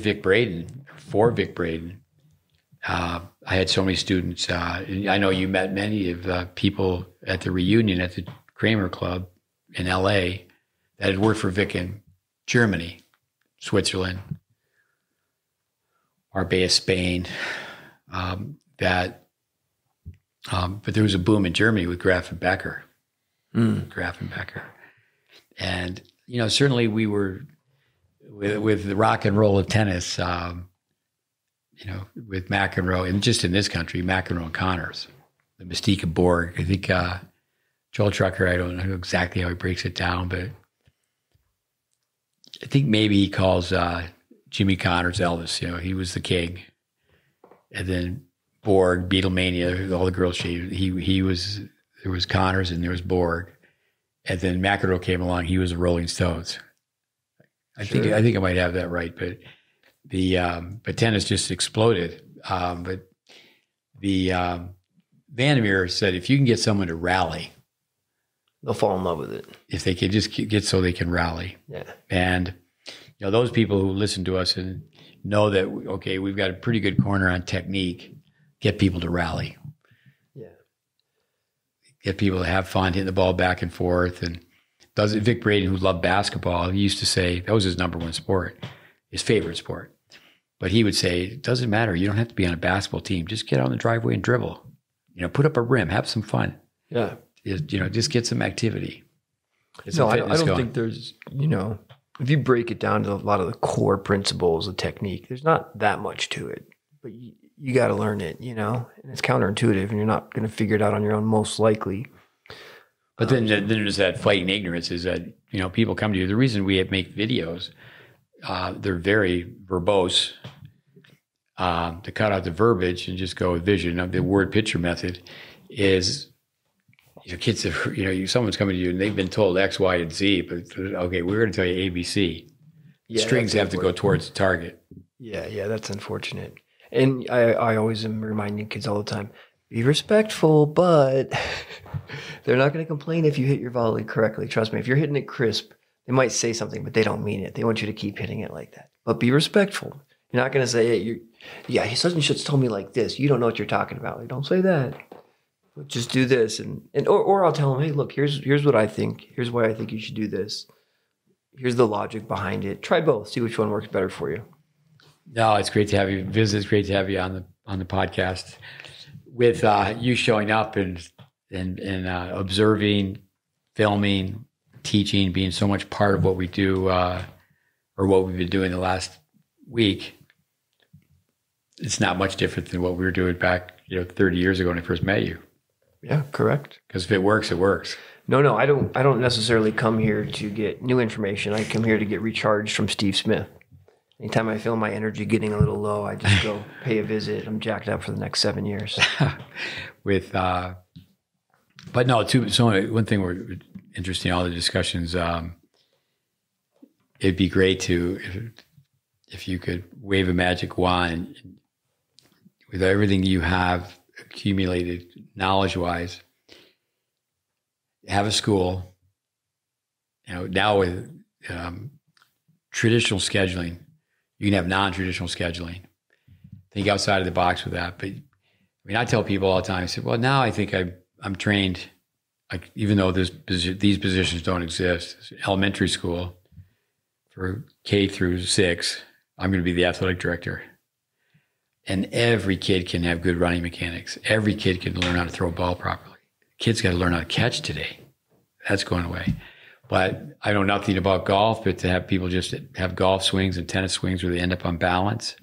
Vic Braden, for Vic Braden, I had so many students. I know you met many of the people at the reunion at the Kramer Club in LA that had worked for Vic in Germany, Switzerland, Marbella, Spain. But there was a boom in Germany with Graf and Becker. Graf and Becker. And, certainly we were with the rock and roll of tennis, with McEnroe, and just in this country, McEnroe and Connors, the mystique of Borg. I think Joel Trucker, I don't know exactly how he breaks it down, but I think maybe he calls Jimmy Connors Elvis. He was the king. And then Borg, Beatlemania, all the girls shaved. There was Connors and there was Borg. And then McEnroe came along, he was the Rolling Stones. I think I might have that right, but but tennis just exploded. But Vandermeer said, if you can get someone to rally, they'll fall in love with it. If they can just get so they can rally. Yeah. And those people who listen to us and know that, okay, we've got a pretty good corner on technique, get people to rally. Yeah. Get people to have fun, hitting the ball back and forth. And Vic Braden, who loved basketball, he used to say that was his number one sport, his favorite sport. But he would say, it doesn't matter. You don't have to be on a basketball team. Just get out on the driveway and dribble. Put up a rim, have some fun. Yeah. Just get some activity. I don't think there's, if you break it down to a lot of the core principles of technique, there's not that much to it. But you got to learn it, and it's counterintuitive, and you're not going to figure it out on your own, most likely. But then there's that fighting ignorance is that, people come to you. The reason we make videos, they're very verbose, to cut out the verbiage and just go with vision. The word picture method is, kids have, someone's coming to you and they've been told X, Y, and Z, but okay, we're going to tell you ABC. Yeah, strings have to go towards the target. Yeah, that's unfortunate. And I always am reminding kids all the time, be respectful, but they're not going to complain if you hit your volley correctly. Trust me, if you're hitting it crisp, they might say something, but they don't mean it. They want you to keep hitting it like that. But be respectful. You're not going to say, hey, such and such told me like this. You don't know what you're talking about. Like, don't say that. Just do this. Or I'll tell them, hey, look, here's what I think. Here's why I think you should do this. Here's the logic behind it. Try both. See which one works better for you. No, it's great to have you visit. It's great to have you on the podcast. With you showing up and observing, filming, teaching, being so much part of what we do, or what we've been doing the last week, it's not much different than what we were doing back, 30 years ago when I first met you. Yeah, correct. Because if it works, it works. No, I don't necessarily come here to get new information. I come here to get recharged from Steve Smith. Anytime I feel my energy getting a little low, I just go pay a visit. I'm jacked up for the next 7 years. But no, one thing we're interested in all the discussions. It'd be great if you could wave a magic wand with everything you have accumulated knowledge-wise. Have a school. Now with traditional scheduling, you can have non-traditional scheduling. Think outside of the box with that. But I tell people all the time. I say, well, now I think I'm trained. Like, even though these positions don't exist, elementary school for K through 6, I'm going to be the athletic director. And every kid can have good running mechanics. Every kid can learn how to throw a ball properly. Kids got to learn how to catch today. That's going away. But I know nothing about golf, but to have people just have golf swings and tennis swings where they end up on balance.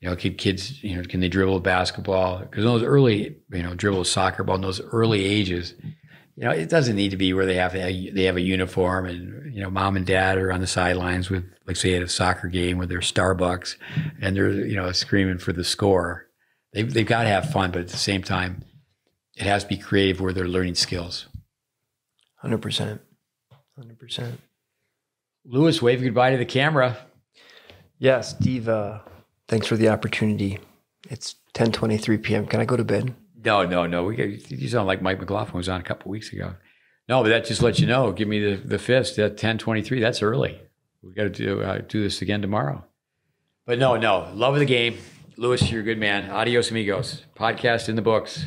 Kids, can they dribble a basketball? Because those early, dribble a soccer ball in those early ages, it doesn't need to be where they have a uniform and, mom and dad are on the sidelines with, like, say, at a soccer game with their Starbucks and they're, screaming for the score. They've got to have fun, but at the same time, it has to be creative where they're learning skills. 100%. Lewis, wave goodbye to the camera. Yeah, Steve, thanks for the opportunity. It's 10:23 p.m. Can I go to bed? No. You sound like Mike McLaughlin was on a couple of weeks ago. No, but that just lets you know. Give me the fist at 10:23. That's early. We got to do this again tomorrow. But no. Love of the game. Lewis, you're a good man. Adios, amigos. Podcast in the books.